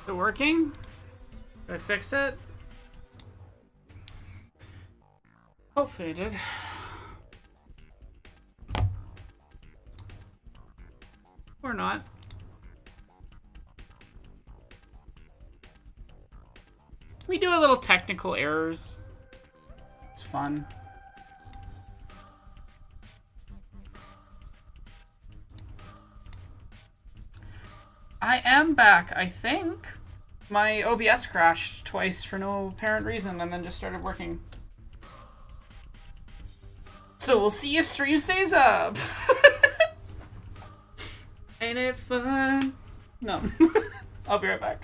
Is it working? Did I fix it? Hopefully I did. Or not. We do a little technical errors. It's fun. I am back, I think. My OBS crashed twice for no apparent reason and then just started working. So we'll see if stream stays up. Ain't it fun? No. I'll be right back.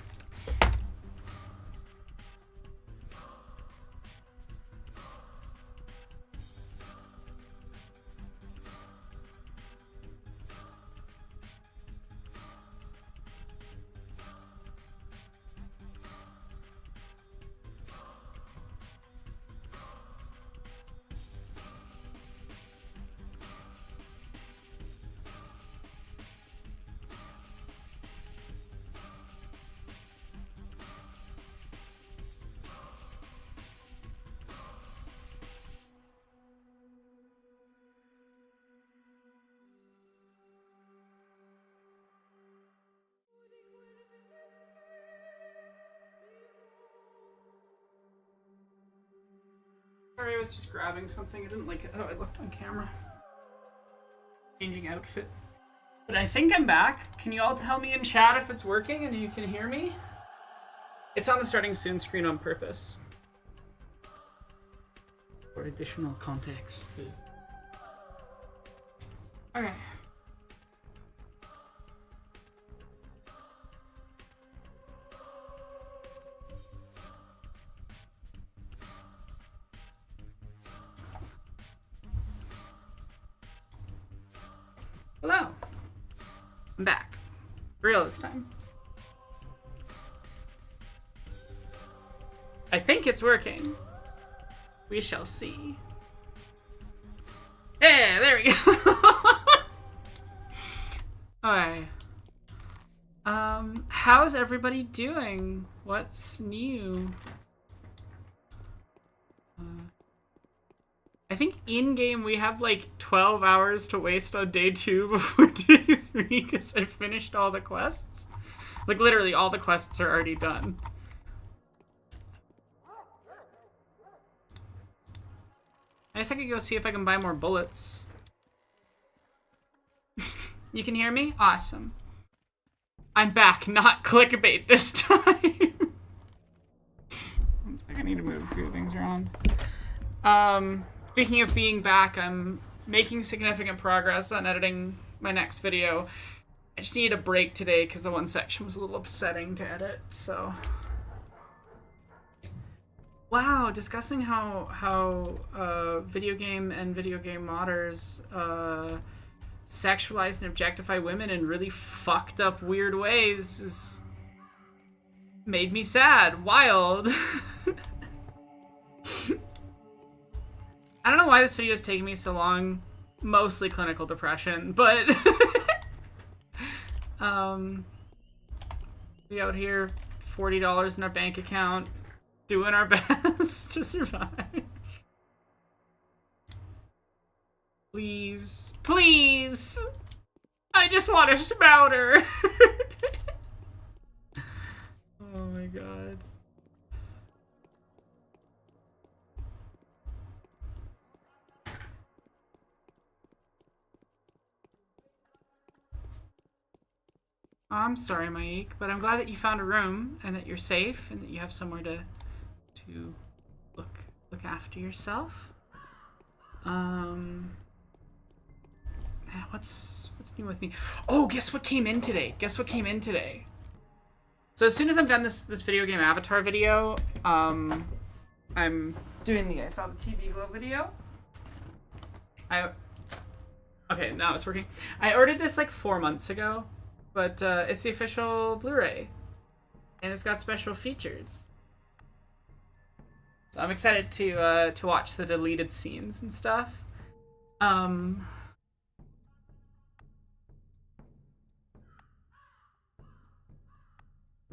Sorry, I was just grabbing something. I didn't like it how I looked on camera. Changing outfit. But I think I'm back. Can you all tell me in chat if it's working and you can hear me? It's on the starting soon screen on purpose. For additional context. Okay. Hello. I'm back. For real this time. I think it's working. We shall see. Hey, there we go. Alright. How's everybody doing? What's new? I think in-game we have like 12 hours to waste on day 2 before day 3 because I finished all the quests. Like literally all the quests are already done. I guess I could go see if I can buy more bullets. You can hear me? Awesome. I'm back, not clickbait this time. I need to move a few things around. Speaking of being back, I'm making significant progress on editing my next video. I just needed a break today because the one section was a little upsetting to edit, so... Wow, discussing how video game and video game modders sexualize and objectify women in really fucked up weird ways is made me sad. Wild. I don't know why this video is taking me so long. Mostly clinical depression, but we out here, $40 in our bank account, doing our best to survive. Please, please! I just want a spouter! Oh my god. I'm sorry, Maik, but I'm glad that you found a room and that you're safe and that you have somewhere to look after yourself. What's new with me? Oh, guess what came in today? Guess what came in today? So as soon as I'm done this video game avatar video, I'm doing the I saw the TV Glow video. Okay, now it's working. I ordered this like 4 months ago. But it's the official Blu-ray, and it's got special features. So I'm excited to watch the deleted scenes and stuff.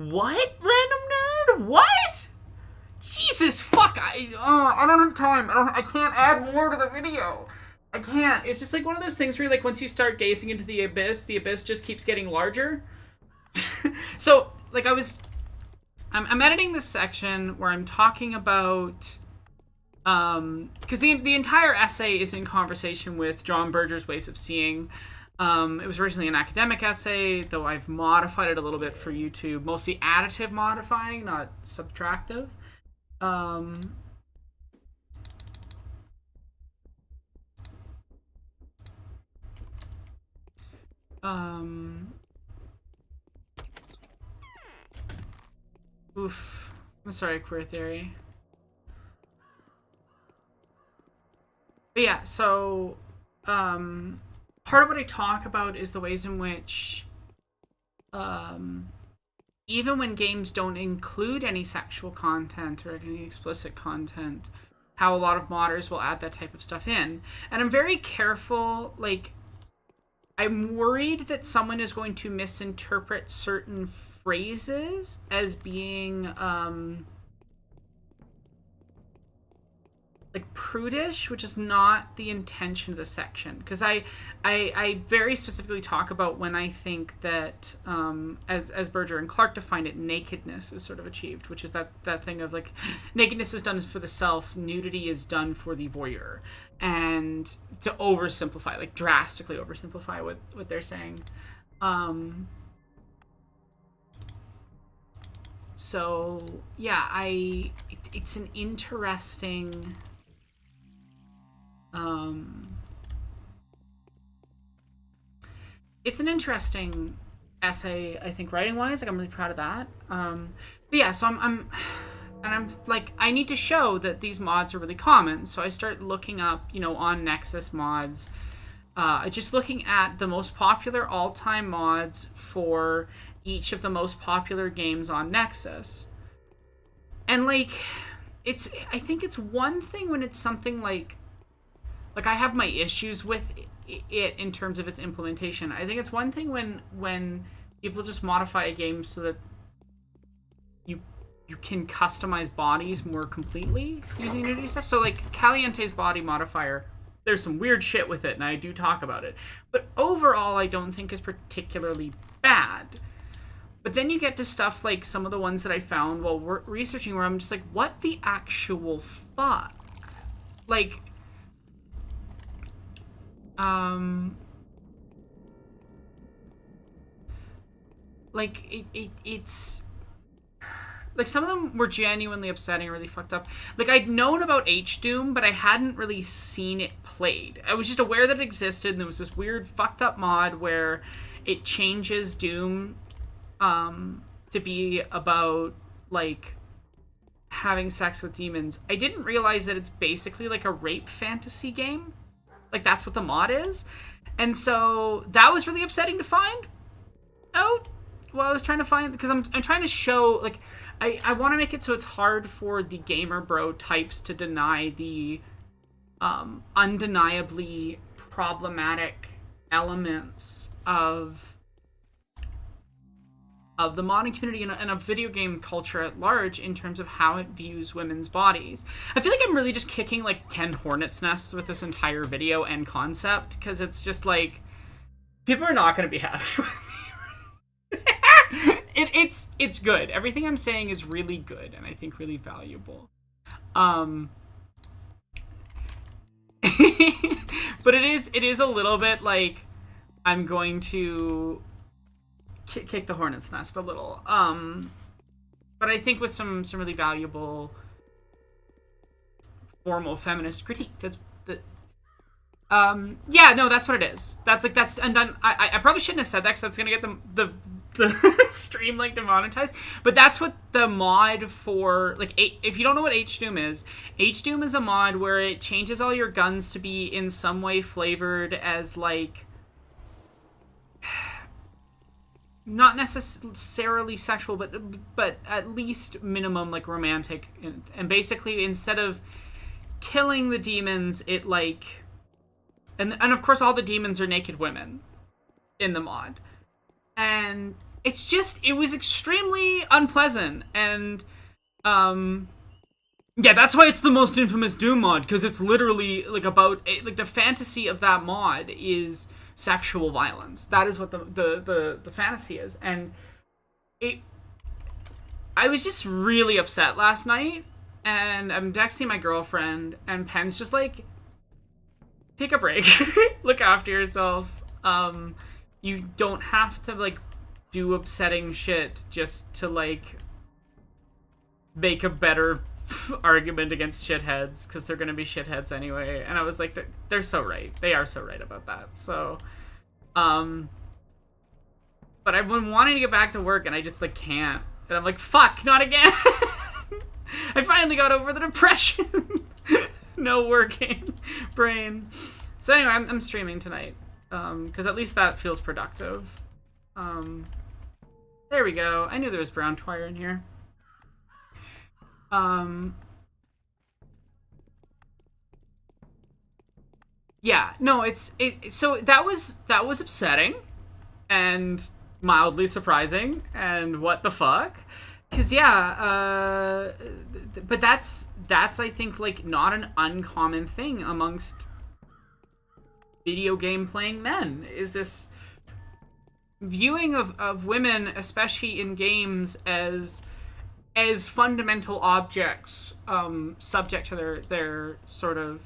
What? Random nerd? What? Jesus, fuck! I don't have time. I can't add more to the video. I can't. It's just like one of those things where like once you start gazing into the abyss just keeps getting larger. So like I'm editing this section where I'm talking about because the entire essay is in conversation with John Berger's Ways of Seeing. It was originally an academic essay, though I've modified it a little bit for YouTube, mostly additive modifying, not subtractive. Oof. I'm sorry, queer theory. But yeah, so part of what I talk about is the ways in which even when games don't include any sexual content or any explicit content, how a lot of modders will add that type of stuff in. And I'm very careful, like, I'm worried that someone is going to misinterpret certain phrases as being like prudish, which is not the intention of the section. Because I very specifically talk about when I think that, as Berger and Clark defined it, nakedness is sort of achieved, which is that thing of like, nakedness is done for the self, nudity is done for the voyeur. And to oversimplify, like drastically oversimplify what they're saying. So yeah, it's an interesting essay, I think, writing wise. Like, I'm really proud of that. But yeah, so I'm like, I need to show that these mods are really common. So I start looking up, on Nexus mods, just looking at the most popular all-time mods for each of the most popular games on Nexus. And like, I think it's one thing when it's something like I have my issues with it in terms of its implementation. I think it's one thing when people just modify a game so that you can customize bodies more completely using nudity stuff. So like Caliente's body modifier, there's some weird shit with it, and I do talk about it. But overall, I don't think is particularly bad. But then you get to stuff like some of the ones that I found while researching where I'm just like, what the actual fuck? Like, it's like some of them were genuinely upsetting or really fucked up. Like, I'd known about H-Doom, but I hadn't really seen it played. I was just aware that it existed, and there was this weird fucked up mod where it changes Doom to be about like having sex with demons. I didn't realize that it's basically like a rape fantasy game. Like, that's what the mod is. And so that was really upsetting to find out while I was trying to find, because I'm trying to show, like, I want to make it so it's hard for the gamer bro types to deny the undeniably problematic elements of the modding community and of video game culture at large in terms of how it views women's bodies. I feel like I'm really just kicking like 10 hornet's nests with this entire video and concept, because it's just like, people are not going to be happy with me. It's good. Everything I'm saying is really good and I think really valuable. But it is a little bit like I'm going to kick the hornet's nest a little, but I think with some really valuable formal feminist critique. That's what it is. That's undone. I probably shouldn't have said that, because that's gonna get the stream like demonetized. But that's what the mod for, like, if you don't know what H-Doom is a mod where it changes all your guns to be in some way flavored as like, not necessarily sexual, but at least minimum like romantic, and basically instead of killing the demons, it like, and of course all the demons are naked women in the mod, and it's just, it was extremely unpleasant, and yeah, that's why it's the most infamous Doom mod, because it's literally like about like the fantasy of that mod is sexual violence. That is what the fantasy is, and it. I was just really upset last night, and I'm texting my girlfriend, and Pen's just like, take a break, look after yourself. You don't have to like do upsetting shit just to like make a better argument against shitheads, because they're gonna be shitheads anyway. And I was like, they're so right. They are so right about that. So, but I've been wanting to get back to work, and I just like can't. And I'm like, fuck, not again. I finally got over the depression. No working brain. So anyway, I'm streaming tonight, because at least that feels productive. There we go. I knew there was brown twire in here. Yeah, no, so that was upsetting and mildly surprising, and what the fuck? Cause yeah, but that's I think like not an uncommon thing amongst video game playing men, is this viewing of women, especially in games, as fundamental objects, subject to their sort of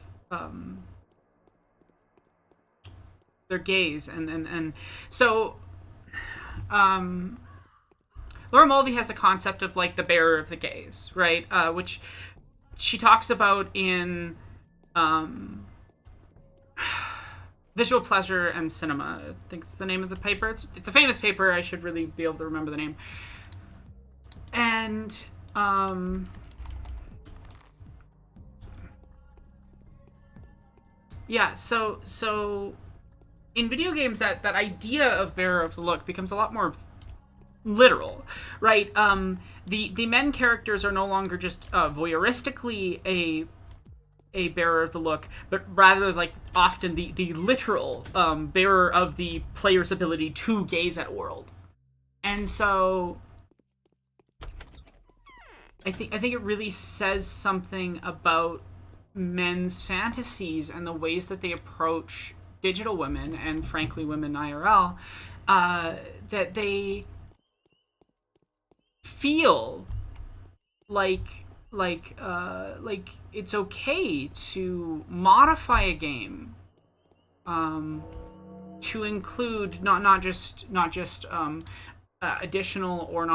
their gaze, and so Laura Mulvey has a concept of like the bearer of the gaze, right? Which she talks about in Visual Pleasure and Cinema. I think it's the name of the paper. It's a famous paper. I should really be able to remember the name. And yeah, so in video games, that idea of bearer of the look becomes a lot more literal, right? The men characters are no longer just voyeuristically a bearer of the look, but rather like often the literal bearer of the player's ability to gaze at world. And so I think it really says something about men's fantasies and the ways that they approach digital women, and frankly women IRL, that they feel like it's okay to modify a game to include not just additional or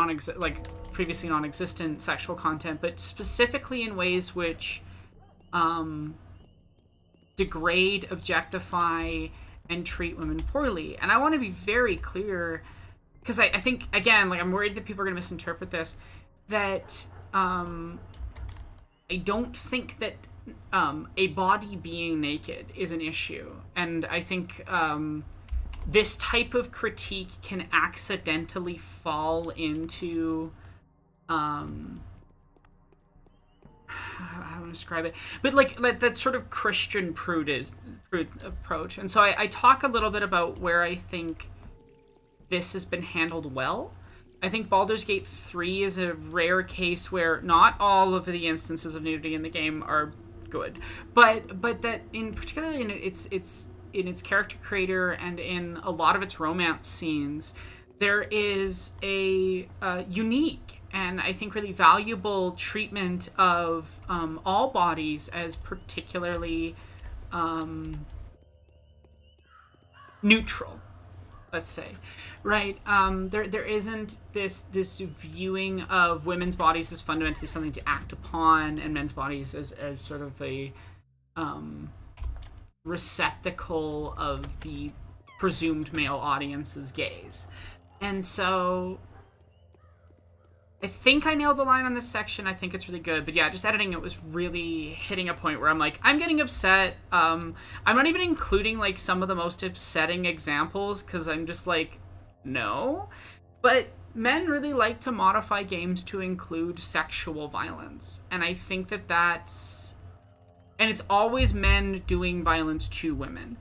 previously non-existent sexual content, but specifically in ways which degrade, objectify, and treat women poorly. And I want to be very clear, because I think, again, like, I'm worried that people are going to misinterpret this, that I don't think that a body being naked is an issue. And I think this type of critique can accidentally fall into how do I describe it? But like that sort of Christian prude approach. And so I talk a little bit about where I think this has been handled well. I think Baldur's Gate 3 is a rare case where not all of the instances of nudity in the game are good, but that in particularly in its character creator and in a lot of its romance scenes, there is a unique and I think really valuable treatment of all bodies as particularly neutral, let's say, right? There isn't this viewing of women's bodies as fundamentally something to act upon, and men's bodies as sort of a receptacle of the presumed male audience's gaze. And so I think I nailed the line on this section. I think it's really good. But yeah, just editing it was really hitting a point where I'm like, I'm getting upset. I'm not even including like some of the most upsetting examples, because I'm just like, no. But men really like to modify games to include sexual violence. And I think that's... And it's always men doing violence to women.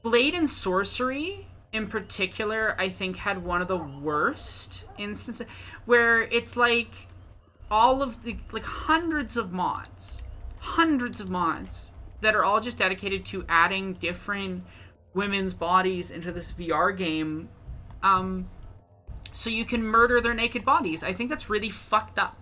Blade and Sorcery in particular, I think, had one of the worst instances where it's like all of the, like, hundreds of mods that are all just dedicated to adding different women's bodies into this VR game, so you can murder their naked bodies. I think that's really fucked up.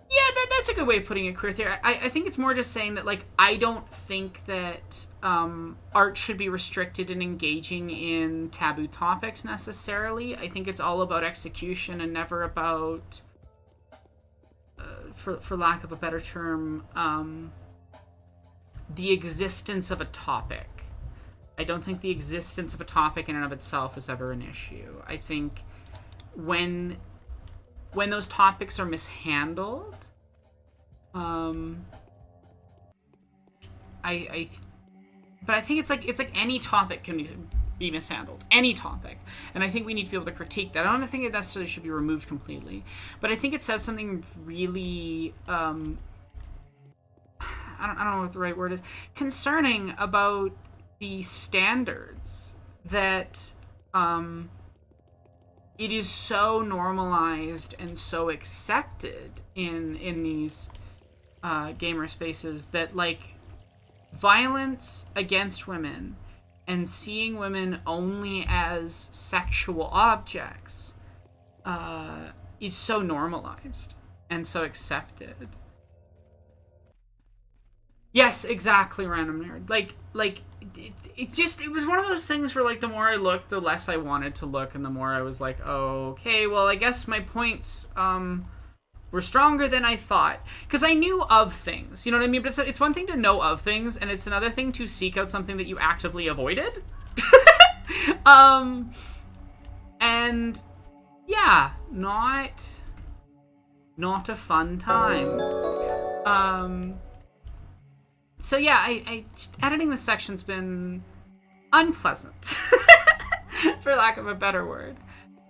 Yeah, that's a good way of putting it, Queer Theory. I think it's more just saying that, like, I don't think that art should be restricted in engaging in taboo topics necessarily. I think it's all about execution and never about, for lack of a better term, the existence of a topic. I don't think the existence of a topic in and of itself is ever an issue. I think when those topics are mishandled, but I think it's like any topic can be mishandled, any topic, and I think we need to be able to critique that. I don't think it necessarily should be removed completely, but I think it says something really, I don't know what the right word is, concerning about the standards that it is so normalized and so accepted in these gamer spaces that, like, violence against women and seeing women only as sexual objects is so normalized and so accepted. Yes, exactly, random nerd. Like it was one of those things where, like, the more I looked, the less I wanted to look, and the more I was like, oh, okay, well, I guess my points were stronger than I thought. Because I knew of things, you know what I mean? But it's one thing to know of things, and it's another thing to seek out something that you actively avoided. And, yeah, not a fun time. So yeah, I editing this section's been unpleasant, for lack of a better word.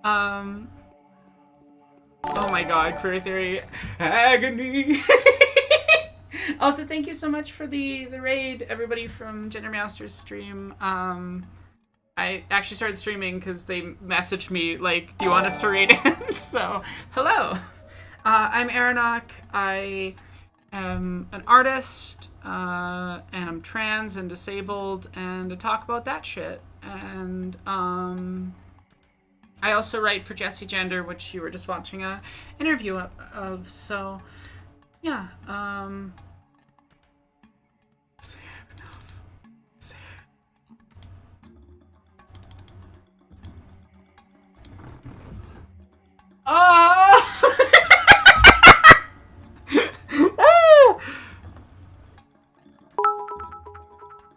Oh my god, Queer Theory agony. Also, thank you so much for the raid, everybody from Gender Meowster's stream. I actually started streaming because they messaged me like, "Do you want us to raid in?" So, hello. I'm Aranok. I am an artist, and I'm trans and disabled, and to talk about that shit. And I also write for Jessie Gender, which you were just watching a interview of. So yeah, say I have enough. Say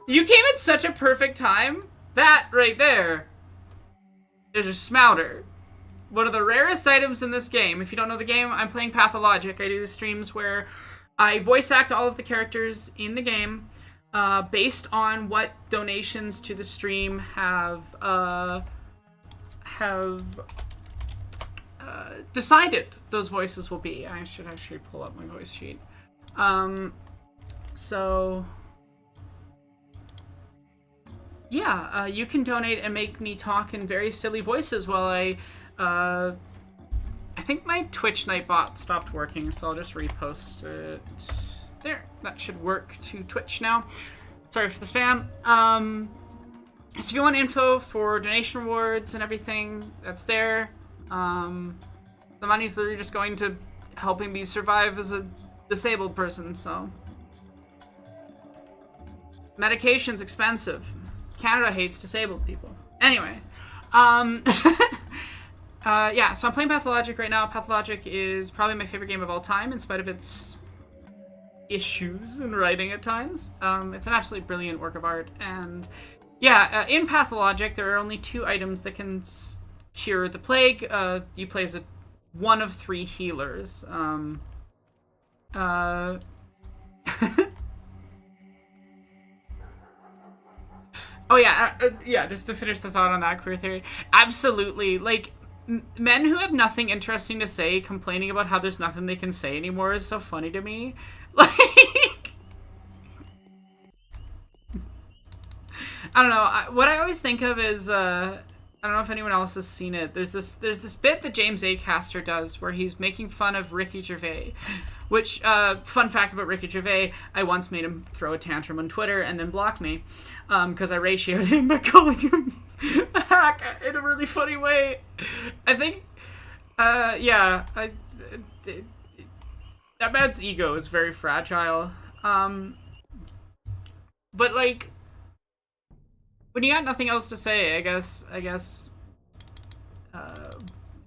You came at such a perfect time. That right there is a smouter. One of the rarest items in this game. If you don't know the game, I'm playing Pathologic. I do the streams where I voice act all of the characters in the game based on what donations to the stream have decided those voices will be. I should actually pull up my voice sheet. So yeah, you can donate and make me talk in very silly voices while I think my Twitch Nightbot stopped working, so I'll just repost it. There, that should work to Twitch now. Sorry for the spam. So if you want info for donation rewards and everything, that's there. The money's literally just going to helping me survive as a disabled person, so. Medication's expensive. Canada hates disabled people. Anyway, yeah, so I'm playing Pathologic right now. Pathologic is probably my favorite game of all time, in spite of its issues in writing at times. It's an absolutely brilliant work of art, and yeah, in Pathologic, there are only 2 items that can cure the plague. You play as one of 3 healers. Oh yeah, yeah, just to finish the thought on that, Queer Theory. Absolutely, like, men who have nothing interesting to say complaining about how there's nothing they can say anymore is so funny to me. Like, I don't know. What I always think of is I don't know if anyone else has seen it. There's this bit that James Acaster does where he's making fun of Ricky Gervais. Which, fun fact about Ricky Gervais, I once made him throw a tantrum on Twitter and then block me because I ratioed him by calling him a hack in a really funny way. I think, that man's ego is very fragile. But like, when you got nothing else to say, I guess,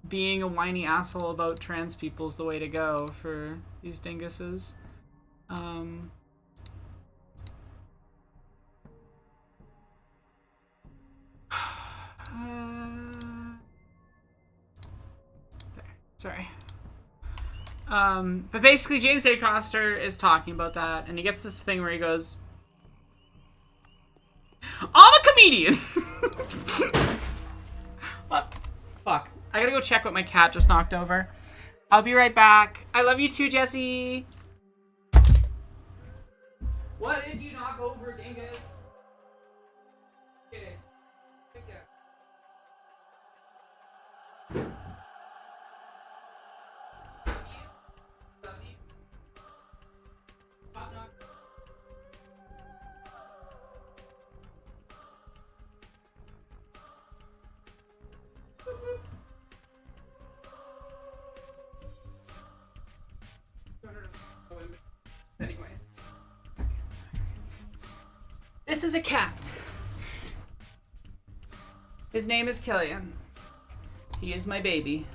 being a whiny asshole about trans people is the way to go for these dinguses. Sorry. But basically, James A. Coster is talking about that, and he gets this thing where he goes, I'm a comedian! What? Fuck. I gotta go check what my cat just knocked over. I'll be right back. I love you too, Jesse. What did you knock over, dingus? Okay. Right there. Love you. Pop knock. Anyways. This is a cat. His name is Killian. He is my baby.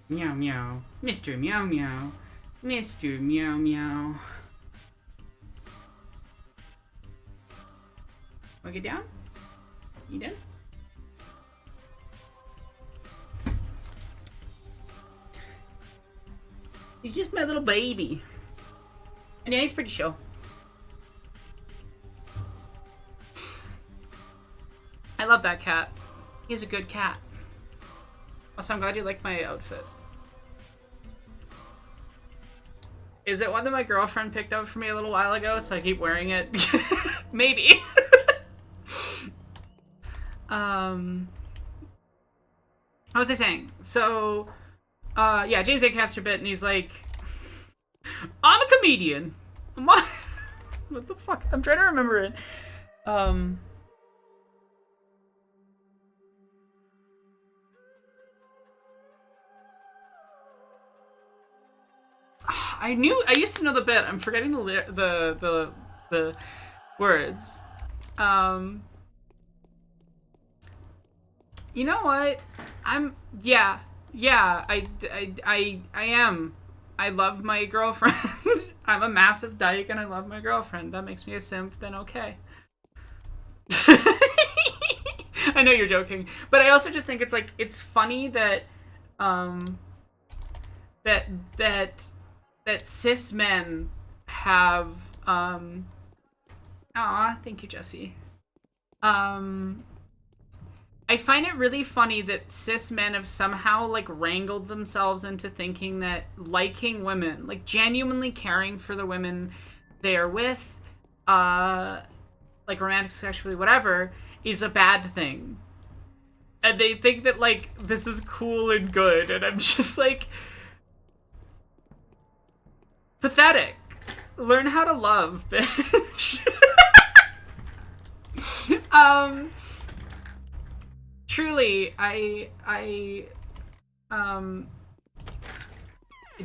Meow meow. Mr. Meow Meow. Mr. Meow Meow. Wanna get down? You done? He's just my little baby. And yeah, he's pretty chill. I love that cat. He's a good cat. Also, I'm glad you like my outfit. Is it one that my girlfriend picked up for me a little while ago, so I keep wearing it? Maybe. What was I saying? So, yeah, James Acaster bit, and he's like, I'm a comedian. What the fuck? I'm trying to remember it. I used to know the bit. I'm forgetting the words. You know what? I am. I love my girlfriend. I'm a massive dyke and I love my girlfriend. That makes me a simp, then okay. I know you're joking, but I also just think it's funny that that cis men have thank you, Jesse. I find it really funny that cis men have somehow like wrangled themselves into thinking that liking women, like genuinely caring for the women they're with, like romantic, sexually, whatever, is a bad thing. And they think that like this is cool and good, and I'm just like, pathetic. Learn how to love, bitch. Truly, I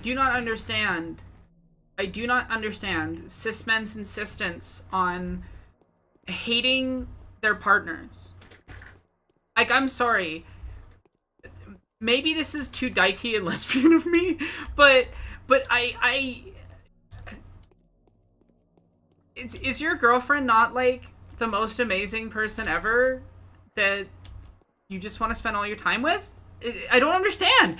do not understand. I do not understand cis men's insistence on hating their partners. Like, I'm sorry. Maybe this is too dykey and lesbian of me, but is your girlfriend not like the most amazing person ever that you just want to spend all your time with? I don't understand.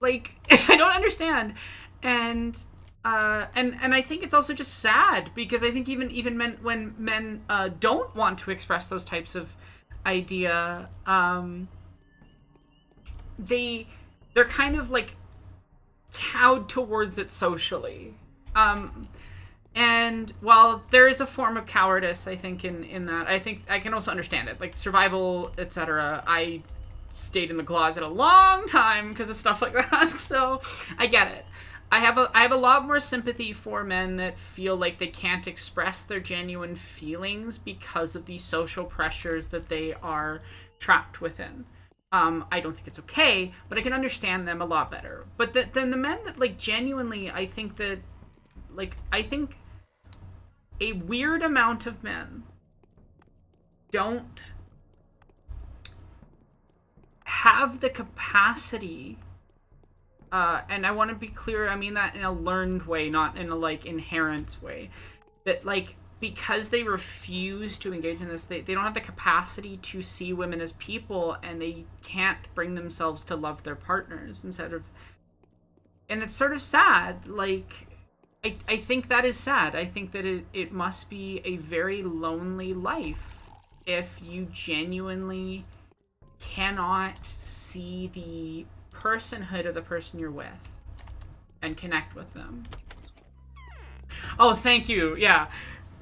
Like, I don't understand. And And I think it's also just sad because I think even men, when men don't want to express those types of idea, they're kind of like cowed towards it socially. And while there is a form of cowardice, I think in that, I think I can also understand it, like survival, etc. I stayed in the closet a long time because of stuff like that, so I get it. I have a lot more sympathy for men that feel like they can't express their genuine feelings because of these social pressures that they are trapped within. I don't think it's okay, but I can understand them a lot better. But then the men that like genuinely, I think a weird amount of men don't have the capacity, and I want to be clear, I mean that in a learned way, not in a like inherent way, that like because they refuse to engage in this, they don't have the capacity to see women as people, and they can't bring themselves to love their partners instead of, and it's sort of sad. Like I think that is sad. I think that it must be a very lonely life if you genuinely cannot see the personhood of the person you're with and connect with them. Oh, thank you. Yeah.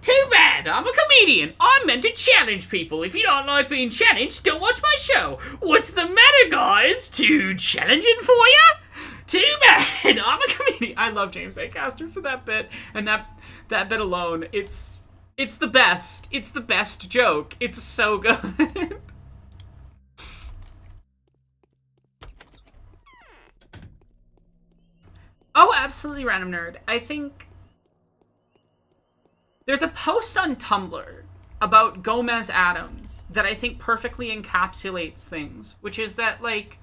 Too bad. I'm a comedian. I'm meant to challenge people. If you don't like being challenged, don't watch my show. What's the matter, guys? Too challenging for ya? Too bad. I'm a comedian. I love James A. Caster for that bit, and that bit alone. It's the best. It's the best joke. It's so good. Oh, absolutely, Random Nerd. I think there's a post on Tumblr about Gomez Adams that I think perfectly encapsulates things, which is that, like,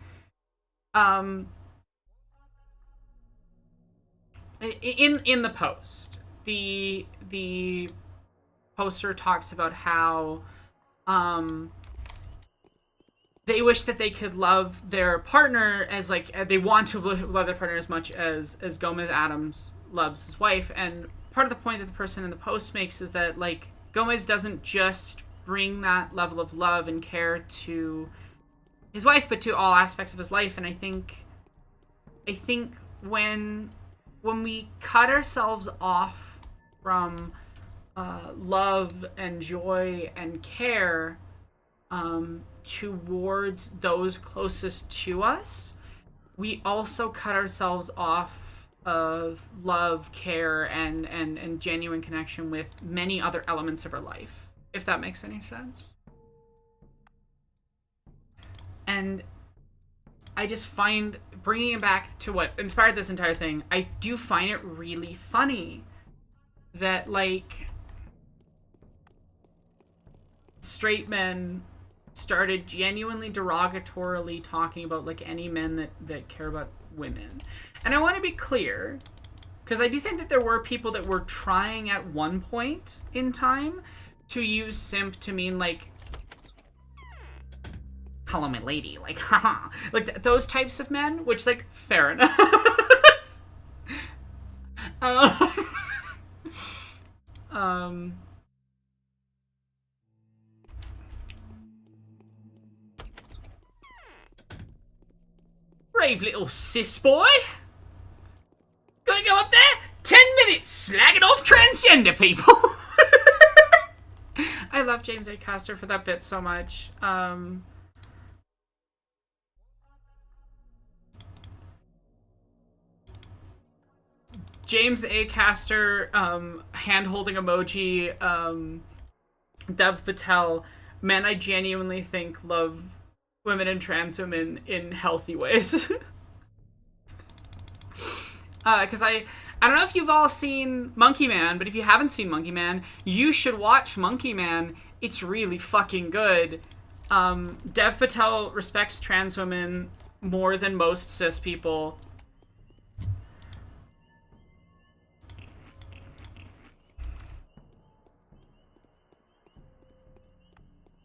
in the post, the poster talks about how they wish that they could love their partner as, like, they want to love their partner as much as Gomez Adams loves his wife. And part of the point that the person in the post makes is that, like, Gomez doesn't just bring that level of love and care to his wife, but to all aspects of his life. And I think when we cut ourselves off from love and joy and care towards those closest to us, we also cut ourselves off of love, care, and genuine connection with many other elements of our life, if that makes any sense. And I just find, bringing it back to what inspired this entire thing, I do find it really funny that, like, straight men started genuinely derogatorily talking about, like, any men that care about women. And I want to be clear, because I do think that there were people that were trying at one point in time to use simp to mean, like, hello, my lady, like, haha, like those types of men, which, like, fair enough. Brave little cis boy. Gonna go up there? 10 minutes slagging off transgender people. I love James A. Caster for that bit so much. James A. Caster, hand-holding emoji, Dev Patel, men I genuinely think love women and trans women in healthy ways. Because I don't know if you've all seen Monkey Man, but if you haven't seen Monkey Man, you should watch Monkey Man. It's really fucking good. Dev Patel respects trans women more than most cis people.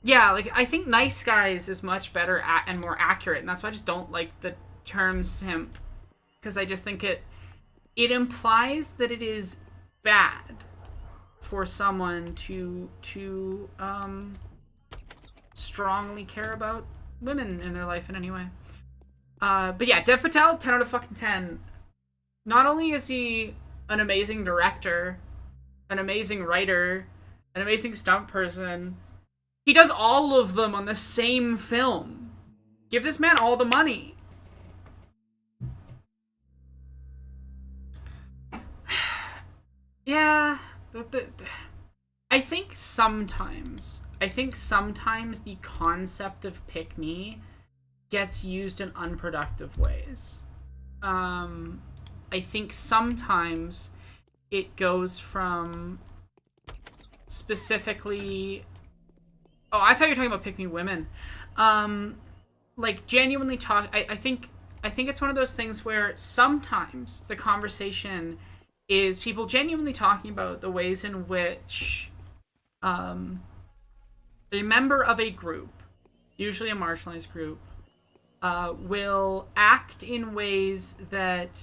Yeah, like, I think nice guys is much better and more accurate, and that's why I just don't like the term simp. Because I just think it implies that it is bad for someone to strongly care about women in their life in any way. But yeah, Dev Patel, 10 out of fucking 10. Not only is he an amazing director, an amazing writer, an amazing stunt person, he does all of them on the same film. Give this man all the money. Yeah. I think sometimes the concept of pick me gets used in unproductive ways. I think sometimes it goes from specifically... Oh, I thought you were talking about pick me women. Like, genuinely talk... I think it's one of those things where sometimes the conversation is people genuinely talking about the ways in which a member of a group, usually a marginalized group, will act in ways that,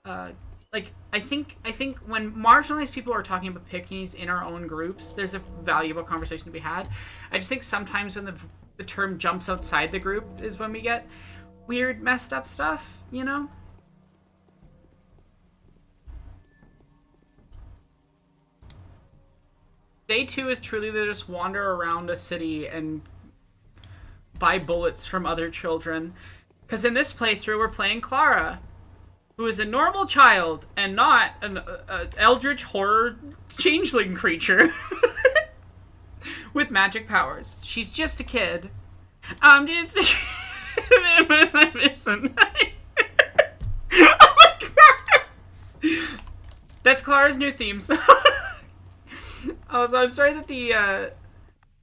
like, I think when marginalized people are talking about pickies in our own groups, there's a valuable conversation to be had. I just think sometimes when the term jumps outside the group is when we get weird, messed up stuff, you know? Day 2 is truly to just wander around the city and buy bullets from other children. Because in this playthrough, we're playing Clara, who is a normal child and not an eldritch horror changeling creature with magic powers. She's just a kid. I'm just a kid. I'm missing. Oh my god! That's Clara's new theme song. Also, I'm sorry that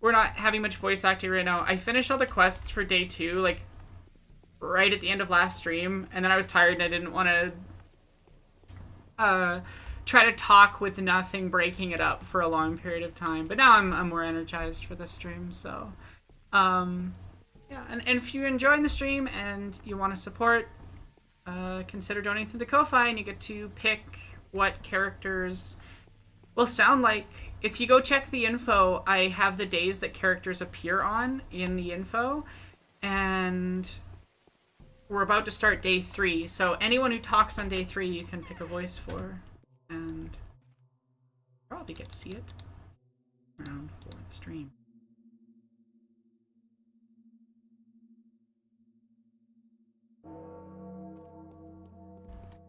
we're not having much voice acting right now. I finished all the quests for day 2, like, right at the end of last stream, and then I was tired and I didn't want to try to talk with nothing breaking it up for a long period of time. But now I'm more energized for this stream, so yeah. And if you're enjoying the stream and you want to support, consider donating through the Ko-Fi, and you get to pick what characters will sound like. If you go check the info, I have the days that characters appear on in the info, and we're about to start day 3, so anyone who talks on day 3 you can pick a voice for, and probably get to see it around for the stream.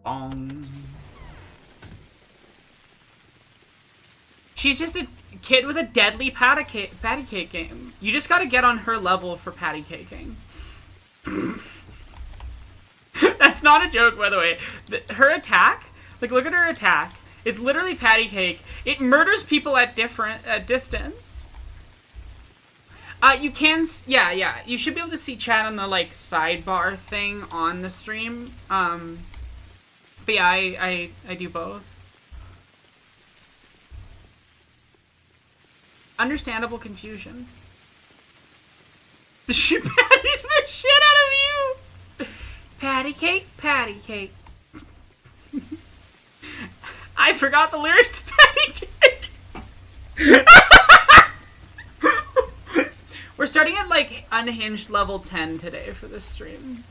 Bong. She's just a kid with a deadly patty cake game. You just gotta get on her level for patty caking. That's not a joke, by the way. Her attack, like, look at her attack. It's literally patty cake. It murders people at distance. You can, yeah. You should be able to see chat on the, like, sidebar thing on the stream. But yeah, I do both. Understandable confusion. The shit patties the shit out of you! Patty cake, patty cake. I forgot the lyrics to patty cake! We're starting at, like, unhinged level 10 today for this stream.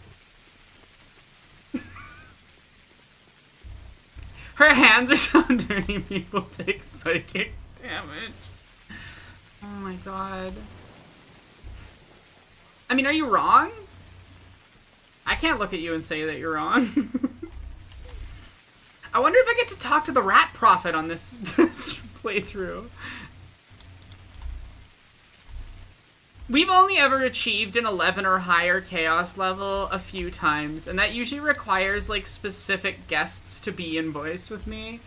Her hands are so dirty, people take psychic damage. Oh my god. I mean, are you wrong? I can't look at you and say that you're wrong. I wonder if I get to talk to the Rat Prophet on this playthrough. We've only ever achieved an 11 or higher chaos level a few times, and that usually requires, like, specific guests to be in voice with me.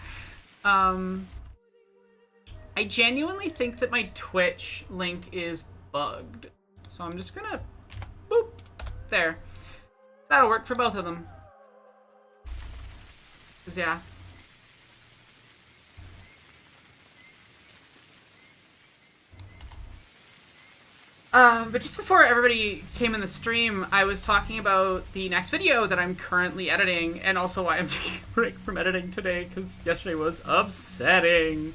I genuinely think that my Twitch link is bugged. So I'm just gonna... boop. There. That'll work for both of them. 'Cause, yeah. But just before everybody came in the stream, I was talking about the next video that I'm currently editing, and also why I'm taking a break from editing today, because yesterday was upsetting.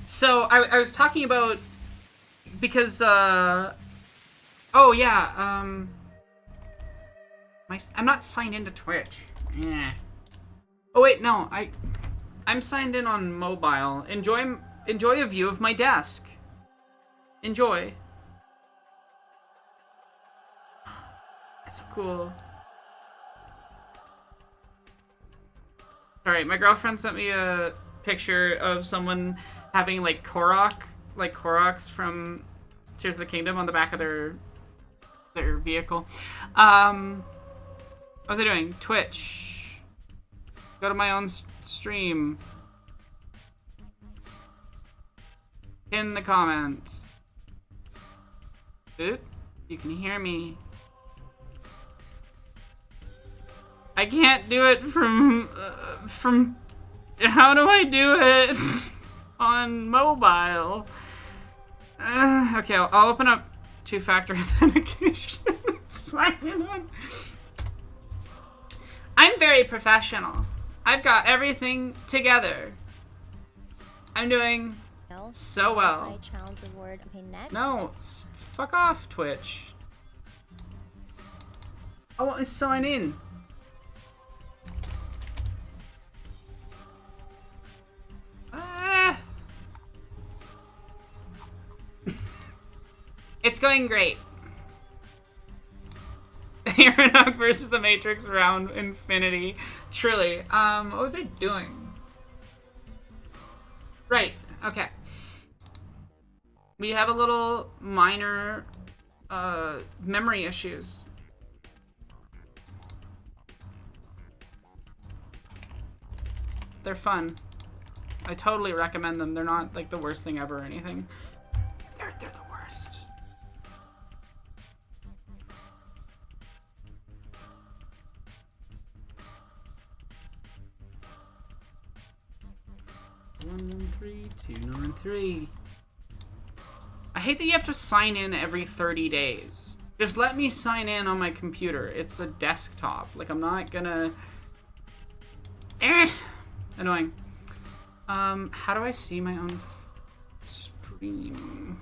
So I was talking about, because, oh yeah, I'm not signed into Twitch. Yeah. Oh wait, no, I'm signed in on mobile. Enjoy a view of my desk. Enjoy. That's so cool. Alright, my girlfriend sent me a picture of someone having like Koroks from Tears of the Kingdom on the back of their vehicle. What was I doing? Twitch. Go to my own stream. In the comments. Oop, you can hear me. I can't do it from how do I do it on mobile? Okay, I'll open up two-factor authentication and sign in on. I'm very professional. I've got everything together. I'm doing so well. Challenge reward. Okay, next. No, fuck off, Twitch. I want to sign in. It's going great. Aeronauts versus the Matrix round infinity. Truly. What was I doing? Right. Okay. We have a little minor memory issues. They're fun. I totally recommend them. They're not like the worst thing ever or anything. They're the worst. One 293. I hate that you have to sign in every 30 days. Just let me sign in on my computer. It's a desktop. Like, I'm not gonna... Annoying. How do I see my own stream?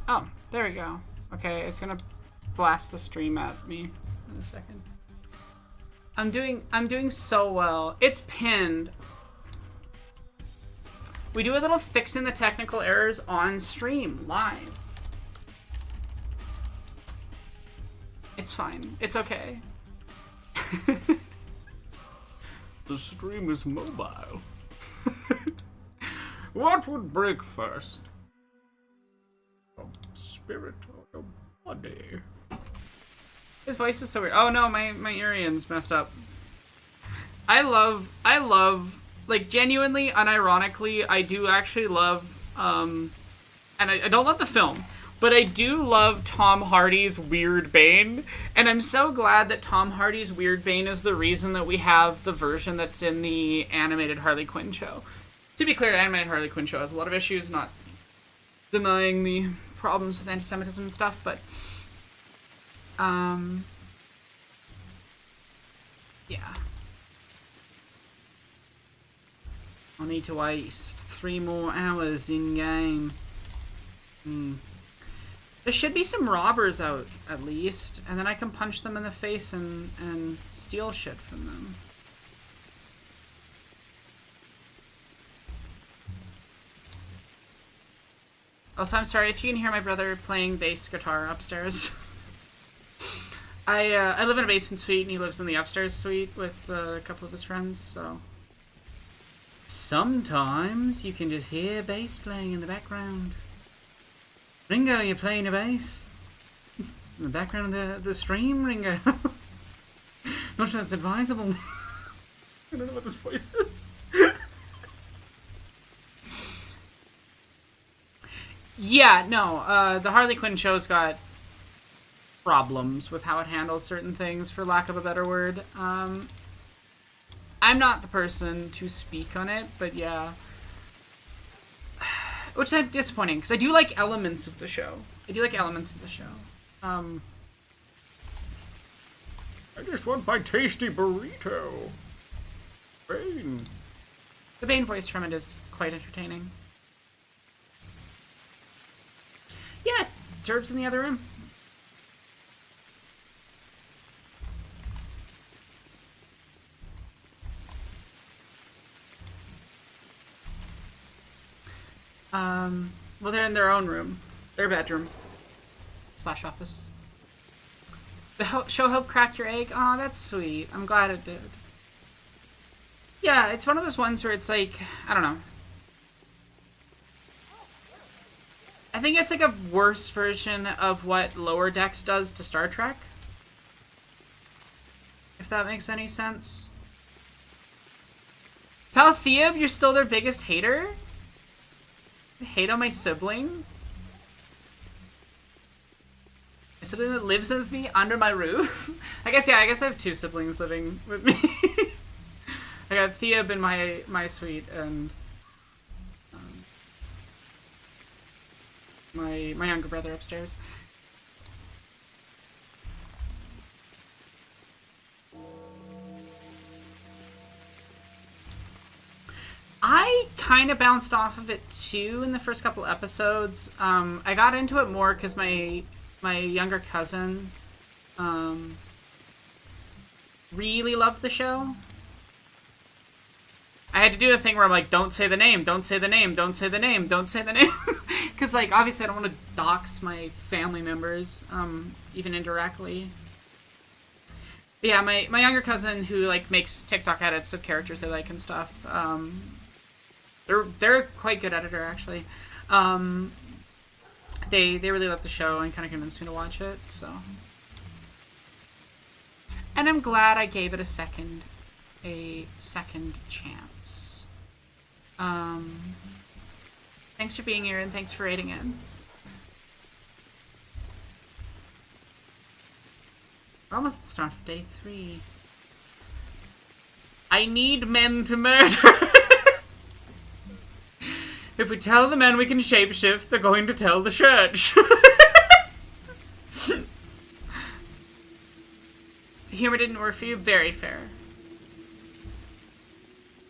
Oh, there we go. Okay, it's gonna blast the stream at me in a second. I'm doing so well. It's pinned. We do a little fixing the technical errors on stream, live. It's fine. It's okay. The stream is mobile. What would break first? Your spirit or your body? His voice is so weird. Oh no, my earrings messed up. I love, like, genuinely, unironically, I do actually love, and I don't love the film, but I do love Tom Hardy's Weird Bane, and I'm so glad that Tom Hardy's Weird Bane is the reason that we have the version that's in the animated Harley Quinn show. To be clear, the animated Harley Quinn show has a lot of issues, not denying the problems with anti-Semitism and stuff, but, yeah. I need to waste 3 more hours in game. There should be some robbers out, at least, and then I can punch them in the face and steal shit from them. Also, I'm sorry if you can hear my brother playing bass guitar upstairs. I live in a basement suite, and he lives in the upstairs suite with a couple of his friends, so... Sometimes you can just hear bass playing in the background. Ringo, you're playing a bass? In the background of the stream, Ringo? Not sure that's advisable. I don't know what this voice is. Yeah, no, the Harley Quinn show's got problems with how it handles certain things, for lack of a better word. I'm not the person to speak on it, but yeah. Which is disappointing, because I do like elements of the show. I just want my tasty burrito. Bane. The Bane voice from it is quite entertaining. Yeah, Turb's in the other room. Well, they're in their own room. Their bedroom. / office. The show helped crack your egg? Aw, that's sweet. I'm glad it did. Yeah, it's one of those ones where it's like, I don't know. I think it's like a worse version of what Lower Decks does to Star Trek. If that makes any sense. Tell Theab you're still their biggest hater? Hate on my sibling? A sibling that lives with me under my roof? I guess I have 2 siblings living with me. I got Theab in my suite and my younger brother upstairs. I kind of bounced off of it too in the first couple episodes. I got into it more because my younger cousin really loved the show. I had to do the thing where I'm like, don't say the name, don't say the name, don't say the name, don't say the name. Because, like, obviously I don't want to dox my family members, even indirectly. But yeah, my younger cousin who, like, makes TikTok edits of characters they like and stuff, they're quite good editor, actually. They really loved the show and kind of convinced me to watch it, so. And I'm glad I gave it a second chance. Thanks for being here and thanks for rating it. We're almost at the start of day 3. I need men to murder. If we tell the men we can shapeshift, they're going to tell the church. The humor didn't work for you? Very fair.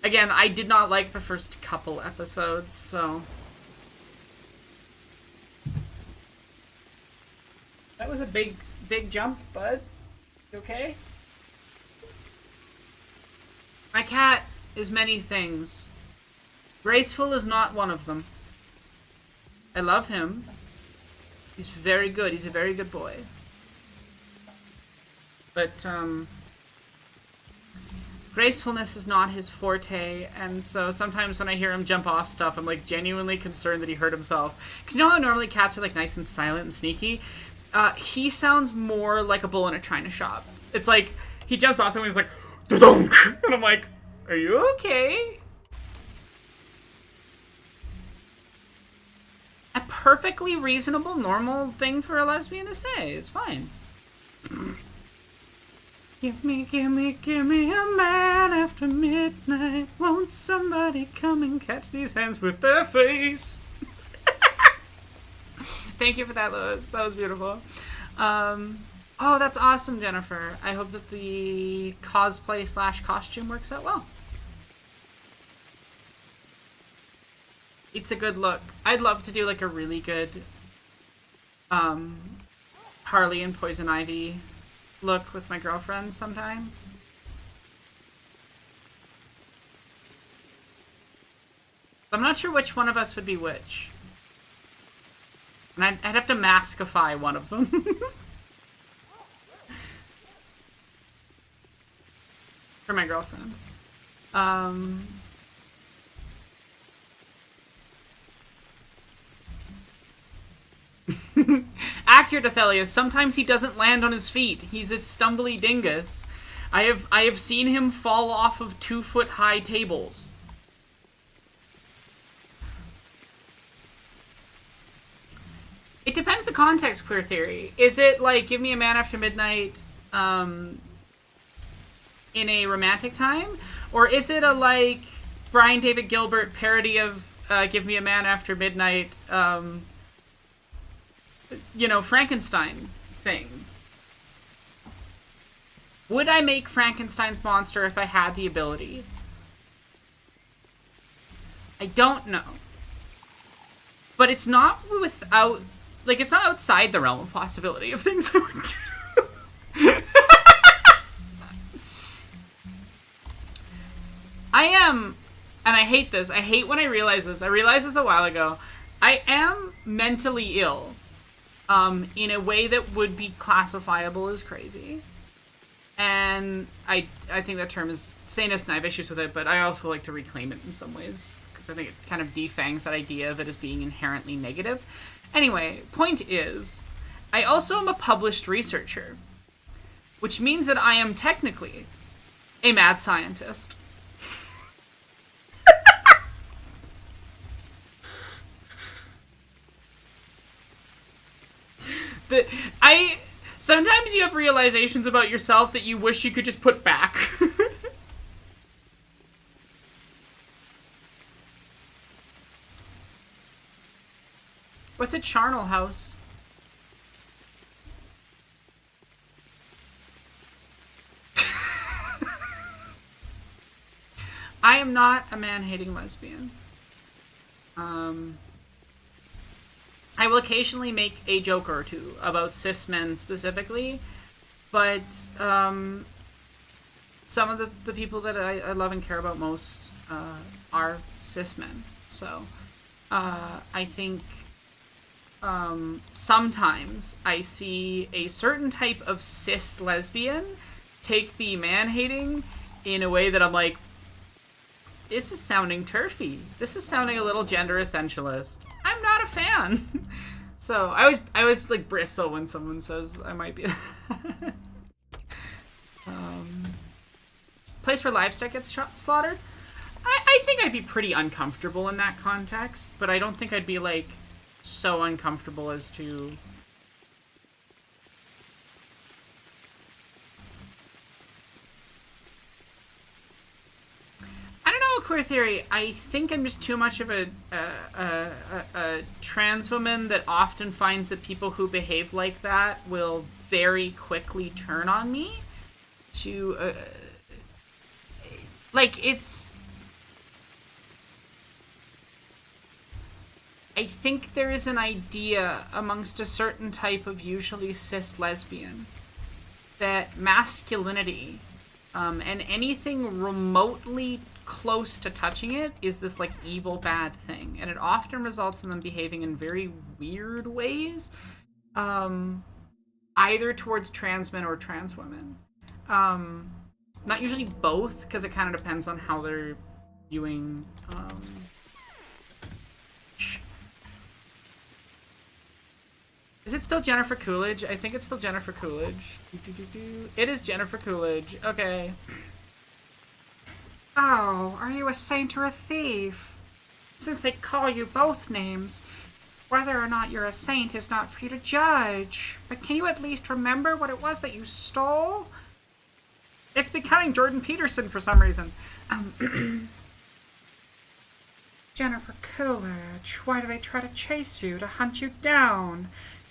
Again, I did not like the first couple episodes, so. That was a big jump, bud. You okay? My cat is many things. Graceful is not one of them. I love him. He's very good. He's a very good boy. But, gracefulness is not his forte, and so sometimes when I hear him jump off stuff, I'm, like, genuinely concerned that he hurt himself. Because you know how normally cats are, like, nice and silent and sneaky? He sounds more like a bull in a china shop. It's like, he jumps off something and he's like, da-dunk! And I'm like, are you okay? A perfectly reasonable, normal thing for a lesbian to say. It's fine. Give me a man after midnight. Won't somebody come and catch these hands with their face? Thank you for that, Lois. That was beautiful. Oh, that's awesome, Jennifer. I hope that the cosplay / costume works out well. It's a good look. I'd love to do like a really good Harley and Poison Ivy look with my girlfriend sometime. I'm not sure which one of us would be which. And I'd have to maskify one of them. For my girlfriend. Accurate, Athelius. Sometimes he doesn't land on his feet. He's a stumbly dingus. I have seen him fall off of 2-foot-high tables. It depends the context, Queer Theory. Is it like, give me a man after midnight, in a romantic time? Or is it a, like, Brian David Gilbert parody of Give Me a Man After Midnight, Frankenstein thing? Would I make Frankenstein's monster if I had the ability? I don't know. But it's not without... Like, it's not outside the realm of possibility of things I would do. I am... And I hate this. I hate when I realize this. I realized this a while ago. I am mentally ill. In a way that would be classifiable as crazy. And I think that term is sanist and I have issues with it, but I also like to reclaim it in some ways. Because I think it kind of defangs that idea of it as being inherently negative. Anyway, point is, I also am a published researcher. Which means that I am technically a mad scientist. Sometimes you have realizations about yourself that you wish you could just put back. What's a charnel house? I am not a man-hating lesbian. I will occasionally make a joke or two about cis men specifically, but some of the people that I love and care about most are cis men. So I think sometimes I see a certain type of cis lesbian take the man-hating in a way that I'm like, this is sounding turfy. This is sounding a little gender essentialist. I'm not a fan. So I always like bristle when someone says I might be. Place where livestock gets slaughtered. I think I'd be pretty uncomfortable in that context, but I don't think I'd be like so uncomfortable as to. Queer theory. I think I'm just too much of a trans woman that often finds that people who behave like that will very quickly turn on me. To it's. I think there is an idea amongst a certain type of usually cis lesbian that masculinity and anything remotely close to touching it is this like evil bad thing, and it often results in them behaving in very weird ways, either towards trans men or trans women. Not usually both, because it kind of depends on how they're viewing. Is it still Jennifer Coolidge? I think it's still Jennifer Coolidge. It is Jennifer Coolidge. Okay. Oh, are you a saint or a thief? Since they call you both names, whether or not you're a saint is not for you to judge. But can you at least remember what it was that you stole? It's becoming Jordan Peterson for some reason. Jennifer Coolidge, why do they try to chase you, to hunt you down?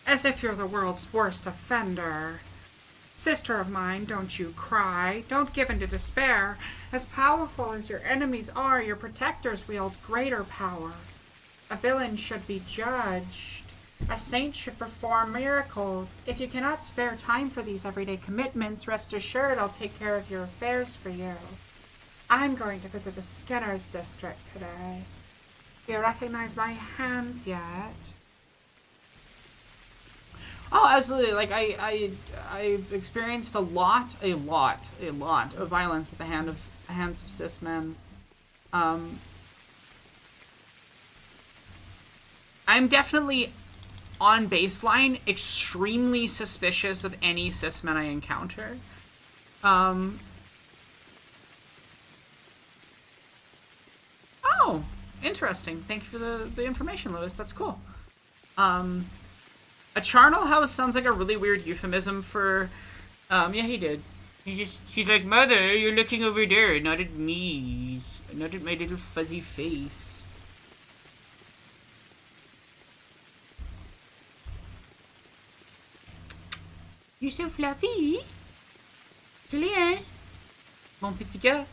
As if you're the world's worst offender. Sister of mine, don't you cry. Don't give in to despair. As powerful as your enemies are, your protectors wield greater power. A villain should be judged. A saint should perform miracles. If you cannot spare time for these everyday commitments, rest assured I'll take care of your affairs for you. I'm going to visit the Skinner's district today. Do you recognize my hands yet? Oh, absolutely. Like, I've experienced a lot of violence at the hands of cis men. I'm definitely, on baseline, extremely suspicious of any cis men I encounter. Oh, interesting. Thank you for the information, Lewis. That's cool. A charnel house sounds like a really weird euphemism for... yeah, he did. She's like, Mother, you're looking over there, not at me. Not at my little fuzzy face. You're so fluffy. Julien. Mon petit gars.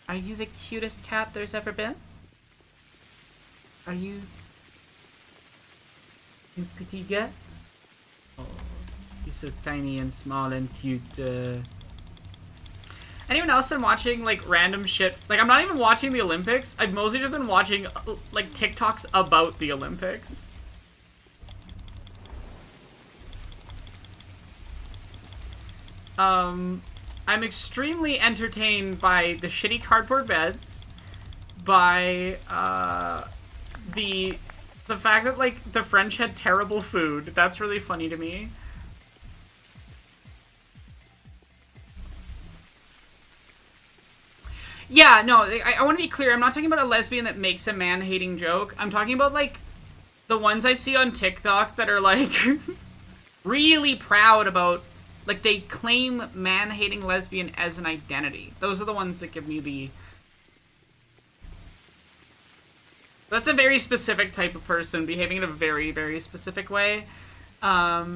Are you the cutest cat there's ever been? Are you... You petit gars? Oh, he's so tiny and small and cute. Anyone else been watching, like, random shit? Like, I'm not even watching the Olympics. I've mostly just been watching, like, TikToks about the Olympics. I'm extremely entertained by the shitty cardboard beds, by, the fact that, like, the French had terrible food. That's really funny to me. Yeah, no, I want to be clear. I'm not talking about a lesbian that makes a man-hating joke. I'm talking about, like, the ones I see on TikTok that are, like, really proud about, like, they claim man-hating lesbian as an identity. Those are the ones that give me the... That's a very specific type of person behaving in a very, very specific way. Yeah.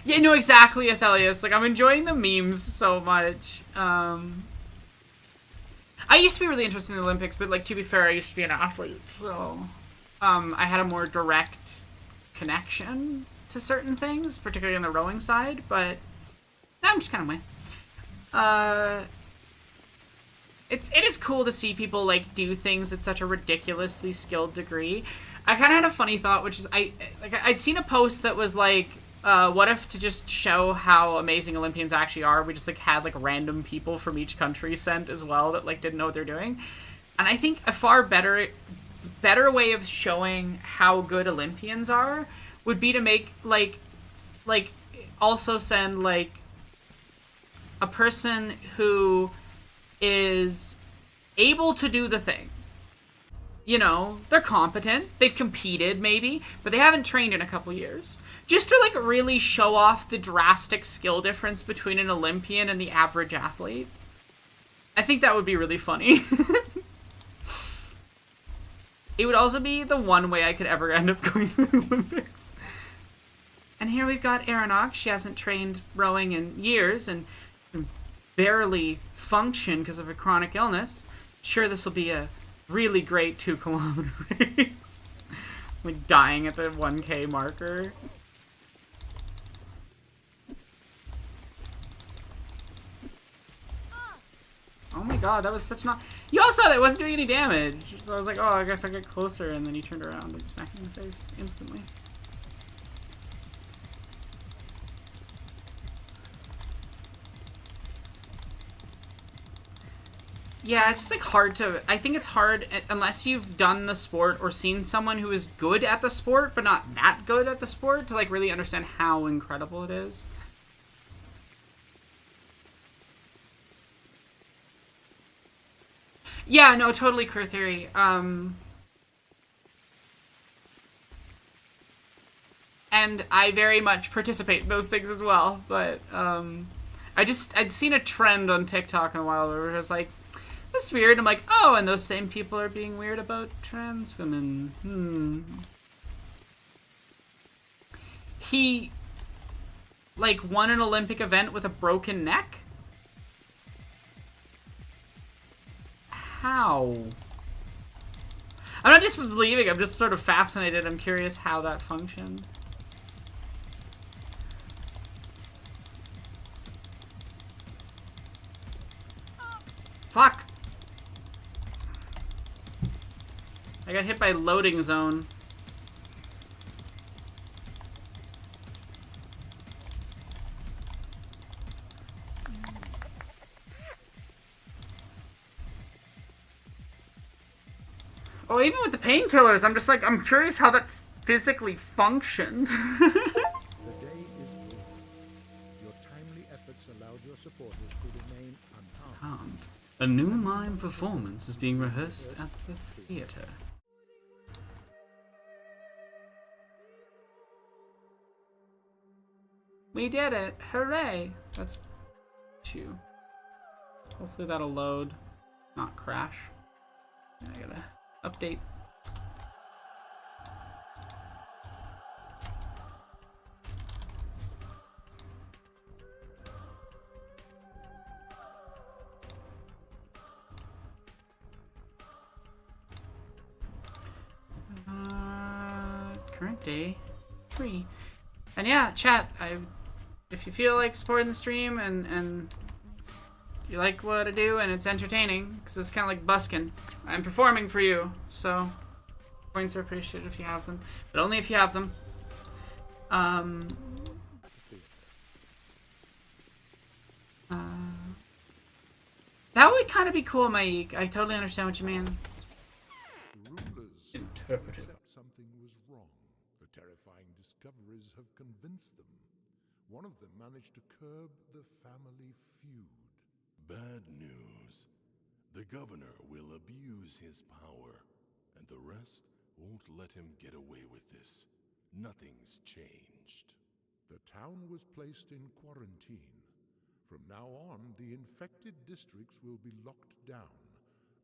Yeah, no, exactly, Athelius. Like, I'm enjoying the memes so much. I used to be really interested in the Olympics, but, like, to be fair, I used to be an athlete, so... I had a more direct connection to certain things, particularly on the rowing side, but... I'm just kind of my... It is cool to see people, like, do things at such a ridiculously skilled degree. I kind of had a funny thought, which is, I'd seen a post that was, like, what if, to just show how amazing Olympians actually are, we just, like, had, like, random people from each country sent as well that, like, didn't know what they're doing. And I think a far better way of showing how good Olympians are would be to make, like, also send, like, a person who is able to do the thing. You know, they're competent, they've competed maybe, but they haven't trained in a couple years. Just to, like, really show off the drastic skill difference between an Olympian and the average athlete. I think that would be really funny. It would also be the one way I could ever end up going to the Olympics. And here we've got Aronach. She hasn't trained rowing in years and barely function because of a chronic illness. Sure, this will be a really great 2-kilometer race. Like, dying at the 1K marker. Oh my god, that was such not... You all saw that it wasn't doing any damage. So I was like, oh, I guess I'll get closer. And then he turned around and smacked me in the face instantly. Yeah, it's just, like, hard to... I think it's hard, unless you've done the sport or seen someone who is good at the sport, but not that good at the sport, to, like, really understand how incredible it is. Yeah, no, totally queer theory. And I very much participate in those things as well, but, I'd seen a trend on TikTok in a while where it was like, this is weird. I'm like, oh, and those same people are being weird about trans women. He, like, won an Olympic event with a broken neck? How? I'm not disbelieving, I'm just sort of fascinated. I'm curious how that functioned. Fuck! I got hit by loading zone. Oh, even with the painkillers, I'm just like, I'm curious how that physically functioned. The day is over. Your timely efforts allowed your supporters to remain unharmed. A new mime performance is being rehearsed at the theater. We did it! Hooray! That's 2. Hopefully that'll load, not crash. I gotta update. Current day 3. And yeah, chat, if you feel like supporting the stream and you like what I do and it's entertaining, because it's kind of like busking, I'm performing for you, so points are appreciated if you have them, but only if you have them. That would kind of be cool, Maik. I totally understand what you mean. Interpreted. Something was wrong. The terrifying discoveries have convinced them. One of them managed to curb the family feud. Bad news. The governor will abuse his power, and the rest won't let him get away with this. Nothing's changed. The town was placed in quarantine. From now on, the infected districts will be locked down,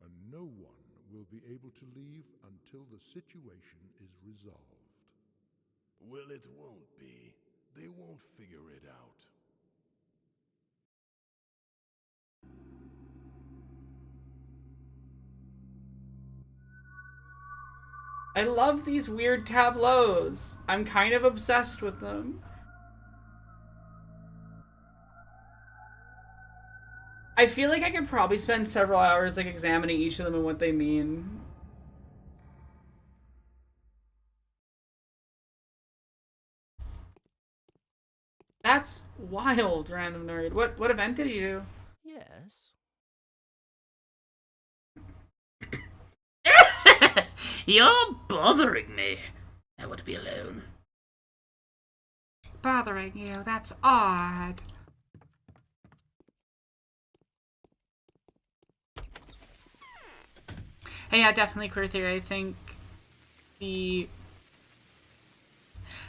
and no one will be able to leave until the situation is resolved. Well, it won't be. They won't figure it out. I love these weird tableaus. I'm kind of obsessed with them. I feel like I could probably spend several hours like examining each of them and what they mean. That's wild, random nerd. What event did you do? Yes. You're bothering me. I want to be alone. Bothering you? That's odd. Hey, yeah, definitely queer theory. I think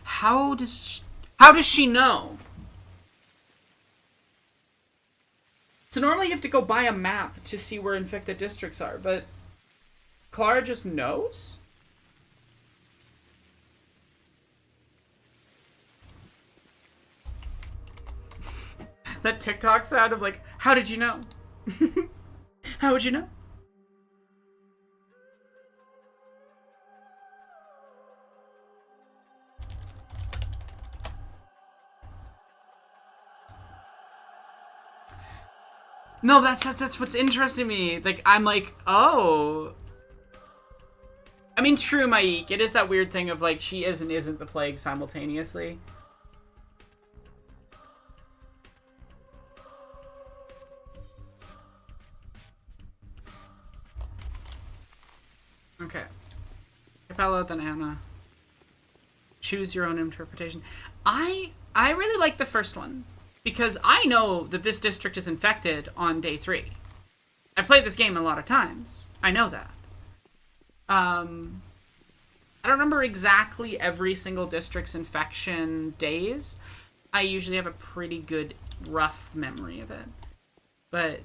how does she know? So normally you have to go buy a map to see where infected districts are, but Clara just knows? That TikTok sound of like, how did you know? How would you know? No, that's what's interesting to me. Like, I'm like, oh. I mean, true, Maik. It is that weird thing of like, she is and isn't the plague simultaneously. Okay. Capella, then Anna. Choose your own interpretation. I really like the first one. Because I know that this district is infected on day 3. I've played this game a lot of times. I know that. I don't remember exactly every single district's infection days. I usually have a pretty good rough memory of it. But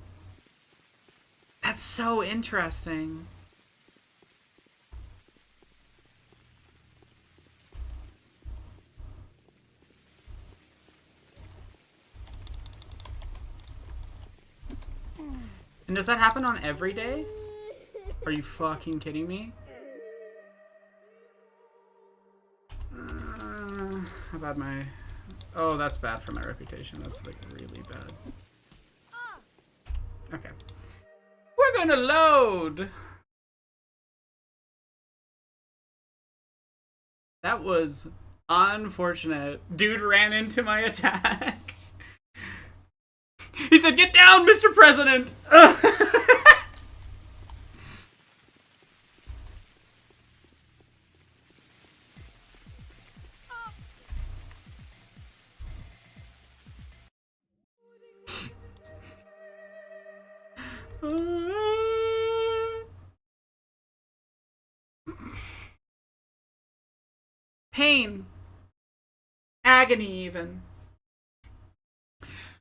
that's so interesting. And does that happen on every day? Are you fucking kidding me? How bad my... Oh, that's bad for my reputation. That's like really bad. Okay. We're gonna load! That was unfortunate. Dude ran into my attack. He said, "Get down, Mr. President!" Pain. Agony, even.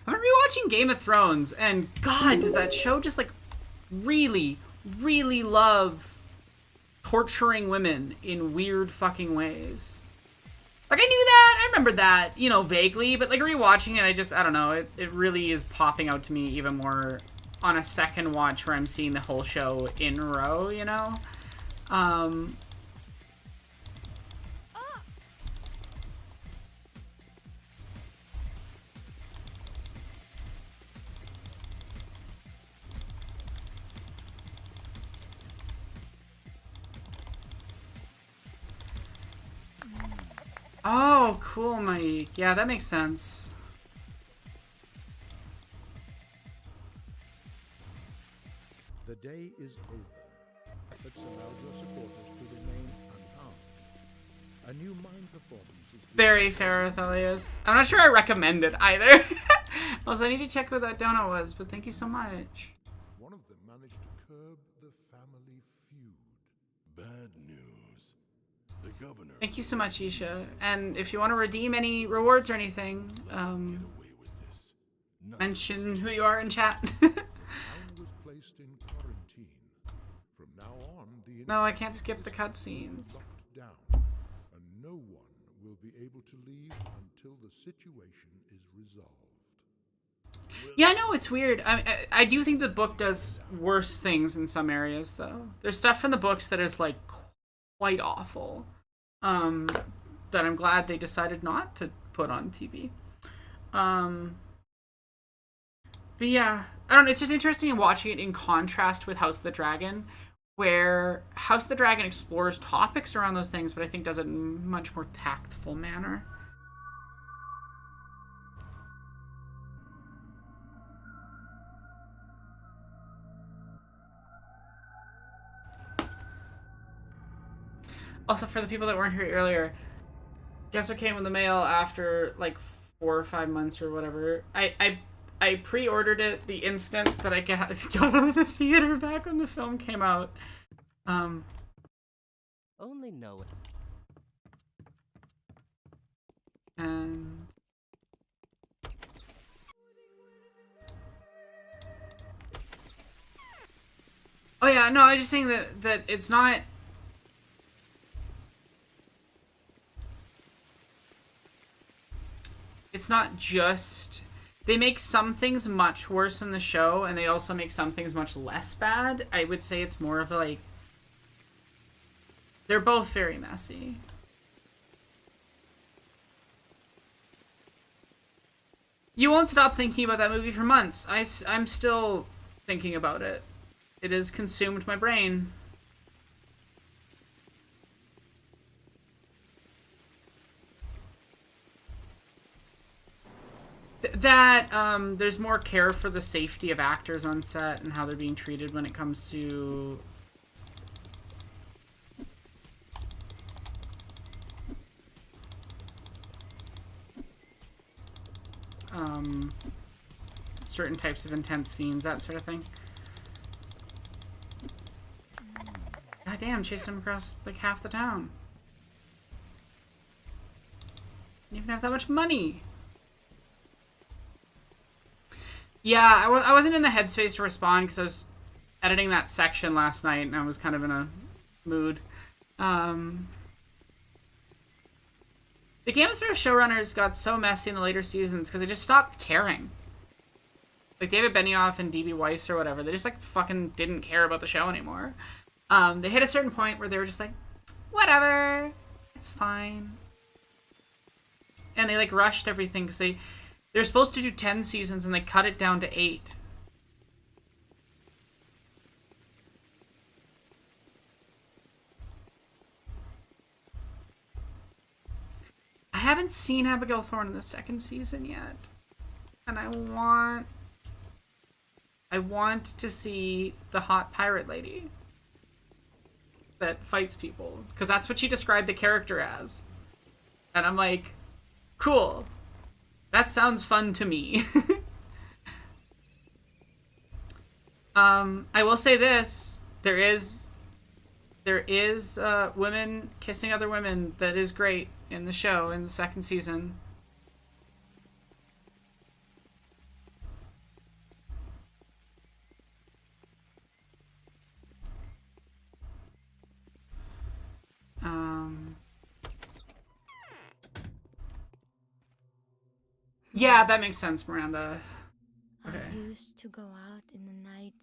I'm rewatching Game of Thrones, and God, does that show just like really, really love torturing women in weird fucking ways. Like, I knew that, I remember that, you know, vaguely, but like rewatching it, I don't know, it really is popping out to me even more on a second watch where I'm seeing the whole show in a row, you know? Oh, cool, Mike. Yeah, that makes sense. The day is over. Efforts allowed your supporters to remain unharmed. A new mime performance is Very fair, Athelius. I'm not sure I recommend it either. Also, I need to check what that donut was, but thank you so much. one of them managed to curb the family feud. Bad news. The governor. Thank you so much, Isha. And if you want to redeem any rewards or anything, Get away with this. mention who you are in chat. Town was placed in quarantine. From now on, the No, I can't skip the cutscenes. locked down, and no one will be able to leave until the situation is resolved. Yeah, no, it's weird. I do think the book does worse things in some areas, though. There's stuff in the books that is, like, quite awful. That I'm glad they decided not to put on TV. But yeah, I don't know, it's just interesting watching it in contrast with House of the Dragon, where House of the Dragon explores topics around those things, but I think does it in a much more tactful manner. Also, for the people that weren't here earlier, guess what came in the mail after like 4 or 5 months or whatever? I pre-ordered it the instant that I got out of the theater back when the film came out. Only know it. And oh yeah, no, I was just saying that it's not. It's not just they make some things much worse in the show, and they also make some things much less bad. I would say it's more of like they're both very messy. You won't stop thinking about that movie for months. I'm still thinking about it. It has consumed my brain. That there's more care for the safety of actors on set and how they're being treated when it comes to certain types of intense scenes, that sort of thing. God damn, chasing him across like half the town. Didn't even have that much money. Yeah, I wasn't in the headspace to respond because I was editing that section last night and I was kind of in a mood. The Game of Thrones showrunners got so messy in the later seasons because they just stopped caring. Like David Benioff and D.B. Weiss or whatever, they just like fucking didn't care about the show anymore. They hit a certain point where they were just like, whatever, it's fine. And they like rushed everything because they're supposed to do 10 seasons and they cut it down to 8. I haven't seen Abigail Thorne in the second season yet. And I want to see the hot pirate lady that fights people. Because that's what she described the character as. And I'm like, cool. That sounds fun to me. I will say this. There is women kissing other women that is great in the show in the second season. Yeah, that makes sense, Miranda. Okay. I used to go out in the night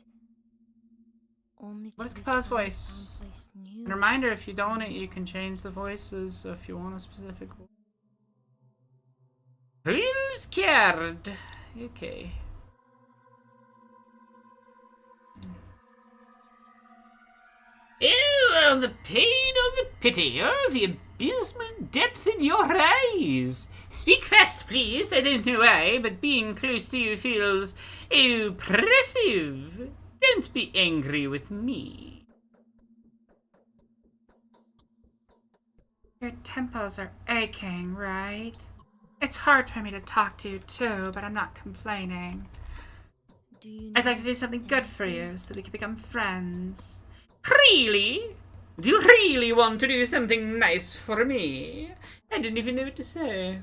only What to is be Capa's found voice? someplace new. And reminder, if you don't it, you can change the voices if you want a specific voice. Real scared. Okay. Oh, the pain, oh, the pity, oh, the abysmal depth in your eyes. Speak fast, please. I don't know why, but being close to you feels oppressive. Don't be angry with me. Your temples are aching, right? It's hard for me to talk to you too, but I'm not complaining. Do you I'd like to know do something good for anything? you so that we can become friends. Really? Do you really want to do something nice for me? I didn't even know what to say.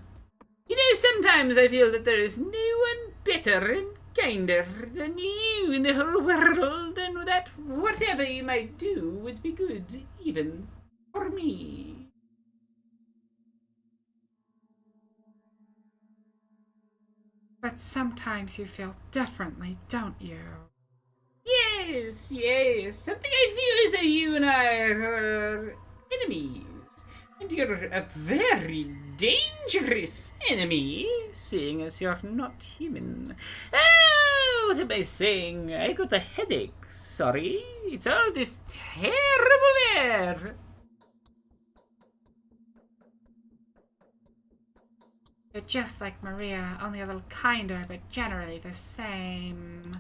You know, sometimes I feel that there is no one better and kinder than you in the whole world, and that whatever you might do would be good, even for me. But sometimes you feel differently, don't you? Yes, yes. Something I feel as though you and I are enemies. And you're a very dangerous enemy, seeing as you're not human. Oh, what am I saying? I got a headache. Sorry. It's all this terrible air. You're just like Maria, only a little kinder, but generally the same.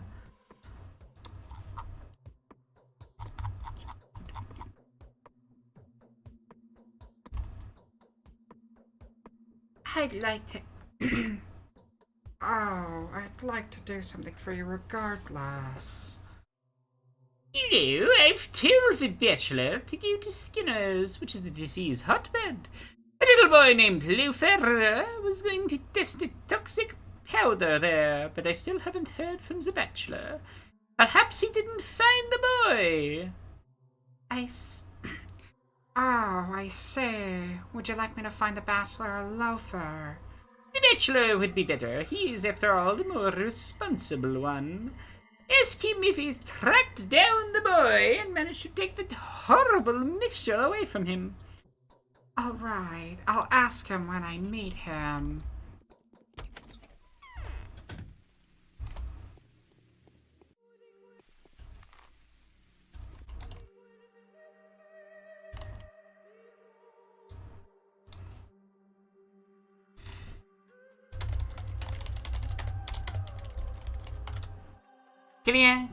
I'd like to. Oh, I'd like to do something for you regardless. You know, I've told the bachelor to go to Skinner's, which is the disease hotbed. A little boy named Luther was going to test a toxic powder there, but I still haven't heard from the bachelor. Perhaps he didn't find the boy. Oh, I see. Would you like me to find the bachelor a loafer? The bachelor would be better. He is, after all, the more responsible one. Ask him if he's tracked down the boy and managed to take that horrible mixture away from him. All right, I'll ask him when I meet him.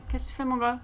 Qu'est-ce que tu fais, mon gars?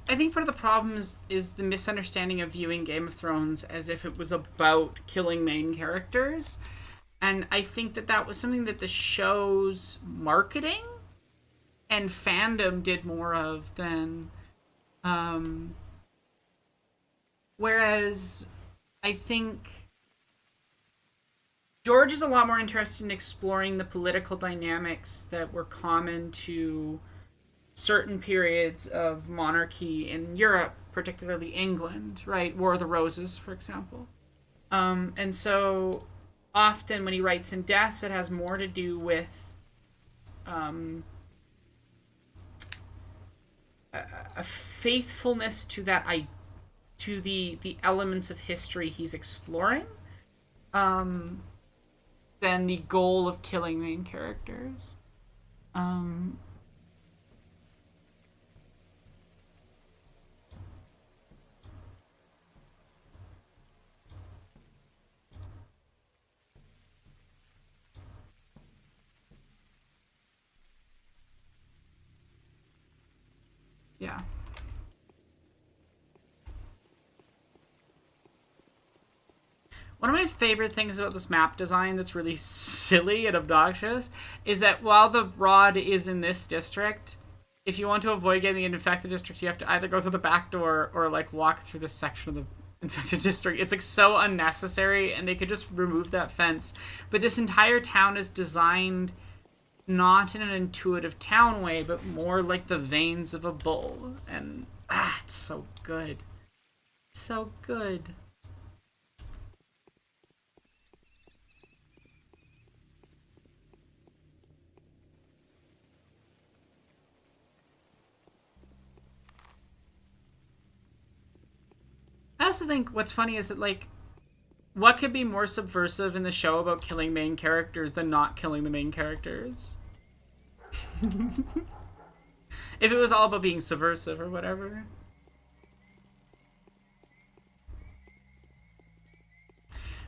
I think part of the problem is the misunderstanding of viewing Game of Thrones as if it was about killing main characters, and I think that was something that the show's marketing and fandom did more of than, um, whereas I think George is a lot more interested in exploring the political dynamics that were common to certain periods of monarchy in Europe, particularly England, right? War of the Roses, for example. And so often when he writes in Deaths, it has more to do with um, a faithfulness to to the elements of history he's exploring, um, than the goal of killing main characters. Um, yeah. One of my favorite things about this map design that's really silly and obnoxious is that while the rod is in this district, if you want to avoid getting the infected district, you have to either go through the back door or like walk through this section of the infected district. It's like so unnecessary, and they could just remove that fence. But this entire town is designed not in an intuitive town way, but more like the veins of a bull. And it's so good. It's so good. I also think what's funny is that, like, what could be more subversive in the show about killing main characters than not killing the main characters? If it was all about being subversive or whatever.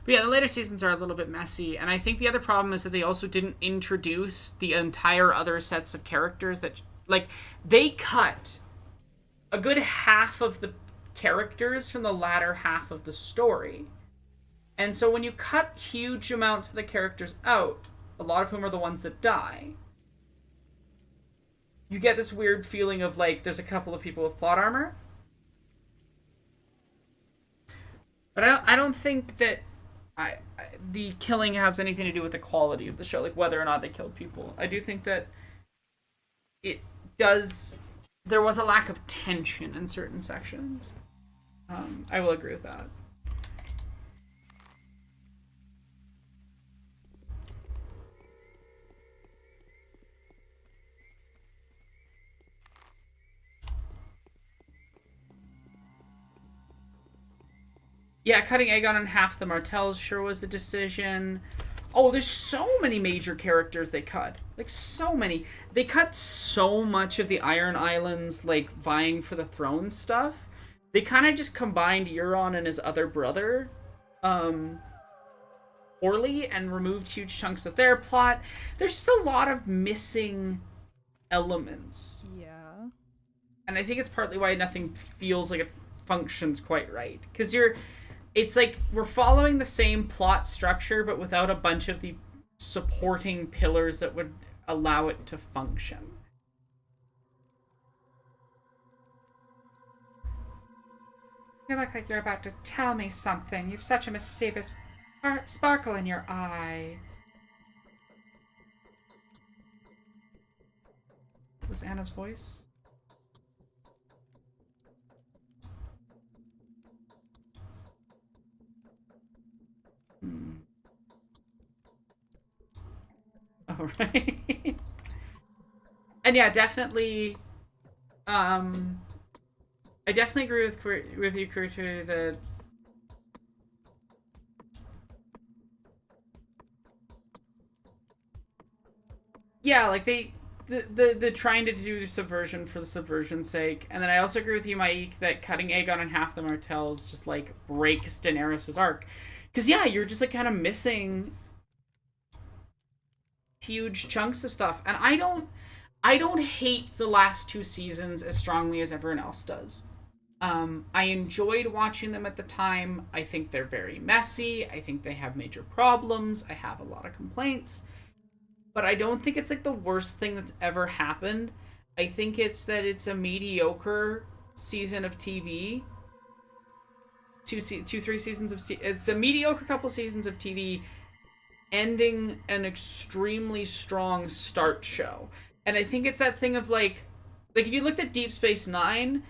But yeah, the later seasons are a little bit messy, and I think the other problem is that they also didn't introduce the entire other sets of characters that, like, they cut a good half of the characters from the latter half of the story. And so when you cut huge amounts of the characters out, a lot of whom are the ones that die, you get this weird feeling of, like, there's a couple of people with plot armor. But I don't think that the killing has anything to do with the quality of the show, like whether or not they killed people. I do think that it does... There was a lack of tension in certain sections. I will agree with that. Yeah, cutting Aegon in half the Martells sure was the decision. Oh, there's so many major characters they cut. Like, so many. They cut so much of the Iron Islands, like, vying for the throne stuff. They kind of just combined Euron and his other brother, Orly, and removed huge chunks of their plot. There's just a lot of missing elements. Yeah. And I think it's partly why nothing feels like it functions quite right. Because it's like we're following the same plot structure, but without a bunch of the supporting pillars that would allow it to function. You look like you're about to tell me something. You've such a mischievous sparkle in your eye. Was Anna's voice? All right. And yeah, definitely. I definitely agree with you, Kurutu, that yeah, like the trying to do subversion for the subversion's sake. And then I also agree with you, Mike, that cutting Aegon in half the Martells just like breaks Daenerys' arc. Because yeah, you're just like kind of missing huge chunks of stuff. And I don't hate the last two seasons as strongly as everyone else does. I enjoyed watching them at the time. I think they're very messy. I think they have major problems. I have a lot of complaints. But I don't think it's like the worst thing that's ever happened. I think it's that it's a mediocre season of TV. Three seasons of... It's a mediocre couple seasons of TV ending an extremely strong start show. And I think it's that thing of like if you looked at Deep Space Nine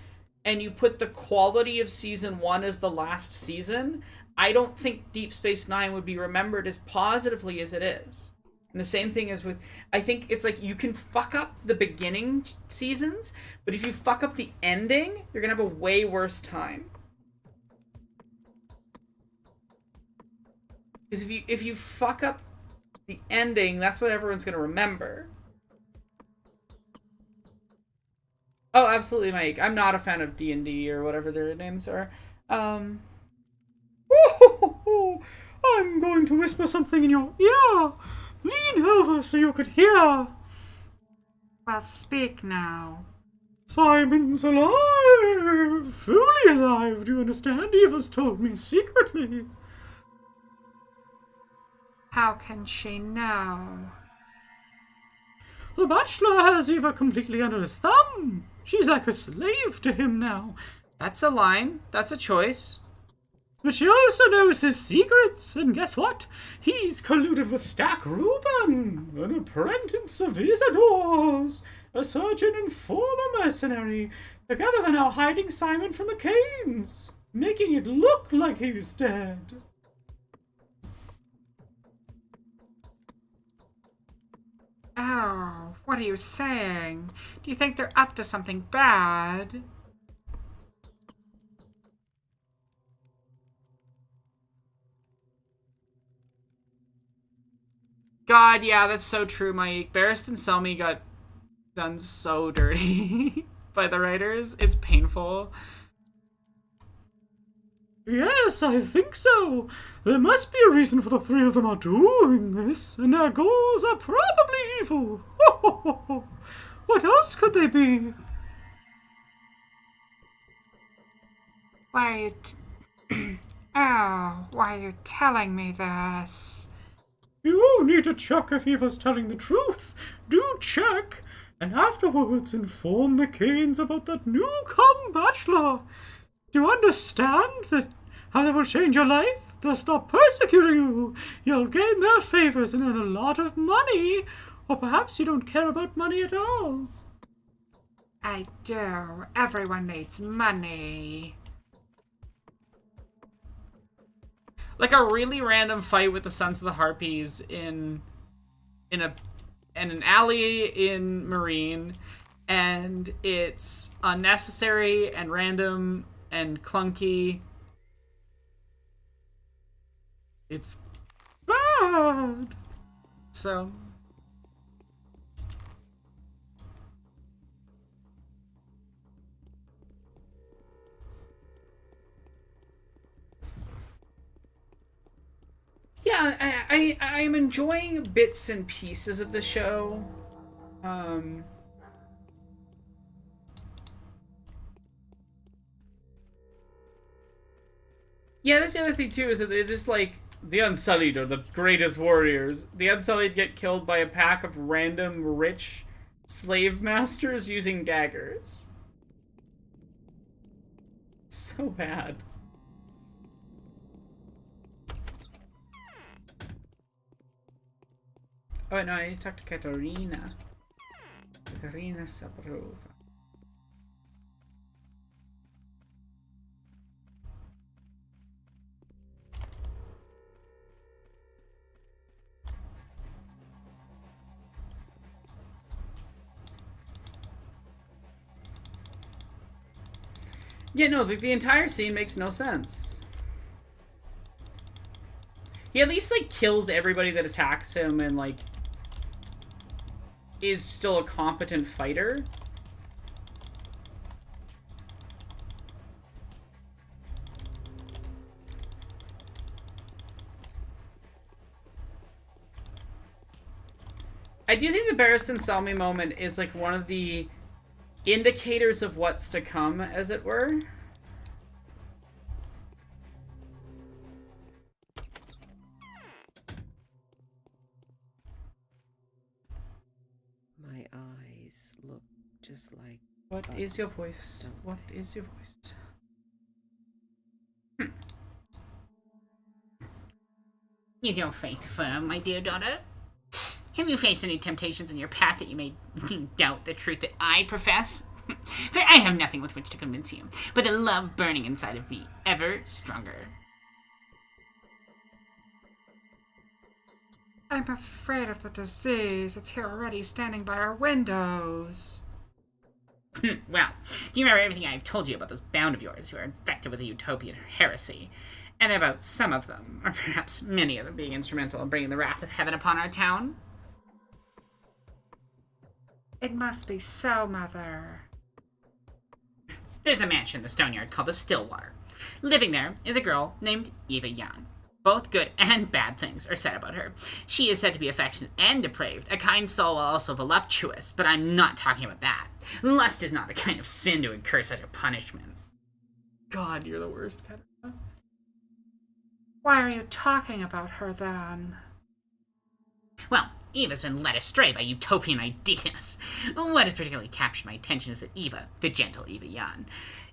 and you put the quality of season 1 as the last season, I don't think Deep Space Nine would be remembered as positively as it is. And the same thing is with, I think it's like you can fuck up the beginning seasons, but if you fuck up the ending, you're gonna have a way worse time. Because if you fuck up the ending, that's what everyone's gonna remember. Oh, absolutely, Mike. I'm not a fan of D&D or whatever their names are. I'm going to whisper something in your ear. Lean over so you could hear. Well, speak now. Simon's alive! Fully alive, do you understand? Eva's told me secretly. How can she know? The bachelor has Eva completely under his thumb. She's like a slave to him now. That's a line. That's a choice. But she also knows his secrets, and guess what? He's colluded with Stack Reuben, an apprentice of Isidor's, a surgeon and former mercenary. Together they're now hiding Simon from the Canes, making it look like he's dead. Oh, what are you saying? Do you think they're up to something bad? God, yeah, that's so true, Mike. Barristan Selmy got done so dirty by the writers. It's painful. Yes, I think so. There must be a reason for the three of them are doing this, and their goals are probably evil. What else could they be? Why are you oh, why are you telling me this? You need to check if Eva's telling the truth. Do check, and afterwards inform the Canes about that newcome bachelor. Do you understand that how that will change your life? They'll stop persecuting you. You'll gain their favors and earn a lot of money. Or perhaps you don't care about money at all. I do. Everyone needs money. Like a really random fight with the Sons of the Harpies in an alley in Marine, and it's unnecessary and random and clunky. It's bad. So yeah, I'm enjoying bits and pieces of the show. Yeah, that's the other thing too, is that they're just like, the Unsullied are the greatest warriors. The Unsullied get killed by a pack of random rich slave masters using daggers. So bad. Oh no, I need to talk to Katarina. Katarina Saprova. Yeah, no, the entire scene makes no sense. He at least, like, kills everybody that attacks him and, like, is still a competent fighter. I do think the Barristan Selmy moment is, like, one of the indicators of what's to come, as it were. My eyes look just like... What is your voice? What is your voice? Is your faith firm, my dear daughter? Have you faced any temptations in your path that you may doubt the truth that I profess? For I have nothing with which to convince you, but the love burning inside of me, ever stronger. I'm afraid of the disease. It's here already, standing by our windows. Well, do you remember everything I've told you about those bound of yours who are infected with a utopian heresy? And about some of them, or perhaps many of them, being instrumental in bringing the wrath of heaven upon our town? It must be so, Mother. There's a mansion in the Stoneyard called the Stillwater. Living there is a girl named Eva Yan. Both good and bad things are said about her. She is said to be affectionate and depraved, a kind soul while also voluptuous, but I'm not talking about that. Lust is not the kind of sin to incur such a punishment. God, you're the worst, Katarina. Why are you talking about her, then? Eva's been led astray by utopian ideas. What has particularly captured my attention is that Eva, the gentle Eva Jan,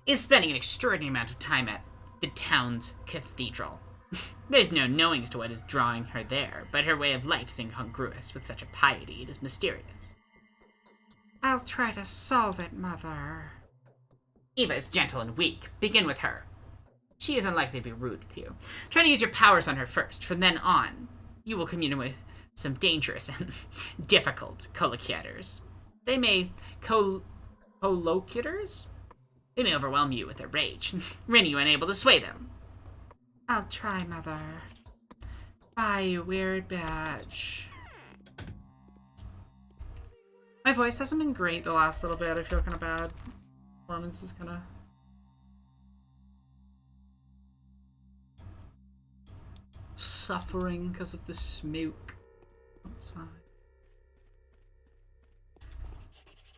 is spending an extraordinary amount of time at the town's cathedral. There's no knowing as to what is drawing her there, but her way of life is incongruous with such a piety. It is mysterious. I'll try to solve it, Mother. Eva is gentle and weak. Begin with her. She is unlikely to be rude with you. Try to use your powers on her first. From then on, you will commune with some dangerous and difficult colloquiators. They may colloquiators? They may overwhelm you with their rage, render you unable to sway them. I'll try, Mother. Bye, you weird bitch. My voice hasn't been great the last little bit. I feel kind of bad. Performance is kind of... suffering because of the smoke outside.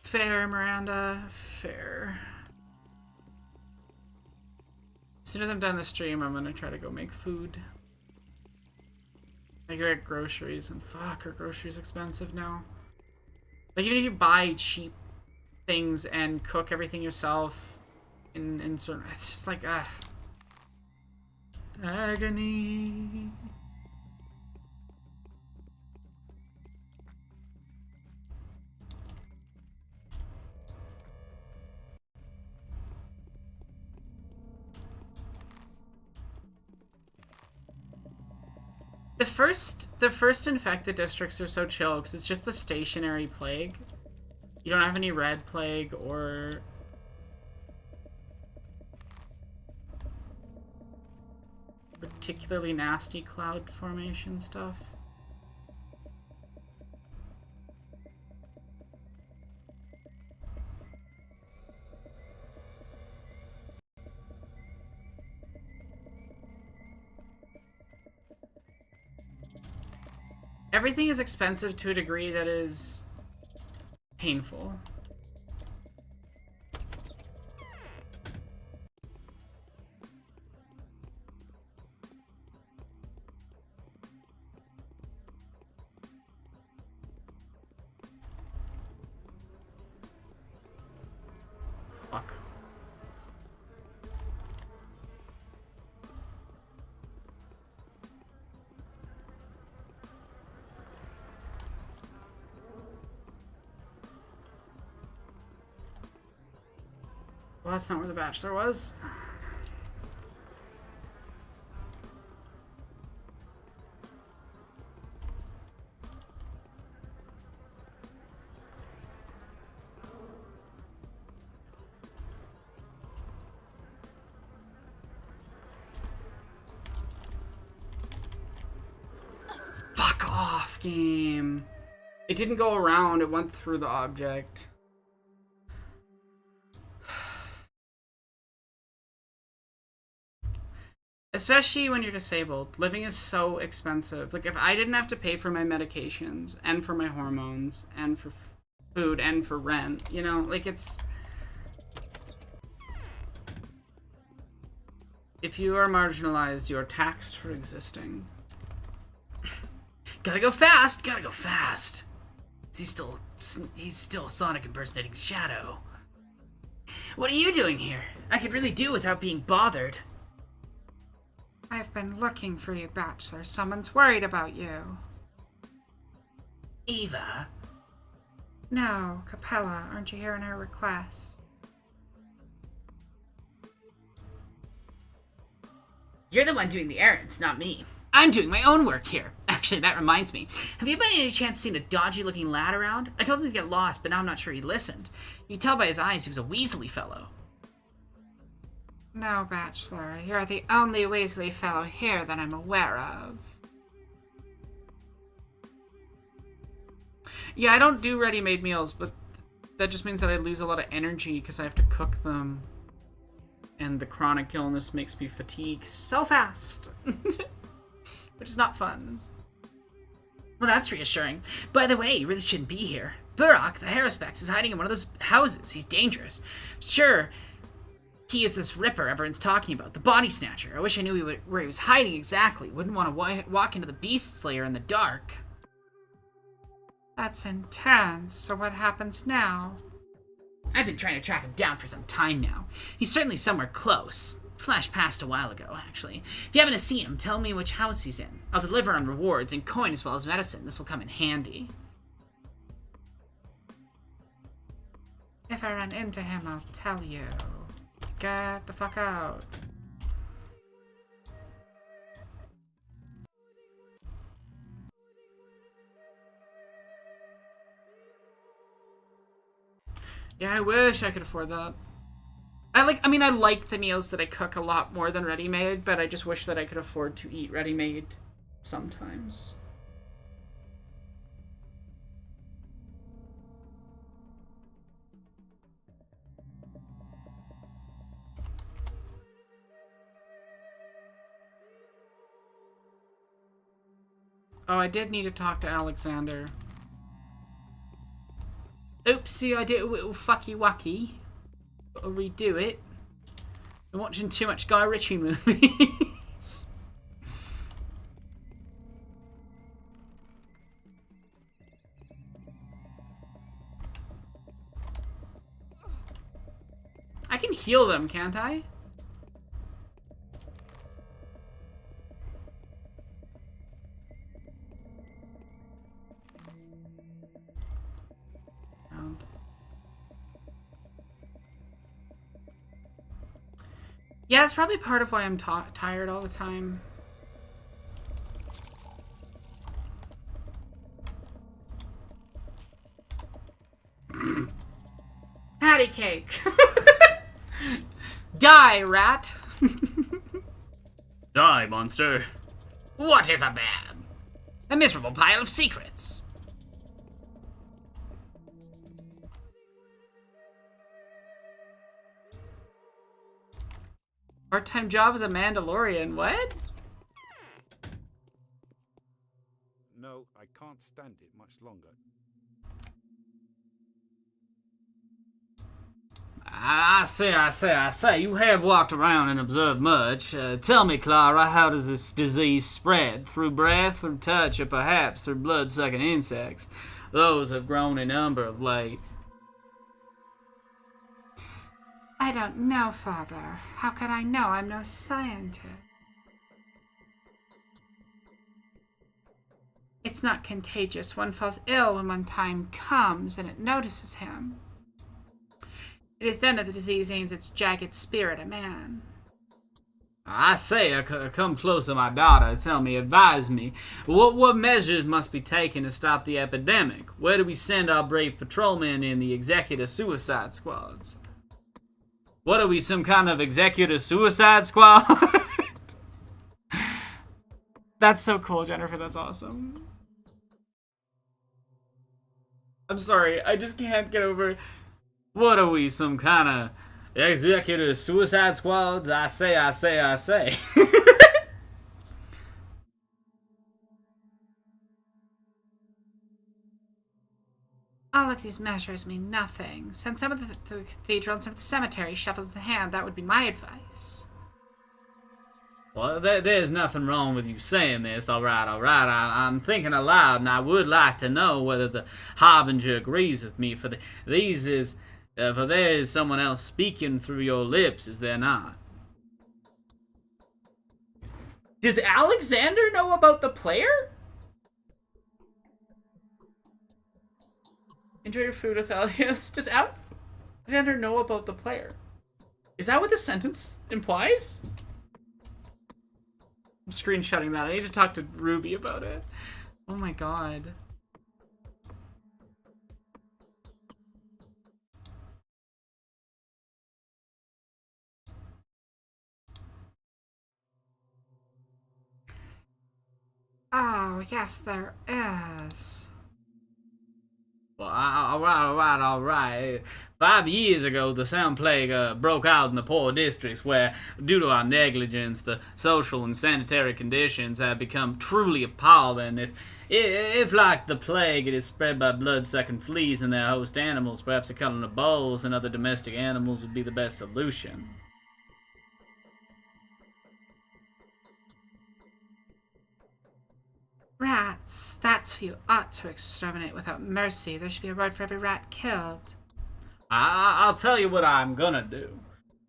Fair, Miranda. Fair. As soon as I'm done the stream, I'm gonna try to go make food. I get groceries, and fuck, are groceries expensive now? Like, even if you buy cheap things and cook everything yourself in certain... It's just like, agony. The first infected districts are so chill because it's just the stationary plague. You don't have any red plague or particularly nasty cloud formation stuff. Everything is expensive to a degree that is painful. Fuck. Well, that's not where the Bachelor was. Fuck off, game. It didn't go around, it went through the object. Especially when you're disabled. Living is so expensive. Like, if I didn't have to pay for my medications, and for my hormones, and for food, and for rent, you know, like, it's... If you are marginalized, you are taxed for existing. Gotta go fast! Gotta go fast! He's still Sonic impersonating Shadow. What are you doing here? I could really do without being bothered. I've been looking for you, Bachelor. Someone's worried about you. Eva? No, Capella. Aren't you hearing her request? You're the one doing the errands, not me. I'm doing my own work here. Actually, that reminds me. Have you by any chance seen a dodgy-looking lad around? I told him to get lost, but now I'm not sure he listened. You can tell by his eyes he was a Weasley fellow. No, Bachelor. You're the only Weasley fellow here that I'm aware of. Yeah, I don't do ready-made meals, but that just means that I lose a lot of energy because I have to cook them. And the chronic illness makes me fatigue so fast. Which is not fun. Well, that's reassuring. By the way, you really shouldn't be here. Burrock, the Harrispex, is hiding in one of those houses. He's dangerous. Sure, he is this Ripper everyone's talking about, the Body Snatcher. I wish I knew where he was hiding exactly. Wouldn't want to walk into the Beast Slayer in the dark. That's intense. So what happens now? I've been trying to track him down for some time now. He's certainly somewhere close. Flash passed a while ago, actually. If you happen to see him, tell me which house he's in. I'll deliver on rewards and coin as well as medicine. This will come in handy. If I run into him, I'll tell you. Get the fuck out. Yeah, I wish I could afford that. I like the meals that I cook a lot more than ready-made, but I just wish that I could afford to eat ready-made sometimes. Oh, I did need to talk to Alexander. Oopsie, I did a little fucky wucky. Gotta redo it. I'm watching too much Guy Ritchie movies. I can heal them, can't I? Yeah, that's probably part of why I'm tired all the time. Patty cake! Die, rat! Die, monster. What is a man? A miserable pile of secrets. Part-time job as a Mandalorian, what? No, I can't stand it much longer. I say, you have walked around and observed much. Tell me, Clara, how does this disease spread? Through breath, through touch, or perhaps through blood-sucking insects? Those have grown in number of late. I don't know, Father. How could I know? I'm no scientist. It's not contagious. One falls ill when one time comes and it notices him. It is then that the disease aims its jagged spear at a man. I say, come closer, my daughter. Tell me, advise me. What measures must be taken to stop the epidemic? Where do we send our brave patrolmen in the executive suicide squads? What are we, some kind of executive suicide squad? That's so cool, Jennifer. That's awesome. I'm sorry. I just can't get over... What are we, some kind of executive suicide squads? I say. All of these measures mean nothing. Send some of the cathedral and some of the cemetery shovels in hand. That would be my advice. Well, there's nothing wrong with you saying this, all right. I'm thinking aloud, and I would like to know whether the Harbinger agrees with me, for there is someone else speaking through your lips, is there not? Does Alexander know about the player? Enjoy your food, Athalius. Does Alexander know about the player? Is that what the sentence implies? I'm screenshotting that. I need to talk to Ruby about it. Oh my god. Oh, yes, there is. Well, all right. 5 years ago, the sound plague broke out in the poor districts where, due to our negligence, the social and sanitary conditions have become truly appalling. If like the plague, it is spread by blood-sucking fleas and their host animals, perhaps a culling of bulls and other domestic animals would be the best solution. Rats. That's who you ought to exterminate without mercy. There should be a reward for every rat killed. I'll tell you what I'm gonna do.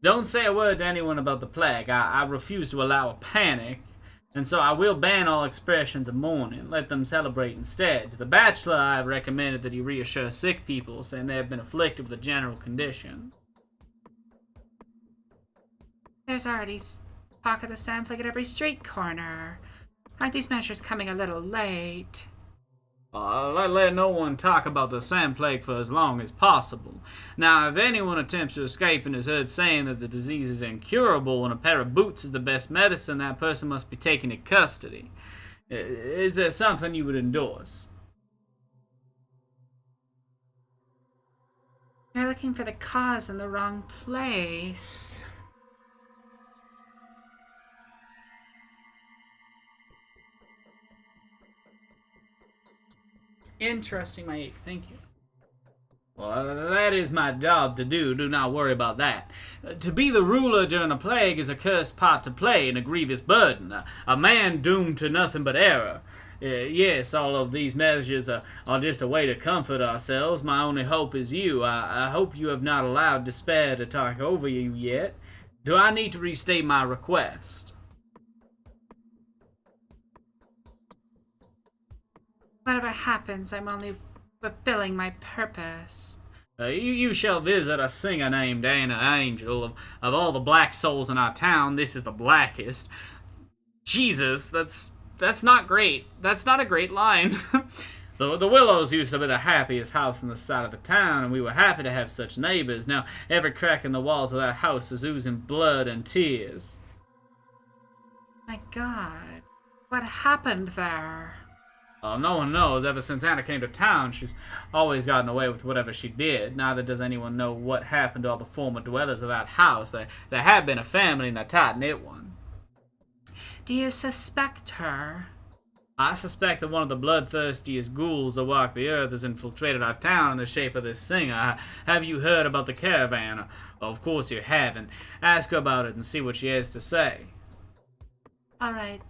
Don't say a word to anyone about the plague. I refuse to allow a panic. And so I will ban all expressions of mourning. Let them celebrate instead. To the bachelor, I have recommended that he reassure sick people, saying they have been afflicted with a general condition. There's already talk of the sand plague at every street corner. Aren't these measures coming a little late? Let no one talk about the sand plague for as long as possible. Now, if anyone attempts to escape and is heard saying that the disease is incurable and a pair of boots is the best medicine, that person must be taken into custody. Is there something you would endorse? You're looking for the cause in the wrong place. Interesting, my ache. Thank you. Well, that is my job to do. Do not worry about that. To be the ruler during a plague is a cursed part to play and a grievous burden. A man doomed to nothing but error. Yes, all of these measures are just a way to comfort ourselves. My only hope is you. I hope you have not allowed despair to talk over you yet. Do I need to restate my request? Whatever happens, I'm only fulfilling my purpose. You shall visit a singer named Anna Angel. Of all the black souls in our town, this is the blackest. Jesus, that's not great. That's not a great line. The Willows used to be the happiest house in the side of the town, and we were happy to have such neighbors. Now, every crack in the walls of that house is oozing blood and tears. My God, what happened there? No one knows. Ever since Anna came to town, she's always gotten away with whatever she did. Neither does anyone know what happened to all the former dwellers of that house. There had been a family and a tight-knit one. Do you suspect her? I suspect that one of the bloodthirstiest ghouls that walk the earth has infiltrated our town in the shape of this singer. Have you heard about the caravan? Of course you haven't. Ask her about it and see what she has to say. All right.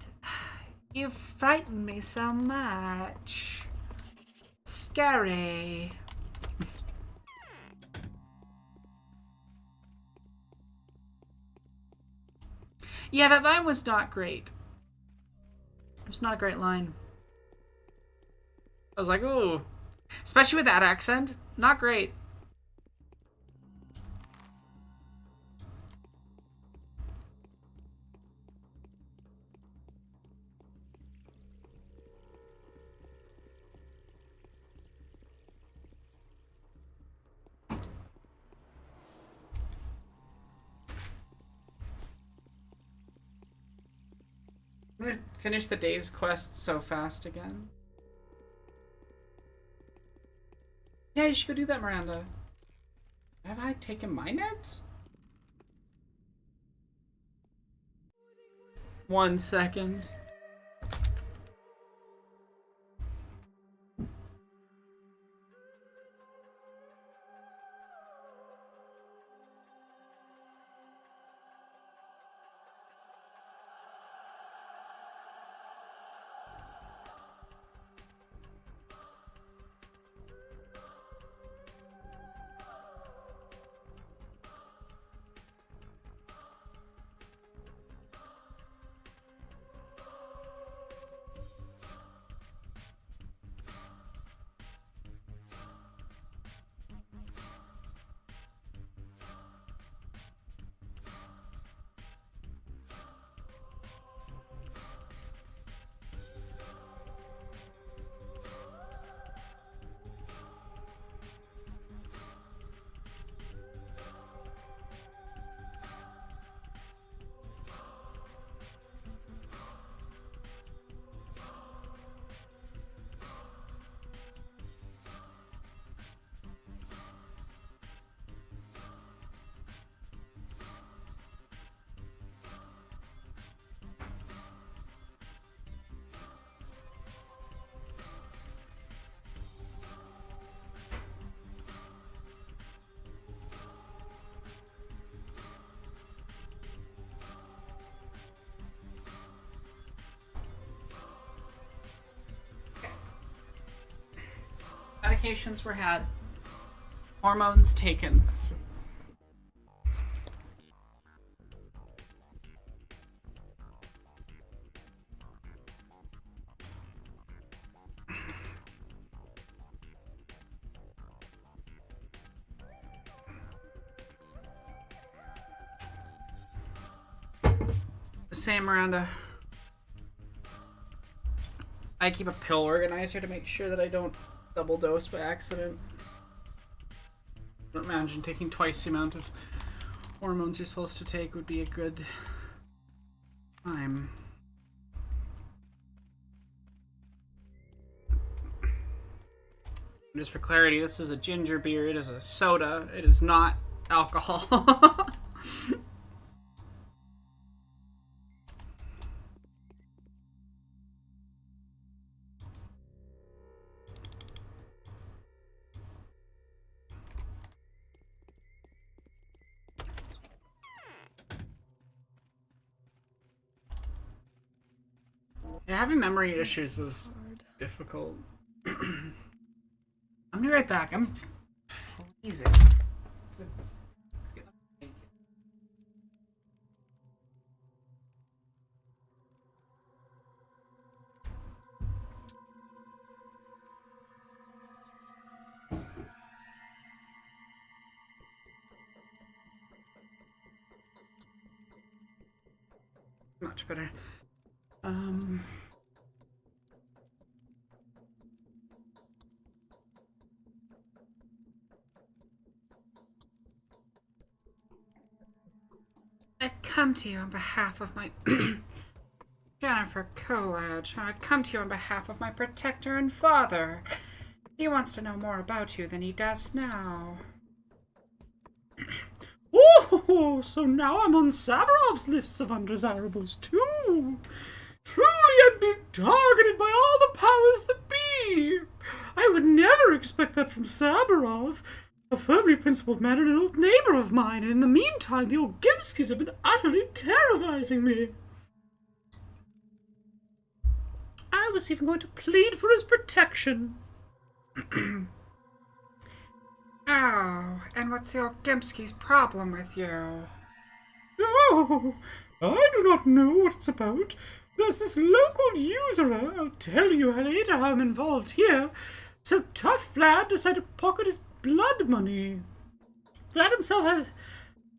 You frighten me so much. Scary. Yeah, that line was not great. It was not a great line. I was like, ooh. Especially with that accent. Not great. I'm gonna finish the day's quest so fast again. Yeah, you should go do that, Miranda. Have I taken my meds? 1 second. medications were had. Hormones taken. Same, Miranda. I keep a pill organizer to make sure that I don't double dose by accident. I don't imagine taking twice the amount of hormones you're supposed to take would be a good time. Just for clarity, this is a ginger beer. It is a soda. It is not alcohol. Yeah, having memory issues is difficult. I'll be right back. I'm freezing. Much better. I've come to you on behalf of my Jennifer Coolidge. I've come to you on behalf of my protector and father. He wants to know more about you than he does now. Oh, so now I'm on Sabarov's list of undesirables too. Truly I'm being targeted by all the powers that be. I would never expect that from Sabarov, a firmly principled man and an old neighbor of mine, and in the meantime the Olgimskis have been utterly terrorizing me. I was even going to plead for his protection. Oh, and what's the Olgimski's problem with you? Oh, I do not know what it's about. There's this local usurer, I'll tell you later how I'm involved here. So tough Vlad decided to pocket his blood money. Vlad himself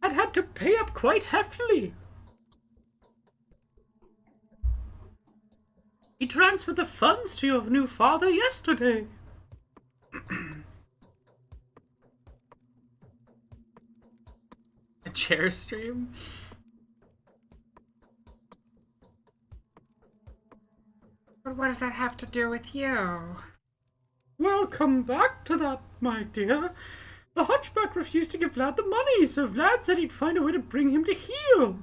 had to pay up quite heftily. He transferred the funds to your new father yesterday. A chair stream? But what does that have to do with you? Well, come back to that, my dear. The hunchback refused to give Vlad the money, so Vlad said he'd find a way to bring him to heel.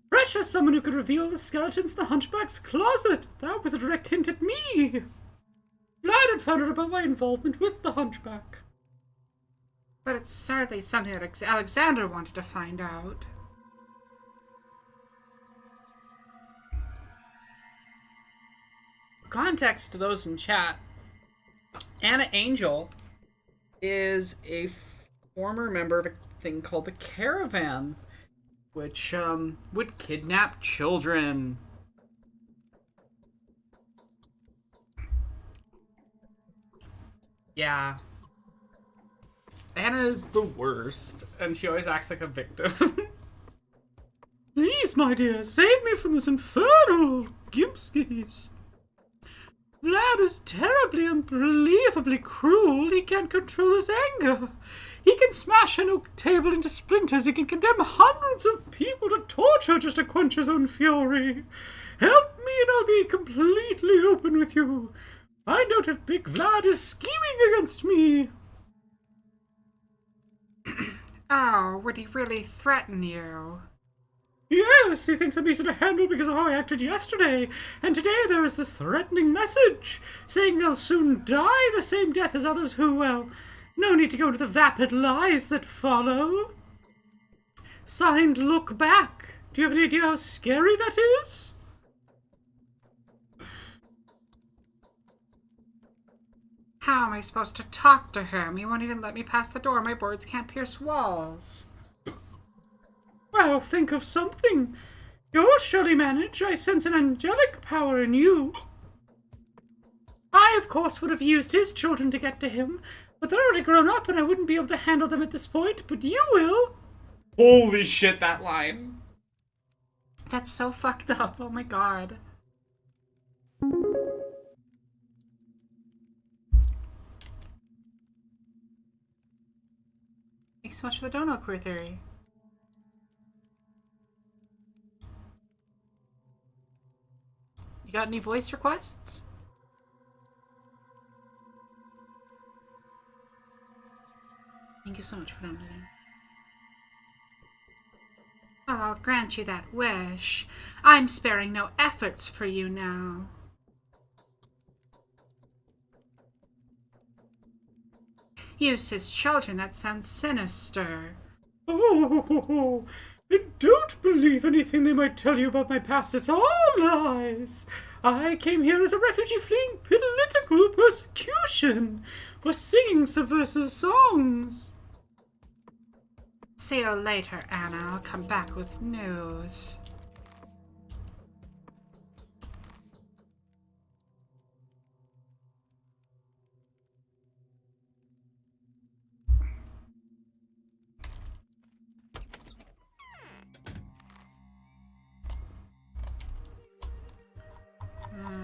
Precious someone who could reveal the skeletons in the hunchback's closet. That was a direct hint at me. Vlad had found out about my involvement with the hunchback. But it's certainly something that Alexander wanted to find out. Context to those in chat. Anna Angel is a former member of a thing called the Caravan, which would kidnap children. Yeah. Anna's the worst, and she always acts like a victim. Please, my dear, save me from those infernal Gimskis. Vlad is terribly, unbelievably cruel. He can't control his anger. He can smash an oak table into splinters. He can condemn hundreds of people to torture just to quench his own fury. Help me and I'll be completely open with you. Find out if Big Vlad is scheming against me. Oh, would he really threaten you? Yes, he thinks I'm easy to handle because of how I acted yesterday, and today there is this threatening message, saying they'll soon die the same death as others who, well, no need to go into the vapid lies that follow. Signed, Look Back. Do you have any idea how scary that is? How am I supposed to talk to him? He won't even let me pass the door. My boards can't pierce walls. Well, think of something. You'll surely manage. I sense an angelic power in you. I, of course, would have used his children to get to him, but they're already grown up and I wouldn't be able to handle them at this point, but you will. Holy shit, that line. That's so fucked up. Oh my god. Thanks so much for the dono, Queer Theory. You got any voice requests? Thank you so much for donating. Well, I'll grant you that wish. I'm sparing no efforts for you now. Use his children, that sounds sinister. Oh, and don't believe anything they might tell you about my past. It's all lies. I came here as a refugee fleeing political persecution, for singing subversive songs. See you later, Anna. I'll come back with news.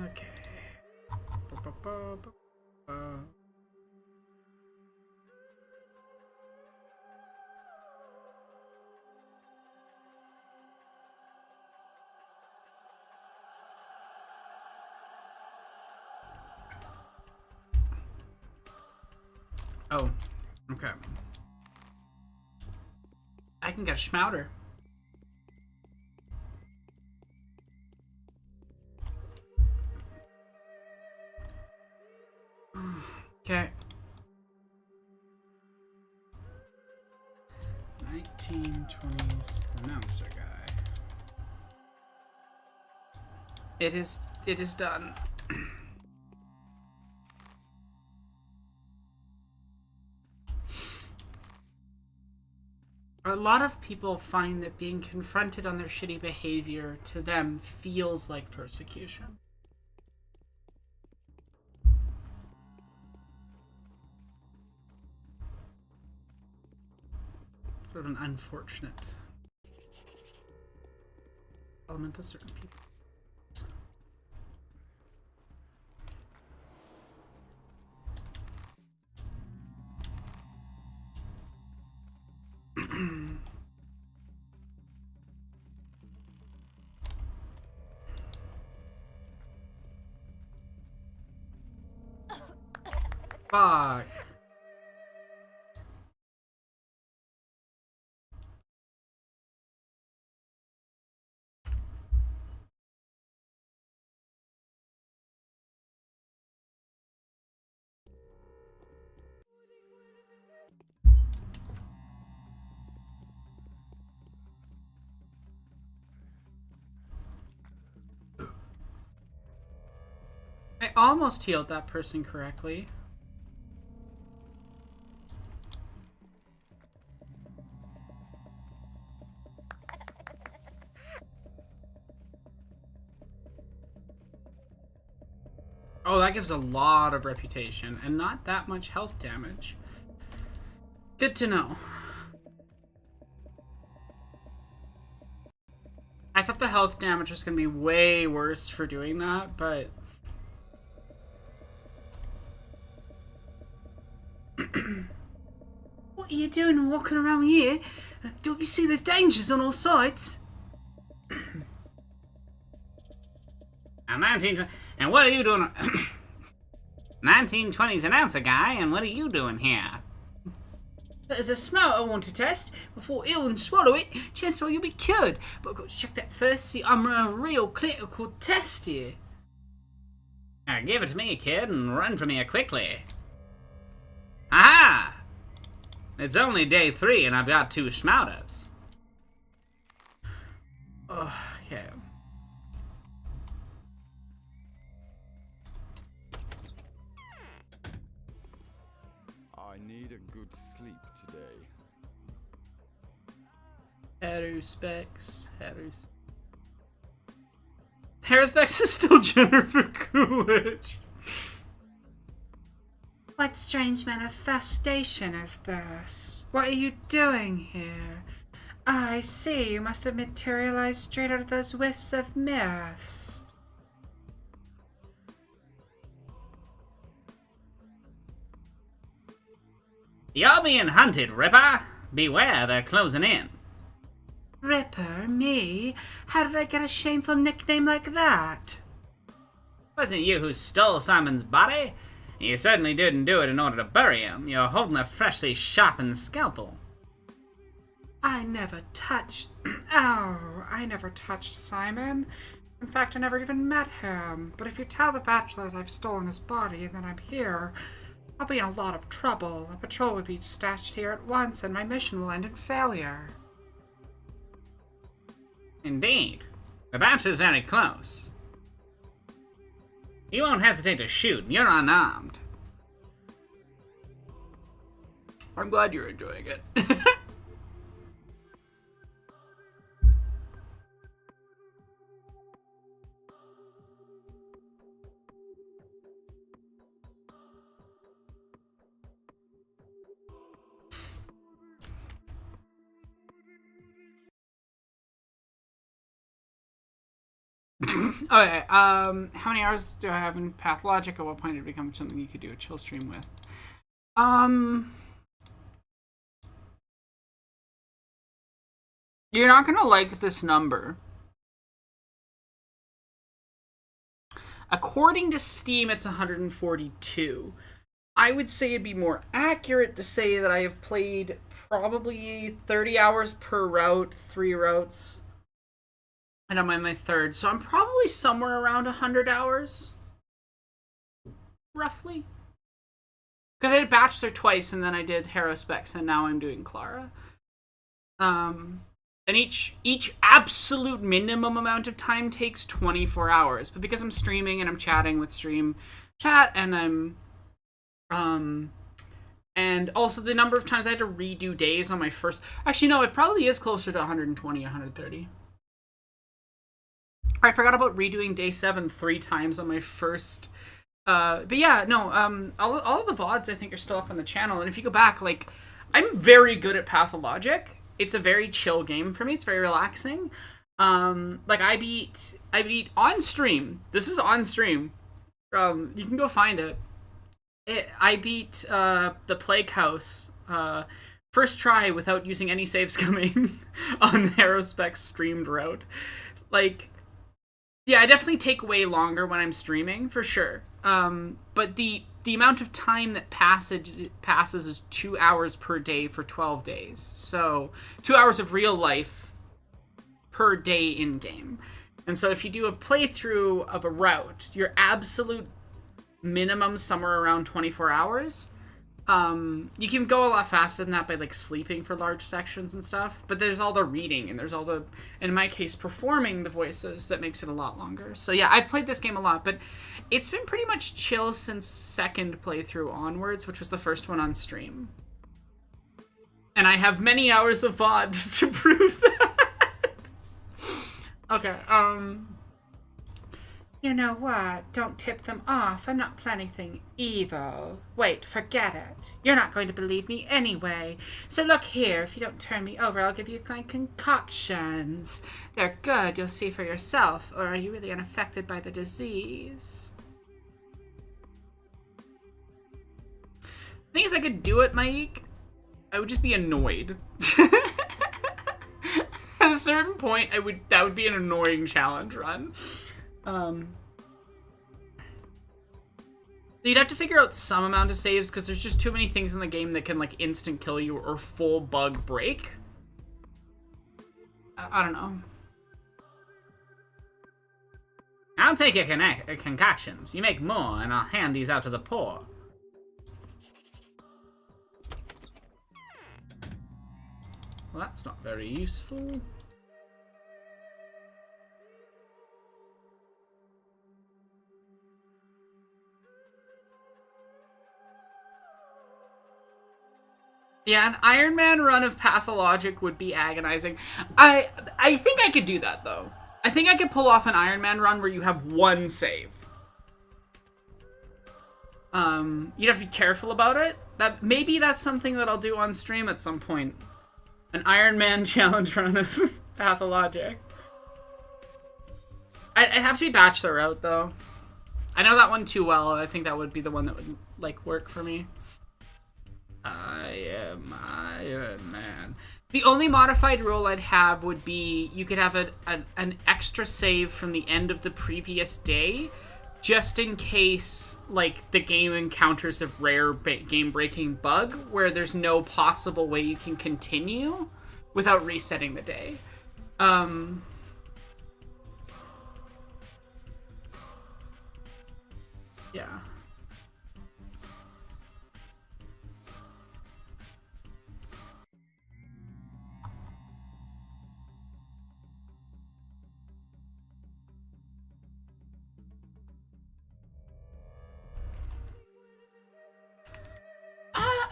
Okay. Oh, okay. I can get a schmouter. Okay. 1920s announcer guy. It is done. A lot of people find that being confronted on their shitty behavior to them feels like persecution. Sort of an unfortunate element of certain people. Fuck. I almost healed that person correctly. Oh, that gives a lot of reputation and not that much health damage. Good to know. I thought the health damage was going to be way worse for doing that, but... What are you doing walking around here? Don't you see there's dangers on all sides? And what are you doing? 1920s announcer guy, and what are you doing here? There's a smell I want to test. Before ill and swallow it, chances are you'll be cured. But I've got to check that first, see I'm a real clinical test here. Now give it to me, kid, and run from here quickly. Aha! It's only day 3 and I've got 2 schmouters. Okay. a good sleep today. Heterospecs. Heterospecs is still Jennifer Coolidge. What strange manifestation is this? What are you doing here? I see, you must have materialized straight out of those whiffs of mist. You're being hunted, Ripper. Beware, they're closing in. Ripper? Me? How did I get a shameful nickname like that? Wasn't it you who stole Simon's body? You certainly didn't do it in order to bury him. You're holding a freshly sharpened scalpel. I never touched... I never touched Simon. In fact, I never even met him. But if you tell the Bachelor that I've stolen his body and that I'm here, I'll be in a lot of trouble. A patrol would be dispatched here at once, and my mission will end in failure. Indeed. The Bachelor's very close. You won't hesitate to shoot. You're unarmed. I'm glad you're enjoying it. Okay, how many hours do I have in Pathologic? At what point did it become something you could do a chill stream with? You're not gonna like this number. According to Steam, it's 142. I would say it'd be more accurate to say that I have played probably 30 hours per route, 3 routes. And I'm on my 3rd, so I'm probably somewhere around 100 hours. Roughly. Because I did Bachelor twice, and then I did Harrowspecs, and now I'm doing Clara. And each absolute minimum amount of time takes 24 hours. But because I'm streaming and I'm chatting with Stream Chat, and and also the number of times I had to redo days on my first... Actually, no, it probably is closer to 120, 130. I forgot about redoing day 7 3 times on my first. But yeah, no. All of the VODs I think are still up on the channel, and if you go back, like, I'm very good at Pathologic. It's a very chill game for me. It's very relaxing. Like I beat on stream. This is on stream. You can go find it. I beat the Plague House first try without using any save scumming on the Aerospec streamed route. Like. Yeah, I definitely take way longer when I'm streaming, for sure. But the amount of time that passes is 2 hours per day for 12 days. So 2 hours of real life per day in-game. And so if you do a playthrough of a route, your absolute minimum somewhere around 24 hours. You can go a lot faster than that by like sleeping for large sections and stuff, but there's all the reading and there's all the, in my case, performing the voices that makes it a lot longer. So yeah, I've played this game a lot, but it's been pretty much chill since 2nd playthrough onwards, which was the first one on stream. And I have many hours of VOD to prove that. Okay, You know what? Don't tip them off. I'm not planning anything evil. Wait, forget it. You're not going to believe me anyway. So look here, if you don't turn me over, I'll give you my concoctions. They're good, you'll see for yourself. Or are you really unaffected by the disease? The thing is, I could do it, Mike. I would just be annoyed. At a certain point, that would be an annoying challenge run. You'd have to figure out some amount of saves because there's just too many things in the game that can like instant kill you or full bug break. I don't know. I'll take your concoctions. You make more, and I'll hand these out to the poor. Well, that's not very useful. Yeah, an Iron Man run of Pathologic would be agonizing. I think I could do that, though. I think I could pull off an Iron Man run where you have one save. You'd have to be careful about it. Maybe that's something that I'll do on stream at some point. An Iron Man challenge run of Pathologic. I'd have to be Bachelor route, though. I know that one too well, and I think that would be the one that would, like, work for me. I am Iron Man. The only modified rule I'd have would be you could have an extra save from the end of the previous day, just in case, like, the game encounters a rare game-breaking bug where there's no possible way you can continue without resetting the day. Yeah.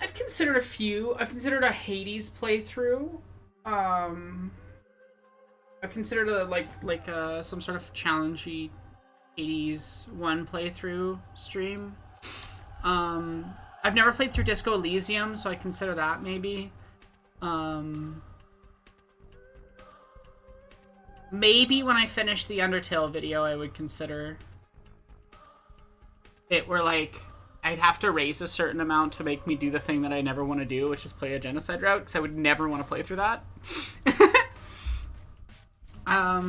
I've considered a few. I've considered a Hades playthrough. I've considered some sort of challengey Hades 1 playthrough stream. I've never played through Disco Elysium, so I consider that maybe. Maybe when I finish the Undertale video, I would consider it where, like, I'd have to raise a certain amount to make me do the thing that I never want to do, which is play a genocide route, because I would never want to play through that. I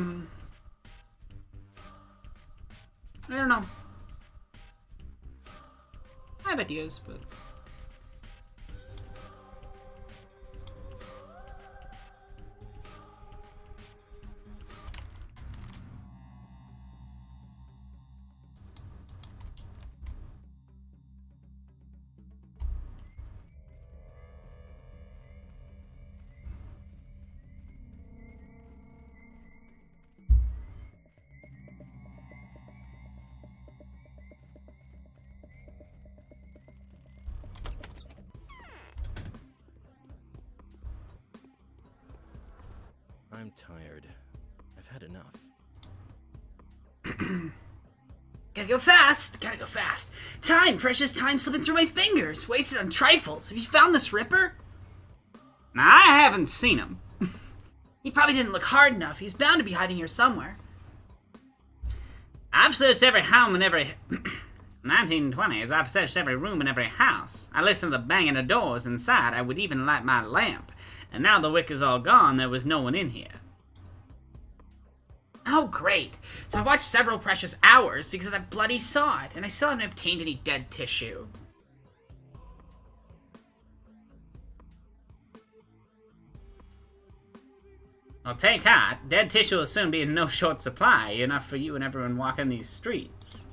don't know. I have ideas, but... I'm tired. I've had enough. Gotta go fast! Gotta go fast! Time! Precious time slipping through my fingers! Wasted on trifles! Have you found this Ripper? Nah, I haven't seen him. He probably didn't look hard enough. He's bound to be hiding here somewhere. I've searched every home in every... 1920s, I've searched every room in every house. I listened to the banging of doors inside. I would even light my lamp. And now the wick is all gone, there was no one in here. Oh, great. So I've watched several precious hours because of that bloody sod, and I still haven't obtained any dead tissue. Well, take heart. Dead tissue will soon be in no short supply, enough for you and everyone walking these streets.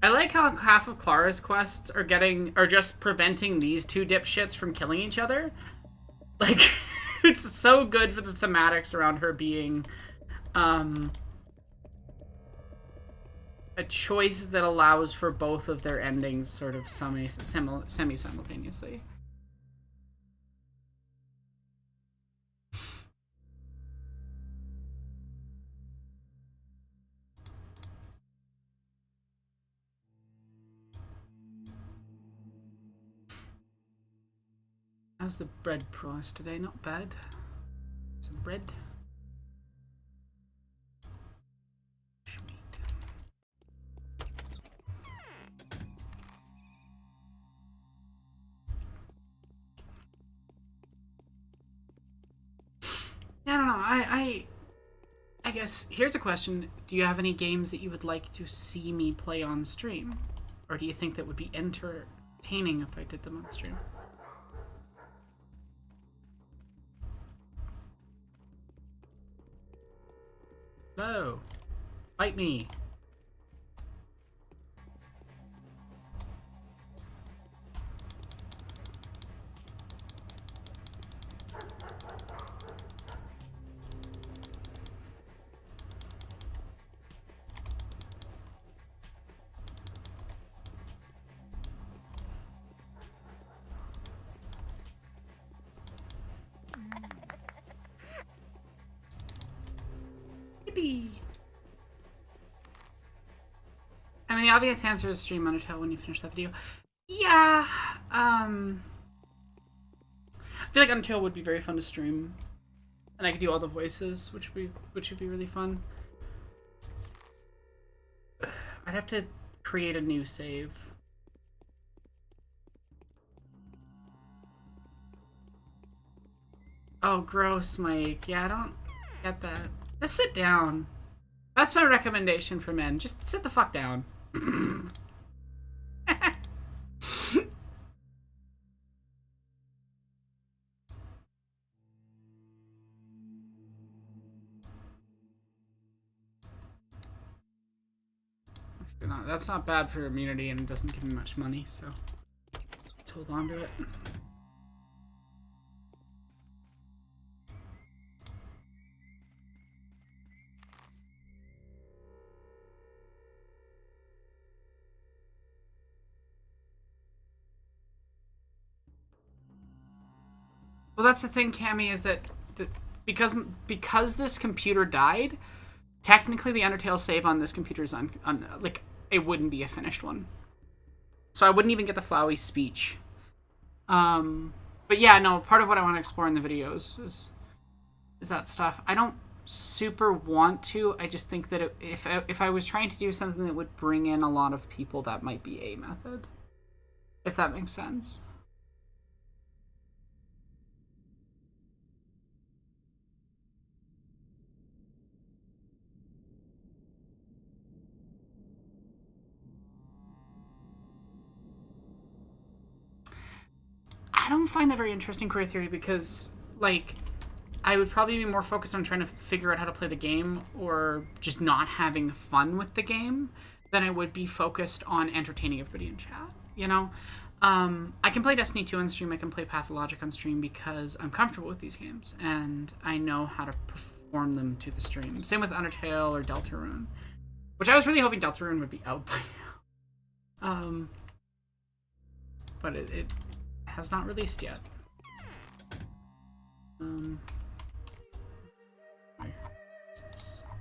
I like how half of Clara's quests are just preventing these two dipshits from killing each other. Like, it's so good for the thematics around her being a choice that allows for both of their endings sort of semi-simultaneously. How's the bread price today? Not bad. Some bread. Sweet. Yeah, I don't know. I guess here's a question. Do you have any games that you would like to see me play on stream? Or do you think that would be entertaining if I did them on stream? Hello. Fight me. Whee! I mean, the obvious answer is stream Undertale when you finish that video. Yeah, I feel like Undertale would be very fun to stream. And I could do all the voices, which would be really fun. I'd have to create a new save. Oh, gross, Mike. Yeah, I don't get that. Just sit down. That's my recommendation for men. Just sit the fuck down. That's not bad for immunity and it doesn't give me much money, so let's hold on to it. Well, that's the thing, Cammy, is that because this computer died, technically the Undertale save on this computer is like, it wouldn't be a finished one. So I wouldn't even get the Flowey speech. But yeah, no, part of what I want to explore in the videos is that stuff. I don't super want to. I just think that if I was trying to do something that would bring in a lot of people, that might be a method. If that makes sense. I don't find that very interesting, queer theory, because, like, I would probably be more focused on trying to figure out how to play the game or just not having fun with the game than I would be focused on entertaining everybody in chat, you know? I can play Destiny 2 on stream, I can play Pathologic on stream because I'm comfortable with these games, and I know how to perform them to the stream. Same with Undertale or Deltarune, which I was really hoping Deltarune would be out by now. But it has not released yet. Okay,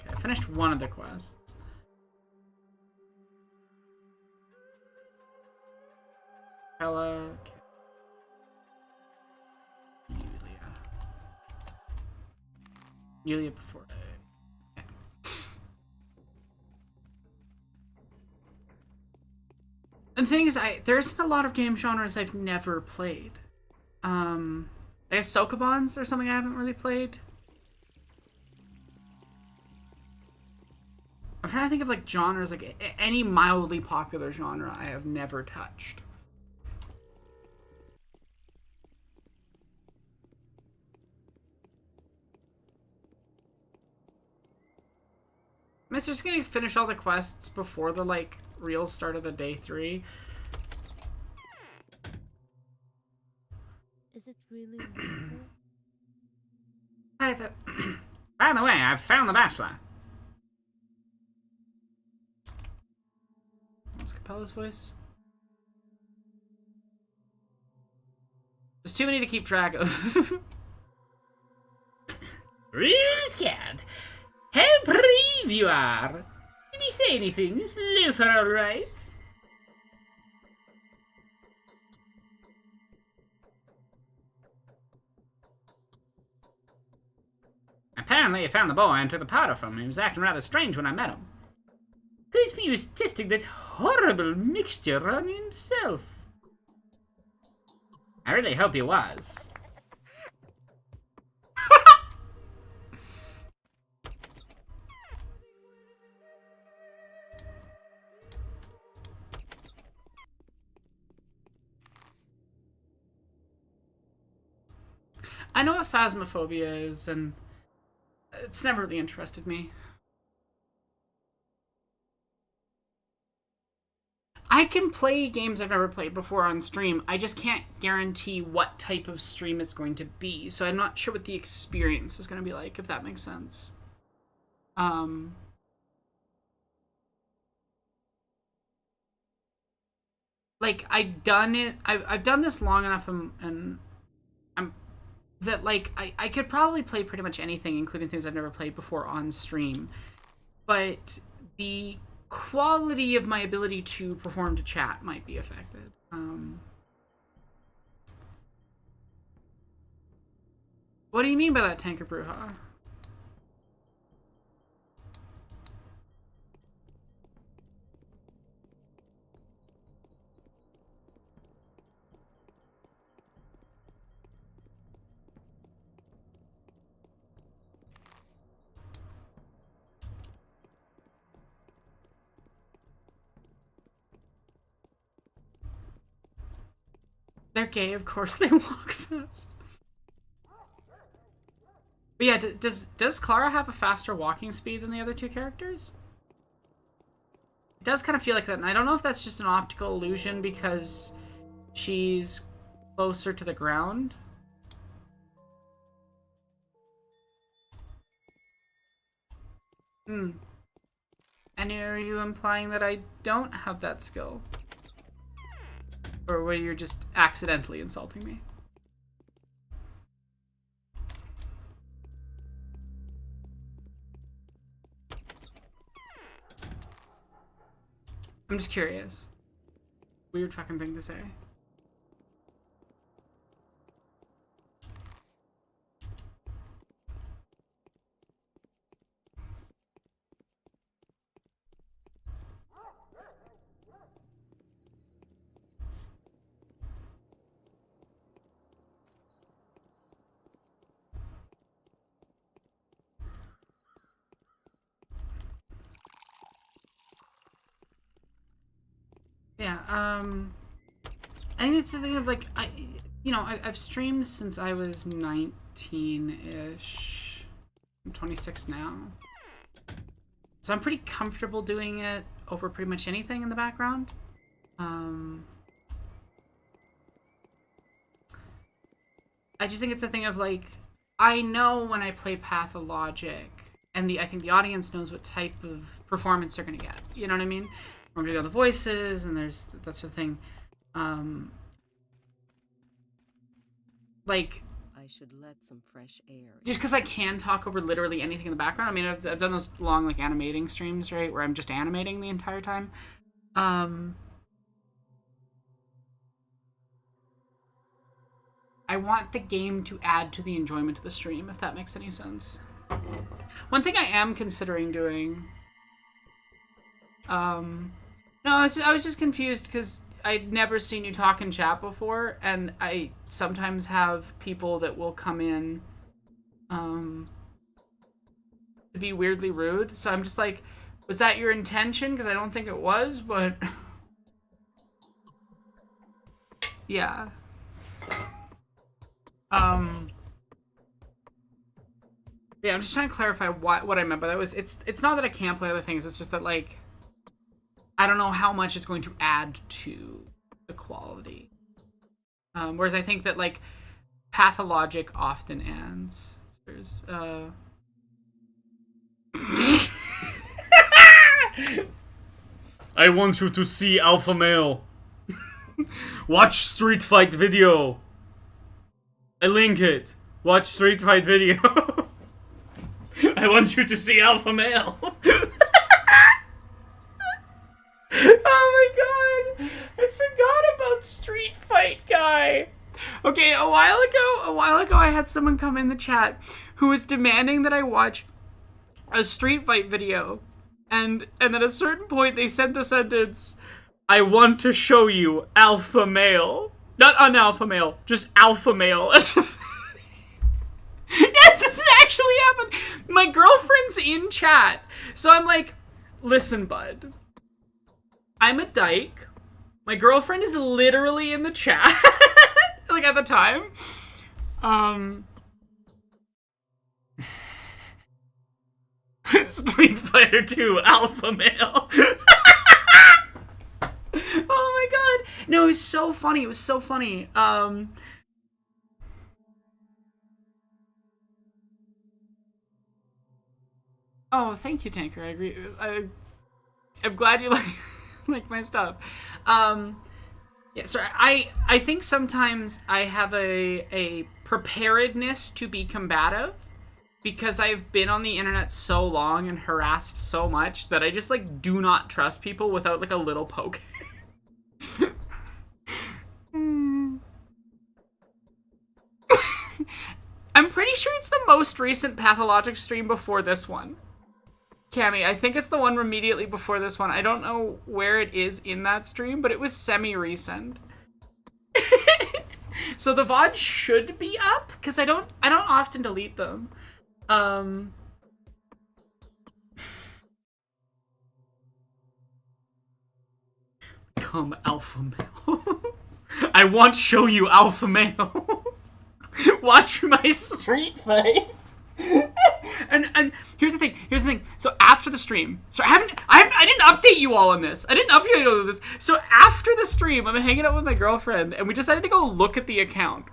I finished one of the quests. Ella, okay. Yulia before. Okay. And the thing is, there isn't a lot of game genres I've never played. I guess Sokobans or something I haven't really played. I'm trying to think of like genres, like any mildly popular genre I have never touched. I'm just gonna finish all the quests before the like real start of the day 3. Is it really wonderful? By the way, I've found the Bachelor. What was Capella's voice? There's too many to keep track of. Real scared. How brave you are. Did he say anything? Is Loafer alright? Apparently I found the boy and took the powder from him. He was acting rather strange when I met him. Could he was testing that horrible mixture on himself? I really hope he was. I know what phasmophobia is, and it's never really interested me. I can play games I've never played before on stream. I just can't guarantee what type of stream it's going to be, so I'm not sure what the experience is going to be like, if that makes sense. Like, I've done it. I've done this long enough, and I'm that like I could probably play pretty much anything, including things I've never played before on stream, but the quality of my ability to perform to chat might be affected. What do you mean by that, Tanker Bruja? They're gay, of course they walk fast. But yeah, does Clara have a faster walking speed than the other two characters? It does kind of feel like that, and I don't know if that's just an optical illusion because she's closer to the ground. And are you implying that I don't have that skill? Or were you just accidentally insulting me? I'm just curious. Weird fucking thing to say. Yeah, I think it's the thing of, like, I've streamed since I was 19-ish. I'm 26 now. So I'm pretty comfortable doing it over pretty much anything in the background. I just think it's a thing of, like, I know when I play Pathologic, and I think the audience knows what type of performance they're gonna get. You know what I mean? We're doing all the voices, and there's that sort of thing. Like, I should let some fresh air. Just because I can talk over literally anything in the background. I mean, I've done those long, like, animating streams, right, where I'm just animating the entire time. I want the game to add to the enjoyment of the stream, if that makes any sense. One thing I am considering doing... No, I was just confused because I'd never seen you talk in chat before, and I sometimes have people that will come in to be weirdly rude. So I'm just like, was that your intention? Because I don't think it was, but... yeah. Yeah, I'm just trying to clarify what I meant by that. It's not that I can't play other things, it's just that, like, I don't know how much it's going to add to the quality. Whereas I think that, like, Pathologic often ends. There's, I want you to see Alpha Male. Watch Street Fight video. I link it. Watch Street Fight video. I want you to see Alpha Male. Oh my god, I forgot about Street Fight guy. Okay, a while ago I had someone come in the chat who was demanding that I watch a Street Fight video. And at a certain point they said the sentence, I want to show you Alpha Male. Not un-alpha male, just Alpha Male. Yes, this actually happened. My girlfriend's in chat. So I'm like, listen, bud. I'm a dyke. My girlfriend is literally in the chat. Like, at the time. Street Fighter 2 Alpha Male. Oh my god. No, it was so funny. It was so funny. Oh, thank you, Tanker. I agree. I'm glad you like my stuff. Yeah, sorry. I think sometimes I have a preparedness to be combative, because I've been on the internet so long and harassed so much that I just, like, do not trust people without, like, a little poke. I'm pretty sure it's the most recent Pathologic stream before this one. Cammy, I think it's the one immediately before this one. I don't know where it is in that stream, but it was semi-recent. So the VOD should be up, because I don't often delete them. Become alpha male. I want to show you alpha male. Watch my street fight. and here's the thing. So after the stream, so I didn't update you all on this. I didn't update you all on this. So after the stream, I'm hanging out with my girlfriend, and we decided to go look at the account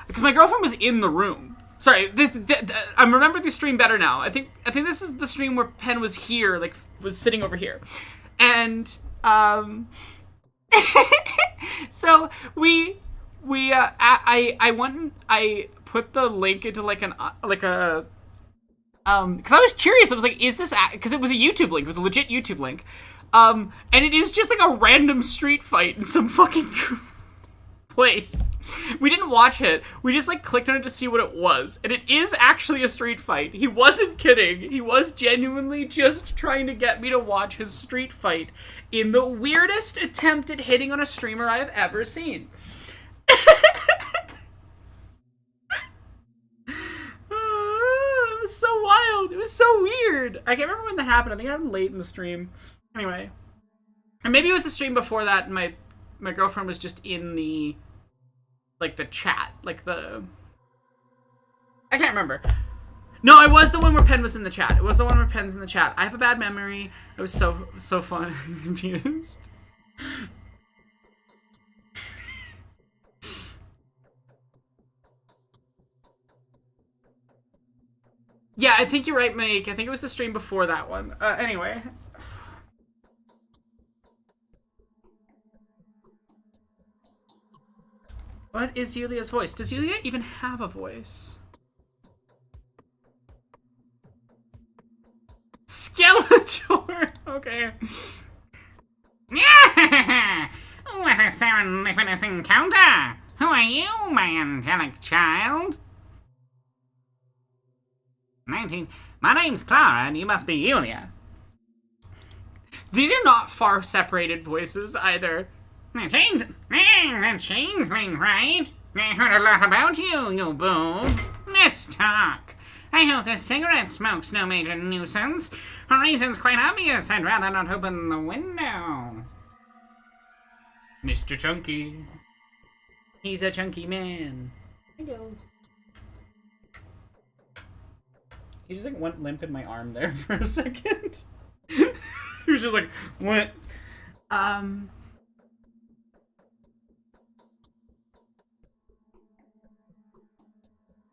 because my girlfriend was in the room. Sorry, I remember the stream better now. I think this is the stream where Penn was here, like was sitting over here, and so I went and I put the link into like a because I was curious. I was like, is this because it was a YouTube link? It was a legit YouTube link, and it is just like a random street fight in some fucking place. We didn't watch it. We just like clicked on it to see what it was, and it is actually a street fight. He wasn't kidding. He was genuinely just trying to get me to watch his street fight in the weirdest attempt at hitting on a streamer I have ever seen. It was so wild. It was so weird. I can't remember when that happened. I think it happened late in the stream. Anyway. And maybe it was the stream before that, and my girlfriend was just in the, like, the chat. Like, the... I can't remember. No, it was the one where Penn was in the chat. It was the one where Penn's in the chat. I have a bad memory. It was so fun and confused. Yeah, I think you're right, Mike. I think it was the stream before that one. Anyway. What is Yulia's voice? Does Yulia even have a voice? Skeletor! Okay. What a serendipitous encounter! Who are you, my angelic child? 19. My name's Clara, and you must be Yulia. These are not far separated voices either. The changeling, right? I heard a lot about you, you boob. Let's talk. I hope the cigarette smoke's no major nuisance. The reason's quite obvious. I'd rather not open the window. Mr. Chunky. He's a chunky man. Hello. He just like went limp in my arm there for a second. He was just like, what?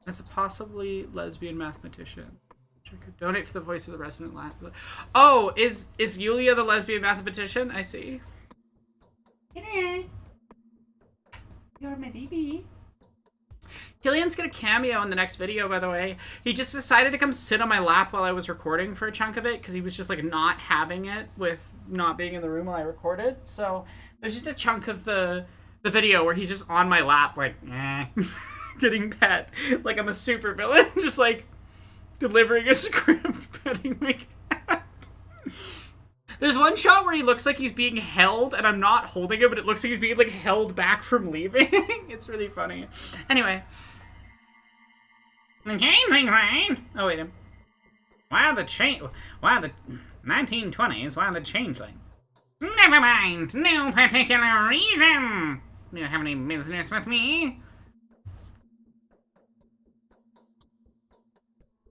As a possibly lesbian mathematician. I could donate for the voice of the resident lab. Oh, is Yulia the lesbian mathematician? I see. Hello. You're my baby. Killian's gonna cameo in the next video, by the way. He just decided to come sit on my lap while I was recording for a chunk of it, because he was just, like, not having it with not being in the room while I recorded. So there's just a chunk of the video where he's just on my lap, like, getting pet. Like I'm a super villain, just, like, delivering a script, petting my cat. There's one shot where he looks like he's being held, and I'm not holding him, but it looks like he's being, like, held back from leaving. It's really funny. Anyway. The changeling, right? Oh, wait. Why the 1920s, why the changeling? Never mind. No particular reason. Do you have any business with me?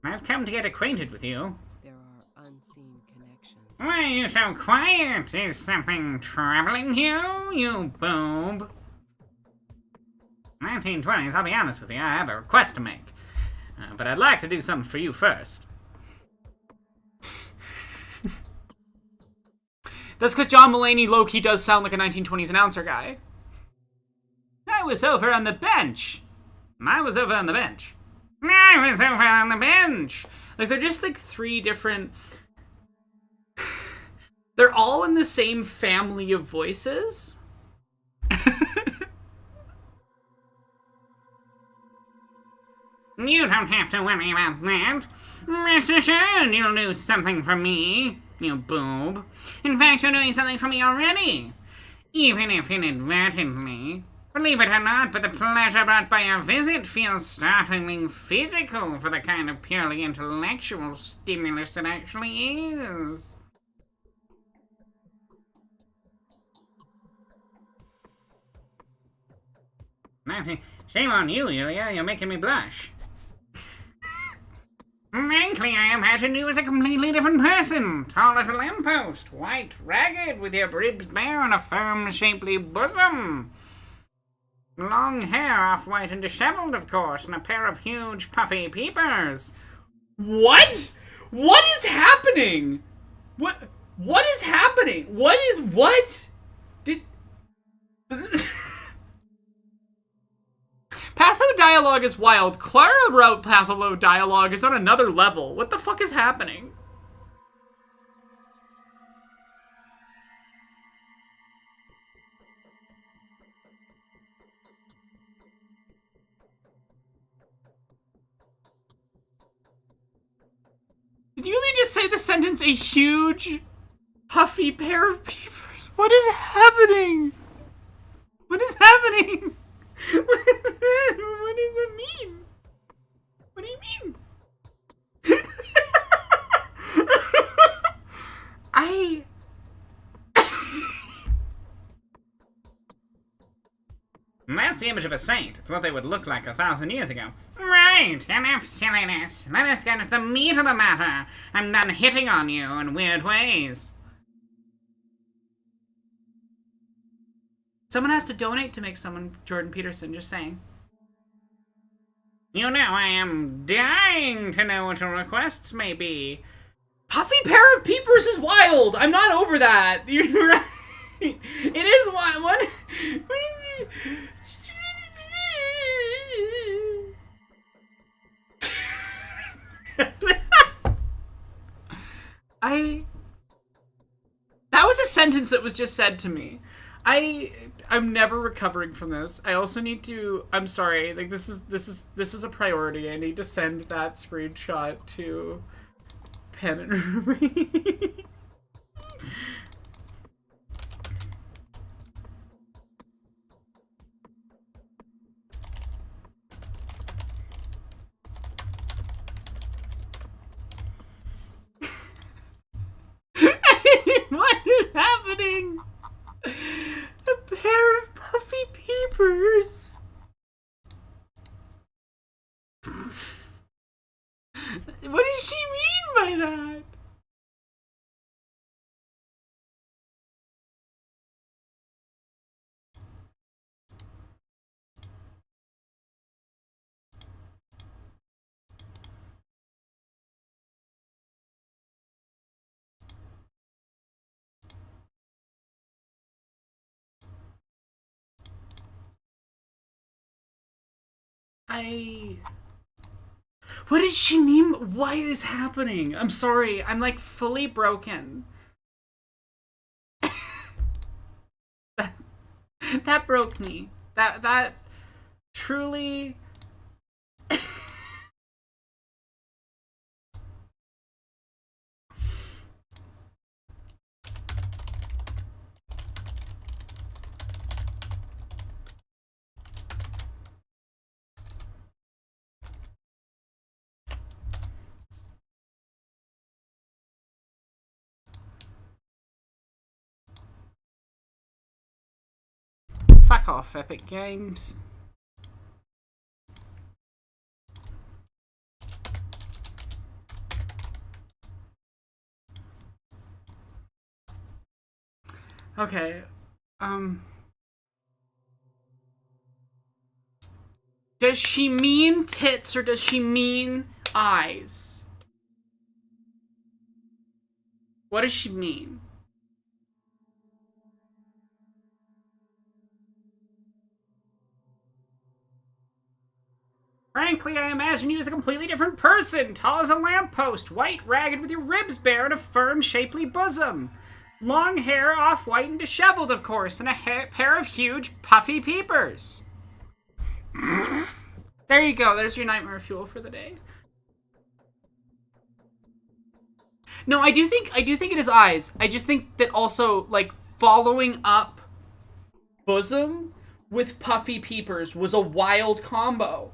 I've come to get acquainted with you. There are unseen connections. Why are you so quiet? Is something troubling you, you boob? 1920s, I'll be honest with you, I have a request to make. But I'd like to do something for you first. That's because John Mulaney low-key does sound like a 1920s announcer guy. I was over on the bench. I was over on the bench. Like, they're just, like, 3 different... They're all in the same family of voices. You don't have to worry about that. Rest assured you'll do something for me, you boob. In fact, you're doing something for me already. Even if inadvertently. Believe it or not, but the pleasure brought by a visit feels startlingly physical for the kind of purely intellectual stimulus it actually is. Shame on you, Yulia. You're making me blush. Frankly, I imagined you as a completely different person. Tall as a lamppost, white, ragged, with your ribs bare and a firm, shapely bosom. Long hair, off-white and disheveled, of course, and a pair of huge, puffy peepers. What? What is happening? What is happening? What? Did... Patho dialogue is wild. Clara wrote Patholo dialogue is on another level. What the fuck is happening? Did you really just say the sentence, a huge, puffy pair of peepers? What is happening? What is happening? What does that mean? What do you mean? That's the image of a saint. It's what they would look like 1,000 years ago. Right, enough silliness. Let us get to the meat of the matter. I'm done hitting on you in weird ways. Someone has to donate to make someone Jordan Peterson, just saying. You know, I am dying to know what your requests may be. Puffy pair of peepers is wild. I'm not over that. You're right. It is wild. What is it? That was a sentence that was just said to me. I'm never recovering from this. I also need to. I'm sorry. Like this is a priority. I need to send that screenshot to Pen and Ruby. What is happening? A pair of puffy peepers. What does she mean by that? What does she mean? What is happening? I'm sorry. I'm like fully broken. That broke me. That truly. Fuck off, Epic Games. Okay, does she mean tits or does she mean eyes? What does she mean? Frankly, I imagine you as a completely different person. Tall as a lamppost, white, ragged, with your ribs bare, and a firm, shapely bosom. Long hair, off-white and disheveled, of course, and a pair of huge, puffy peepers. There you go. There's your nightmare fuel for the day. No, I do think it is eyes. I just think that also, like, following up bosom with puffy peepers was a wild combo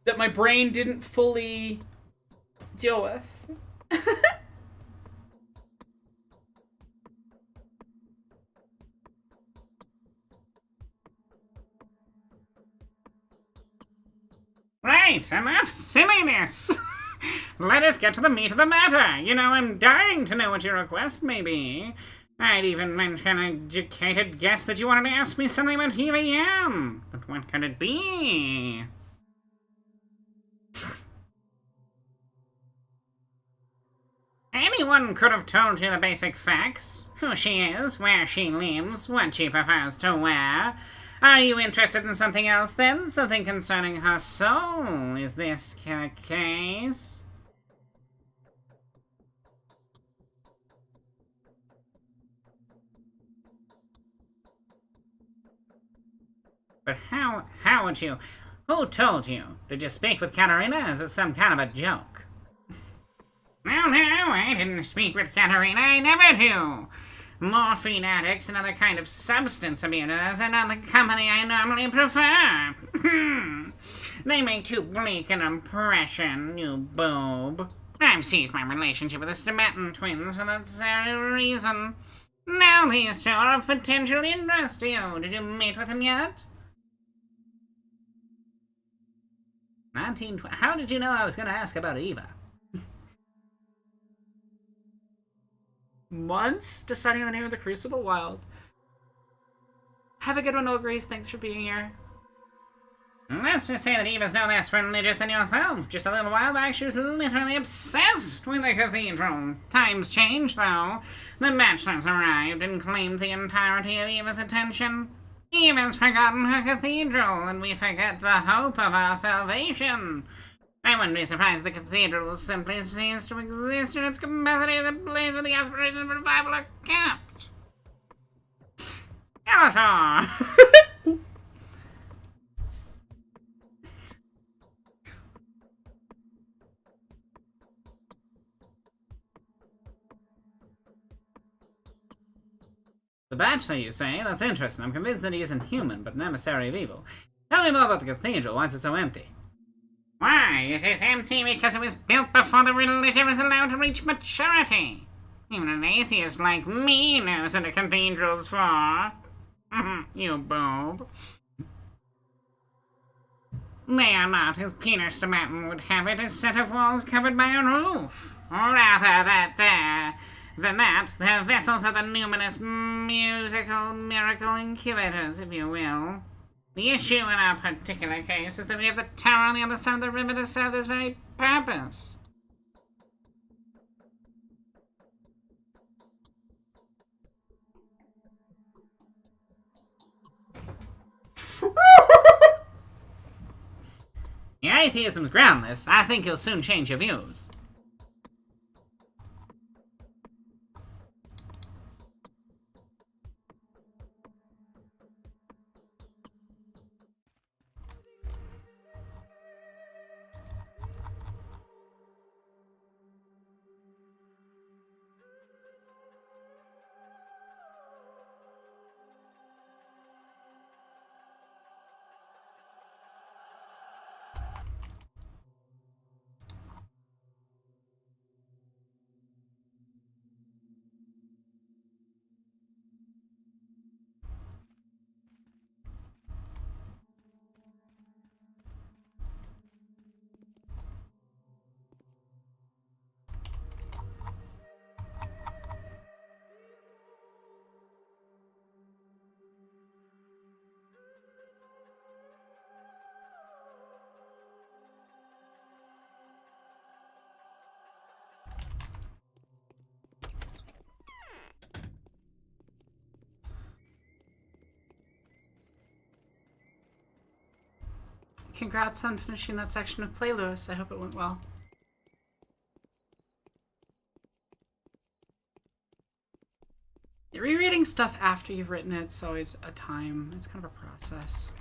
that my brain didn't fully deal with. Right, enough silliness! Let us get to the meat of the matter. You know, I'm dying to know what your request may be. I'd even mention an educated guess that you wanted to ask me something about helium. But what could it be? Anyone could have told you the basic facts. Who she is, where she lives, what she prefers to wear. Are you interested in something else then? Something concerning her soul? Is this the case? But how would you? Who told you? Did you speak with Katerina? Is this some kind of a joke? No, I didn't speak with Katerina. I never do. Morphine addicts and other kind of substance abusers are not the company I normally prefer. They make too bleak an impression, you boob. I've ceased my relationship with the Tibetan twins for that very reason. Now these two are of potential interest to you. Did you meet with him yet? 1920. How did you know I was going to ask about Eva? Months deciding the name of the Crucible Wild. Have a good one, Ogres. Thanks for being here. Let's just say that Eva's no less religious than yourself. Just a little while back, she was literally obsessed with the cathedral. Times change, though. The bachelors arrived and claimed the entirety of Eva's attention. Eva's forgotten her cathedral, and we forget the hope of our salvation. I wouldn't be surprised if the cathedral will simply cease to exist in its capacity as a place where the aspirations for revival are capped. Skeletor! The Bachelor, you say? That's interesting. I'm convinced that he isn't human, but an emissary of evil. Tell me more about the cathedral. Why is it so empty? Why, it is empty because it was built before the religion was allowed to reach maturity. Even an atheist like me knows what a cathedral's for. You boob. They are not, as Peter Stamatton would have it, a set of walls covered by a roof. Or rather, their vessels are the numinous musical miracle incubators, if you will. The issue in our particular case is that we have the tower on the other side of the river to serve this very purpose. Your atheism's groundless. I think you'll soon change your views. congrats on finishing that section of play, Lewis. I hope it went well. Rereading stuff after you've written it's always a time. It's kind of a process.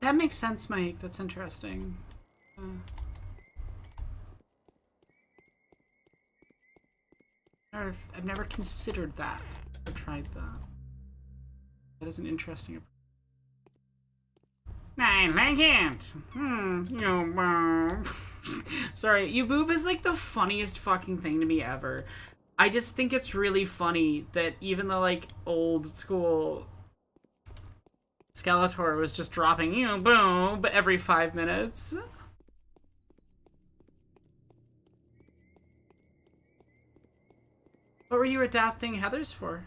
That makes sense, Mike. That's interesting. I've never considered that or tried that. That is an interesting approach. I like it. You boob. Sorry, you boob is like the funniest fucking thing to me ever. I just think it's really funny that even the like old school Skeletor was just dropping you boob every 5 minutes. What were you adapting Heather's for?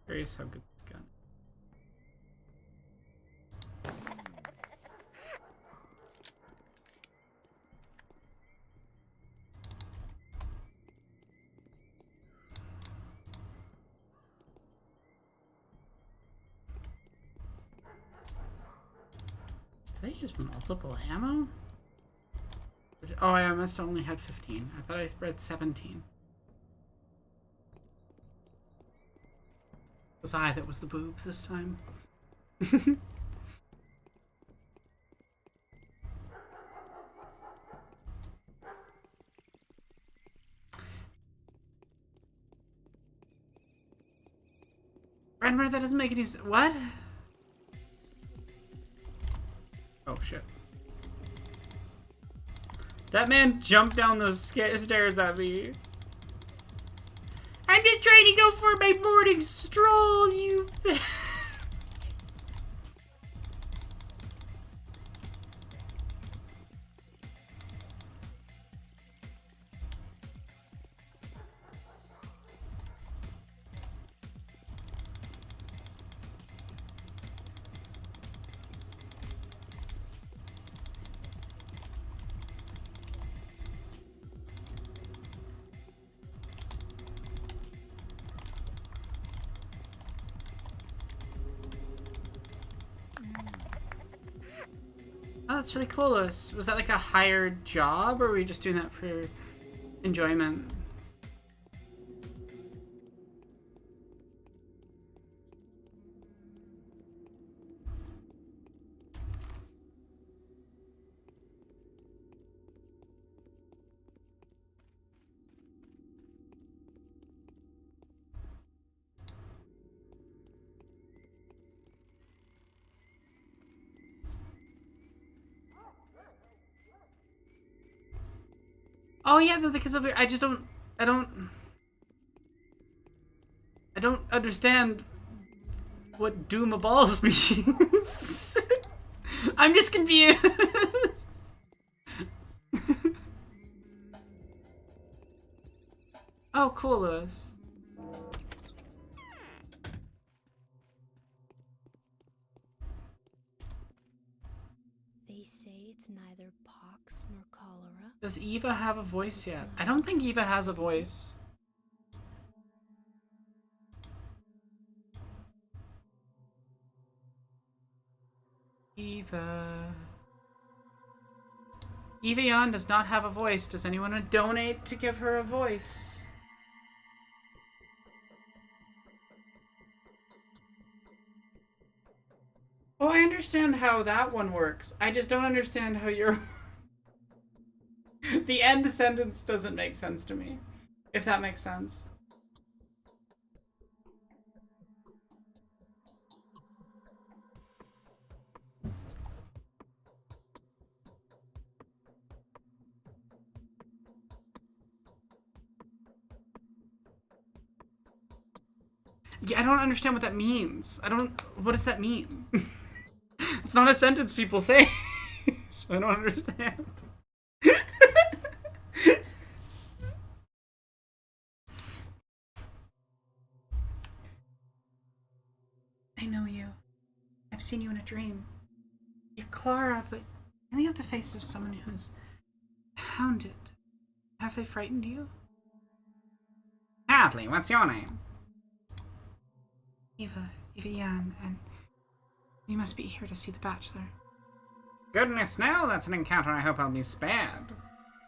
Curious how good this gun. Did I use multiple ammo? Oh, I must have only had 15. I thought I spread 17. It was I that was the boob this time. Renmer, that doesn't make any sense. What? Oh, shit. That man jumped down those stairs at me. I'm just trying to go for my morning stroll, you... Oh, that's really cool, Lewis. Was that like a hired job, or were you just doing that for enjoyment? Oh yeah, the kids will be. I don't understand what Doom a balls means. I'm just confused. Oh, cool, Lewis. They say it's neither pox nor cholera. Does Eva have a voice yet? I don't think Eva has a voice. Eva. Eva Yan does not have a voice. Does anyone want to donate to give her a voice? Oh, I understand how that one works. I just don't understand how your... The end sentence doesn't make sense to me. If that makes sense. Yeah, I don't understand what that means. What does that mean? It's not a sentence people say. So I don't understand. I know you. I've seen you in a dream. You're Clara, but you only have the face of someone who's hounded. Have they frightened you? Hardly, what's your name? Eva Yan, and you must be here to see the Bachelor. Goodness no, that's an encounter I hope I'll be spared.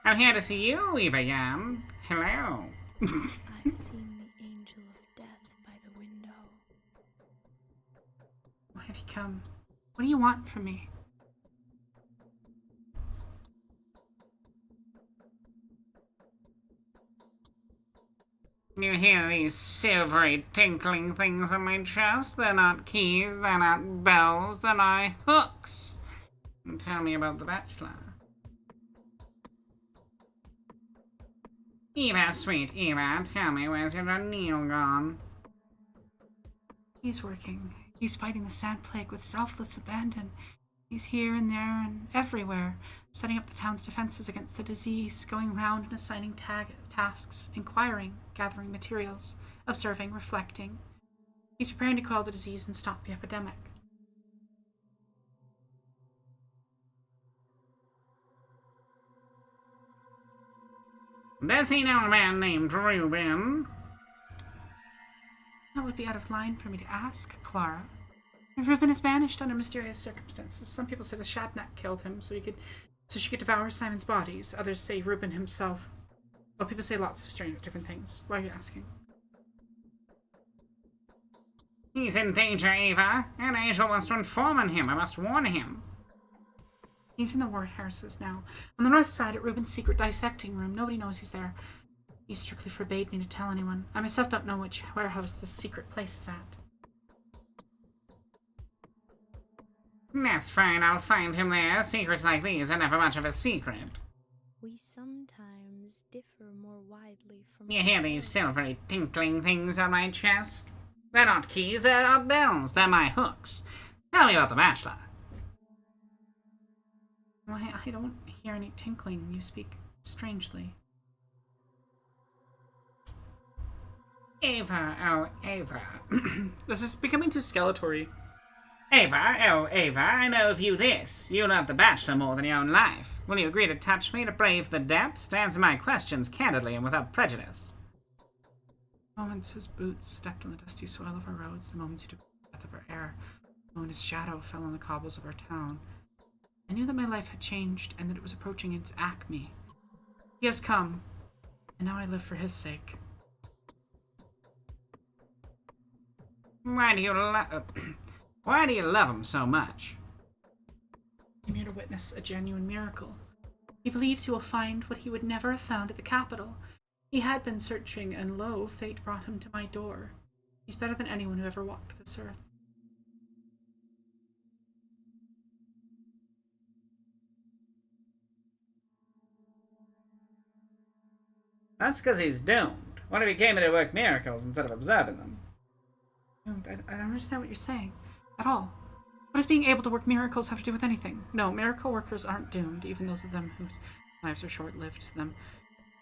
I'm here to see you, Eva Yan. Hello. I've seen the angel of death by the window. Why have you come? What do you want from me? You hear these silvery tinkling things on my chest? They're not keys, they're not bells, they're my hooks. And tell me about the Bachelor. Eva, sweet Eva, tell me, where's your Neil gone? He's working. He's fighting the sand plague with selfless abandon. He's here and there and everywhere, setting up the town's defenses against the disease, going round and assigning tasks, inquiring, gathering materials, observing, reflecting. He's preparing to quell the disease and stop the epidemic. Does he know a man named Reuben? That would be out of line for me to ask, Clara. Reuben is banished under mysterious circumstances. Some people say the Shabnak killed him so she could devour Simon's bodies. Others say Reuben himself. Well, people say lots of strange different things. Why are you asking? He's in danger, Eva. An angel wants to inform on him. I must warn him. He's in the warehouses now. On the north side at Reuben's secret dissecting room. Nobody knows he's there. He strictly forbade me to tell anyone. I myself don't know which warehouse this secret place is at. That's fine, I'll find him there. Secrets like these are never much of a secret. We sometimes differ more widely from You hear these silvery tinkling things on my chest? They're not keys, they're not bells, they're my hooks. Tell me about the Bachelor. Why, I don't hear any tinkling. You speak strangely. Ava, oh, Ava. This is becoming too skeletal-y. Ava, oh, Ava, I know of you this. You love the Bachelor more than your own life. Will you agree to touch me to brave the depths, to answer my questions candidly and without prejudice? The moments his boots stepped on the dusty soil of our roads, the moments he took the breath of our air, the moment his shadow fell on the cobbles of our town, I knew that my life had changed and that it was approaching its acme. He has come, and now I live for his sake. Why do you love him so much? I'm here to witness a genuine miracle. He believes he will find what he would never have found at the capital. He had been searching, and lo, fate brought him to my door. He's better than anyone who ever walked this earth. That's because he's doomed. What if he came here to work miracles instead of observing them? I don't understand what you're saying at all. What does being able to work miracles have to do with anything? No, miracle workers aren't doomed, even those of them whose lives are short-lived. Them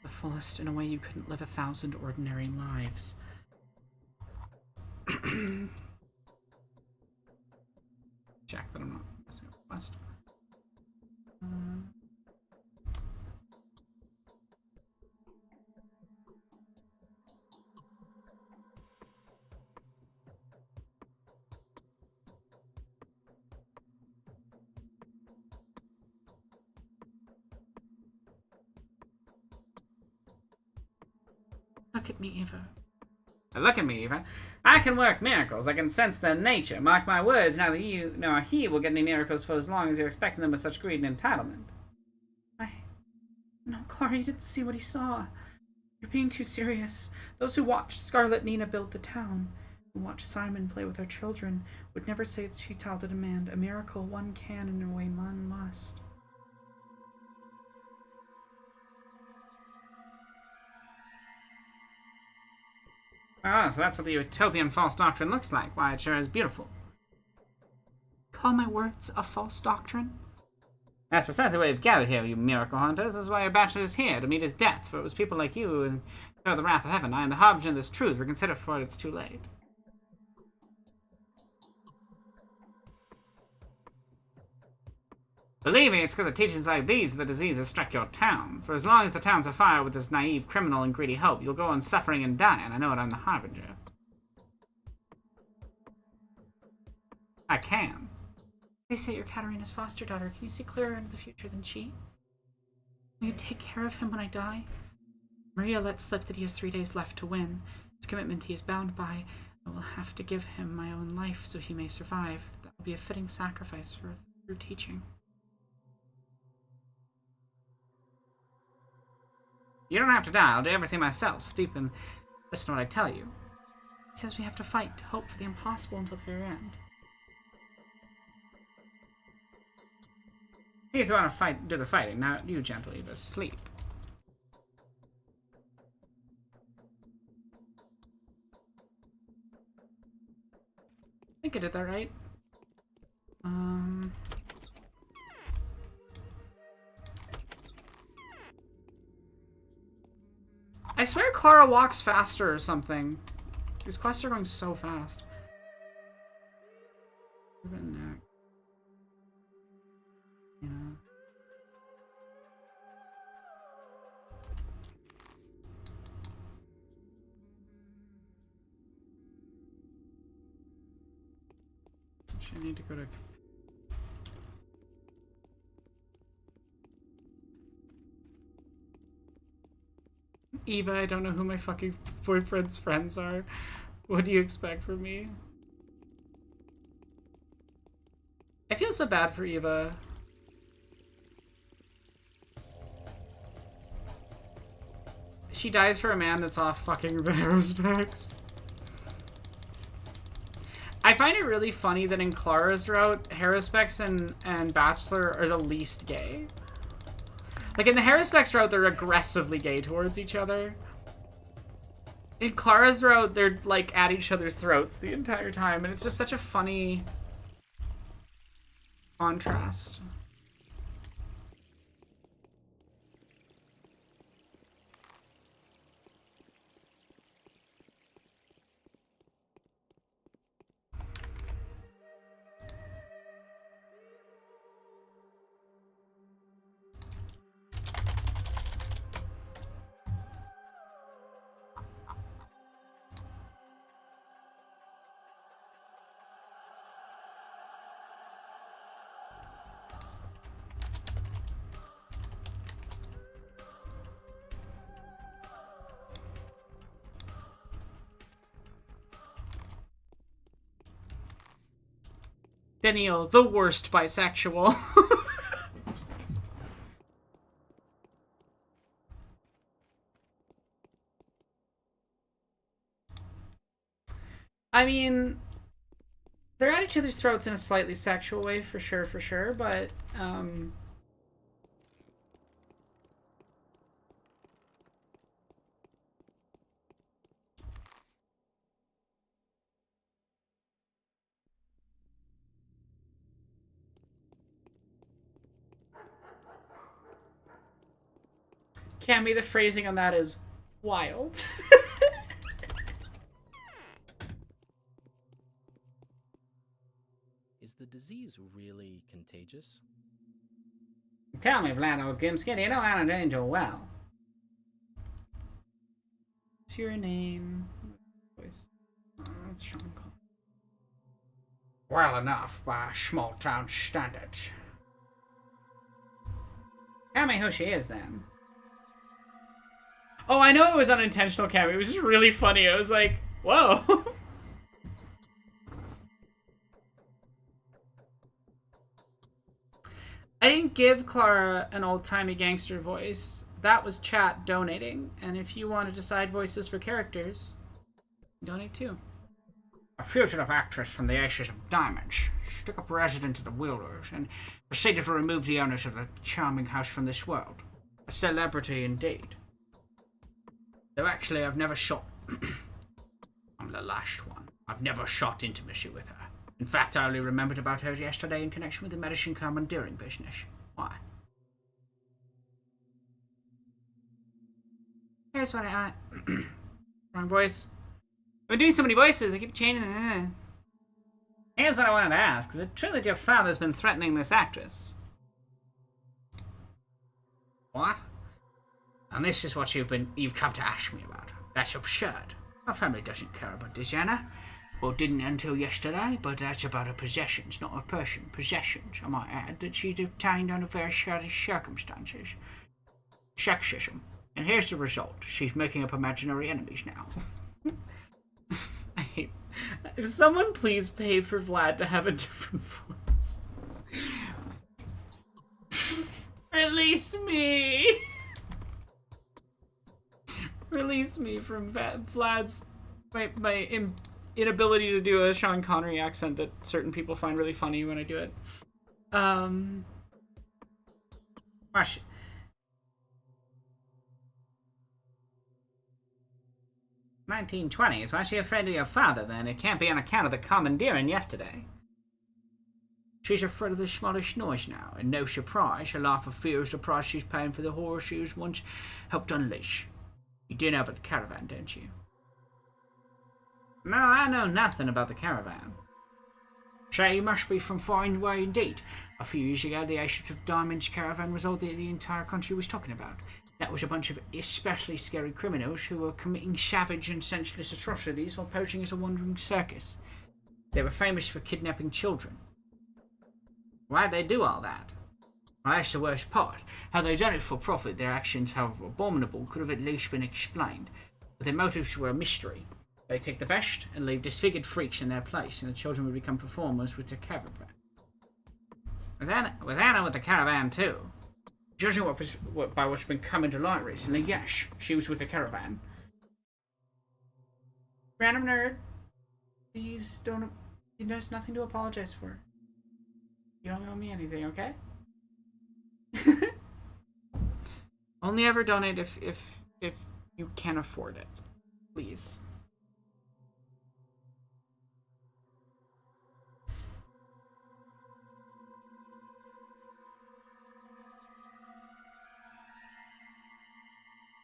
the fullest in a way you couldn't live 1,000 ordinary lives. Check that I'm not missing a quest. Look at me, Eva. Look at me, Eva. I can work miracles. I can sense their nature. Mark my words, neither you nor he will get any miracles for as long as you're expecting them with such greed and entitlement. No, Clara, you didn't see what he saw. You're being too serious. Those who watched Scarlet Nina build the town, who watched Simon play with our children, would never say it's futile to demand a miracle one can and in a way one must. Oh, so that's what the utopian false doctrine looks like. Why, it sure is beautiful. Call my words a false doctrine? That's precisely why you've gathered here, you miracle hunters. This is why your bachelor is here, to meet his death. For it was people like you who incurred the wrath of heaven. I am the harbinger of this truth. Reconsider before it's too late. Believe me, it's because of teachings like these that the disease has struck your town. For as long as the town's afire with this naive criminal and greedy hope, you'll go on suffering and dying. I know it, I'm the harbinger. I can. They say you're Katerina's foster daughter. Can you see clearer into the future than she? Will you take care of him when I die? Maria let slip that he has 3 days left to win. His commitment he is bound by. I will have to give him my own life so he may survive. That will be a fitting sacrifice for true teaching. You don't have to die. I'll do everything myself. Sleep and listen to what I tell you. He says we have to fight, to hope for the impossible until the very end. He's the one to do the fighting, not you, gentle Eva. Sleep. I think I did that right. I swear Clara walks faster or something. These quests are going so fast. Yeah. I need to go to... Eva, I don't know who my fucking boyfriend's friends are. What do you expect from me? I feel so bad for Eva. She dies for a man that's off fucking the Harrowspecs. I find it really funny that in Clara's route, Harrowspecs and Bachelor are the least gay. Like, in the Harrowspecs route, they're aggressively gay towards each other. In Clara's route, they're, like, at each other's throats the entire time, and it's just such a funny contrast. Daniel, the worst bisexual. I mean, they're at each other's throats in a slightly sexual way, for sure, but, Cammy, the phrasing on that is wild. Is the disease really contagious? Tell me, Vlad Grimskin, you know how to Angel well. What's your name? Voice. That's Sean Cole. Well enough by small town standards. Tell me who she is, then. Oh, I know it was unintentional, Cam. It was just really funny. I was like, whoa. I didn't give Clara an old-timey gangster voice. That was chat donating. And if you want to decide voices for characters, donate too. A fugitive actress from the Aces of Diamonds. She took up residence in the wilderness and proceeded to remove the owners of the charming house from this world. A celebrity indeed. Though actually, I've never shot... I'm the last one. I've never shot intimacy with her. In fact, I only remembered about her yesterday in connection with the medicine commandeering business. Why? Here's what I... Wrong voice. I've been doing so many voices, I keep changing. Here's what I wanted to ask. Is it true that your father's been threatening this actress? What? And this is what you've come to ask me about. That's absurd. Our family doesn't care about Diana. Well, didn't until yesterday, but that's about her possessions, not her person. Possessions, I might add, that she's obtained under very shady circumstances. Sexism. And here's the result. She's making up imaginary enemies now. I hate... If someone please pay for Vlad to have a different voice. Release me! Release me from Vlad's... my inability to do a Sean Connery accent that certain people find really funny when I do it. Watch. 1920s. Why is she afraid of your father, then? It can't be on account of the commandeering yesterday. She's afraid of the smallest noise now, and no surprise, her life of fear is the price she's paying for the horror she was once helped unleash. You do know about the caravan, don't you? No, I know nothing about the caravan. So you must be from far away indeed. A few years ago, the Aces of Diamonds caravan was all the entire country was talking about. That was a bunch of especially scary criminals who were committing savage and senseless atrocities while posing as a wandering circus. They were famous for kidnapping children. Why'd they do all that? Well, that's the worst part. How they done it for profit, their actions, however abominable, could have at least been explained. But their motives were a mystery. They take the best and leave disfigured freaks in their place, and the children would become performers with the caravan. Was Anna with the caravan too? Judging by what's been coming to light recently, yes, she was with the caravan. Random nerd, please don't... There's nothing to apologize for. You don't owe me anything, okay? Only ever donate if you can afford it. Please.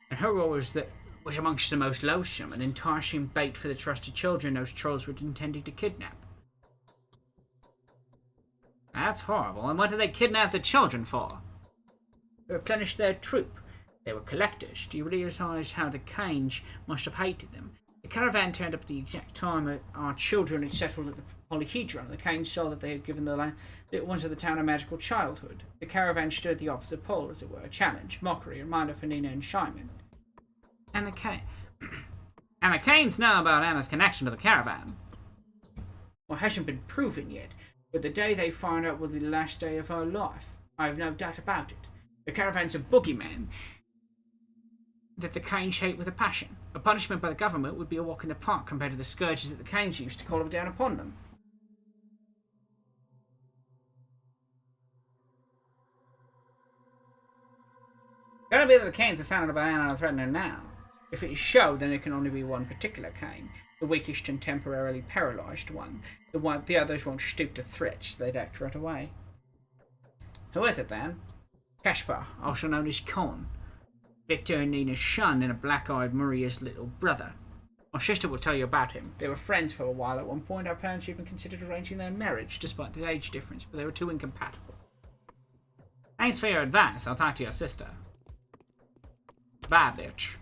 And her role was amongst the most loathsome and enticing bait for the trusted children those trolls were intending to kidnap. That's horrible. And what did they kidnap the children for? To replenish their troop. They were collectors. Do you realise how the Canes must have hated them? The caravan turned up at the exact time our children had settled at the Polyhedron. The Canes saw that they had given the little ones of the town a magical childhood. The caravan stood at the opposite pole, as it were, a challenge, mockery, a reminder for Nina and Shimon. And the Canes know about Anna's connection to the caravan. Well, it hasn't been proven yet, but the day they find out will be the last day of her life. I have no doubt about it. The caravan's a boogeyman that the Canes hate with a passion. A punishment by the government would be a walk in the park compared to the scourges that the Canes used to call down upon them. Gotta be that the Canes have found out about Anna and threatening her now. If it is so, then it can only be one particular Cane, the weakest and temporarily paralysed one. The others won't stoop to threats, they'd act right away. Who is it then? Caspar, also known as Con. Victor and Nina's son and a black-eyed Maria's little brother. My sister will tell you about him. They were friends for a while at one point. Our parents even considered arranging their marriage, despite the age difference, but they were too incompatible. Thanks for your advice. I'll talk to your sister. Bye, bitch.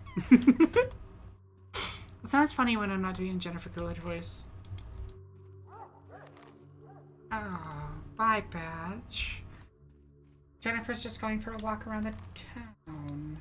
It sounds funny when I'm not doing Jennifer Coolidge voice. Oh, bye, bitch. Jennifer's just going for a walk around the town.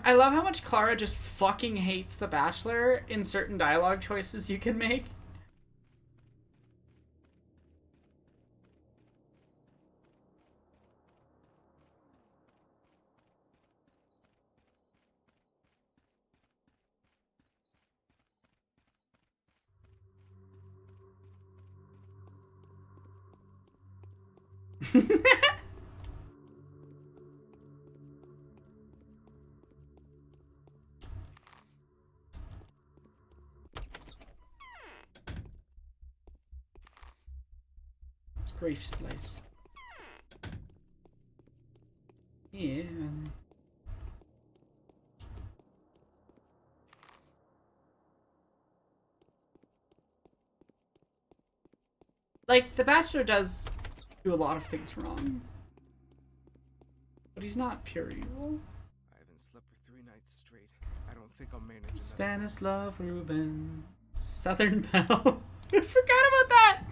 I love how much Clara just fucking hates The Bachelor in certain dialogue choices you can make. It's Grief's place. Yeah. Like, The Bachelor does do a lot of things wrong. But he's not pure evil. I haven't slept for 3 nights straight. I don't think I'll manage another. Stanislav Rubin. Southern Belle. I forgot about that!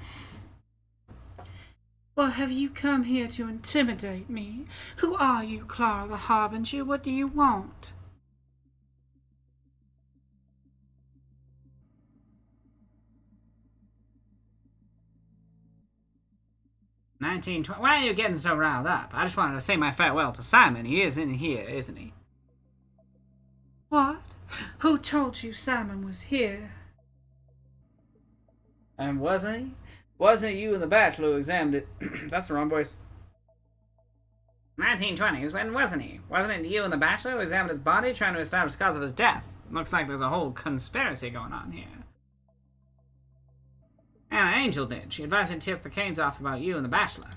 Well, have you come here to intimidate me? Who are you, Clara the Harbinger? What do you want? Why are you getting so riled up? I just wanted to say my farewell to Simon. He is in here, isn't he? What? Who told you Simon was here? And wasn't he? Wasn't it you and the Bachelor who examined it? That's the wrong voice. 1920s, when wasn't he? Wasn't it you and the Bachelor who examined his body, trying to establish the cause of his death? Looks like there's a whole conspiracy going on here. Anna Angel did. She advised me to tip the Canes off about you and the Bachelor.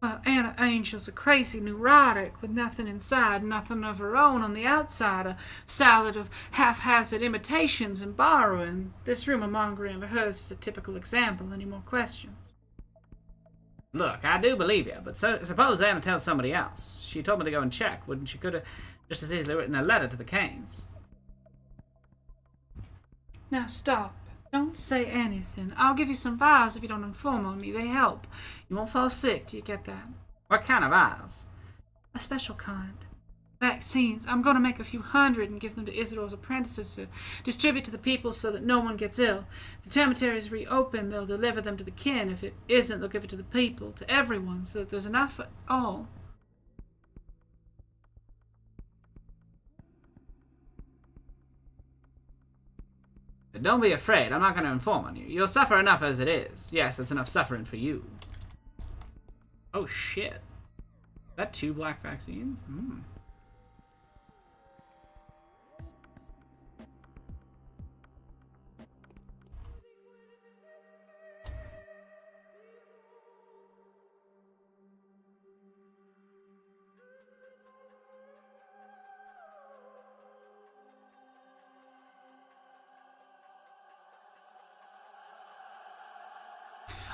Well, Anna Angel's a crazy neurotic with nothing inside, nothing of her own on the outside, a salad of haphazard imitations and borrowing. This rumor-mongering of hers is a typical example. Any more questions? Look, I do believe you, but suppose Anna tells somebody else. She told me to go and check. Wouldn't she could have just as easily written a letter to the Canes? Now stop. Don't say anything. I'll give you some vials if you don't inform on me. They help. You won't fall sick. Do you get that? What kind of vials? A special kind. Vaccines. I'm going to make a few hundred and give them to Isidore's apprentices to distribute to the people so that no one gets ill. If the cemetery is reopened, they'll deliver them to the kin. If it isn't, they'll give it to the people, to everyone, so that there's enough for all. Don't be afraid. I'm not going to inform on you. You'll suffer enough as it is. Yes, it's enough suffering for you. Oh, shit. Is that 2 black vaccines?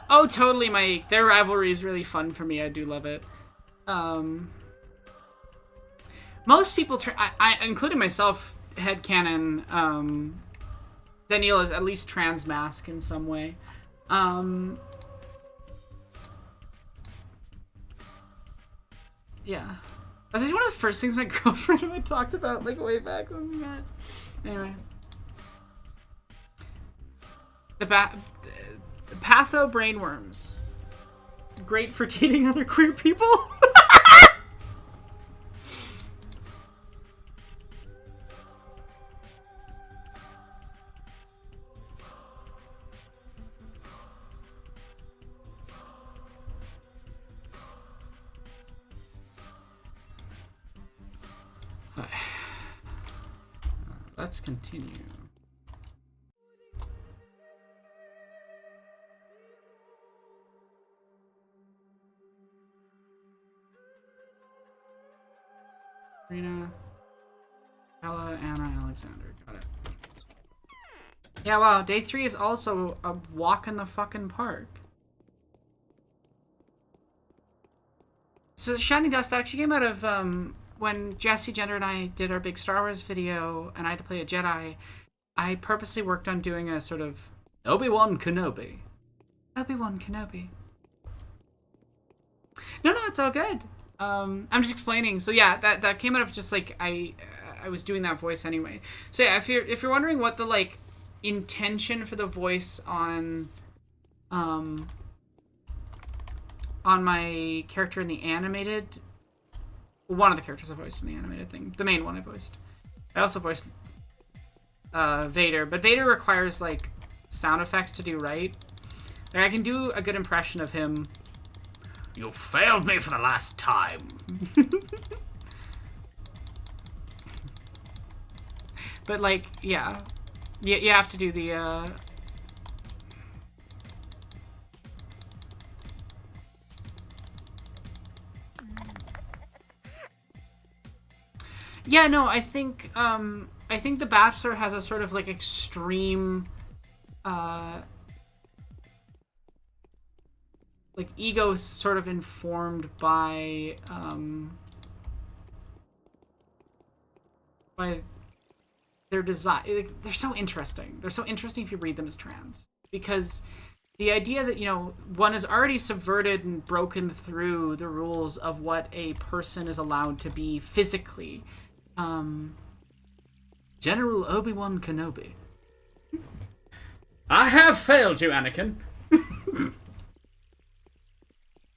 Oh, totally, their rivalry is really fun for me. I do love it. Most people, I including myself, headcanon, Danielle is at least transmasc in some way. Yeah. That's actually one of the first things my girlfriend and I talked about, like, way back when we met. Anyway. The patho brainworms. Great for dating other queer people. Let's continue. Rena, Ella, Anna, Alexander. Got it. Yeah, wow. Day 3 is also a walk in the fucking park. So Shiny Dust, that actually came out of when Jesse Gender and I did our big Star Wars video and I had to play a Jedi. I purposely worked on doing a sort of Obi-Wan Kenobi. Obi-Wan Kenobi. No, it's all good. I'm just explaining. So yeah, that came out of just like I was doing that voice anyway. So yeah, if you're wondering what the like intention for the voice on my character in the animated, one of the characters I voiced in the animated thing, the main one I voiced. I also voiced Vader, but Vader requires like sound effects to do right. Like, I can do a good impression of him. You failed me for the last time. But like, yeah, you have to do the yeah, no, I think the Bachelor has a sort of like extreme like ego sort of informed by their design. Like, they're so interesting. They're so interesting if you read them as trans, because the idea that, you know, one has already subverted and broken through the rules of what a person is allowed to be physically. General Obi-Wan Kenobi. I have failed you, Anakin.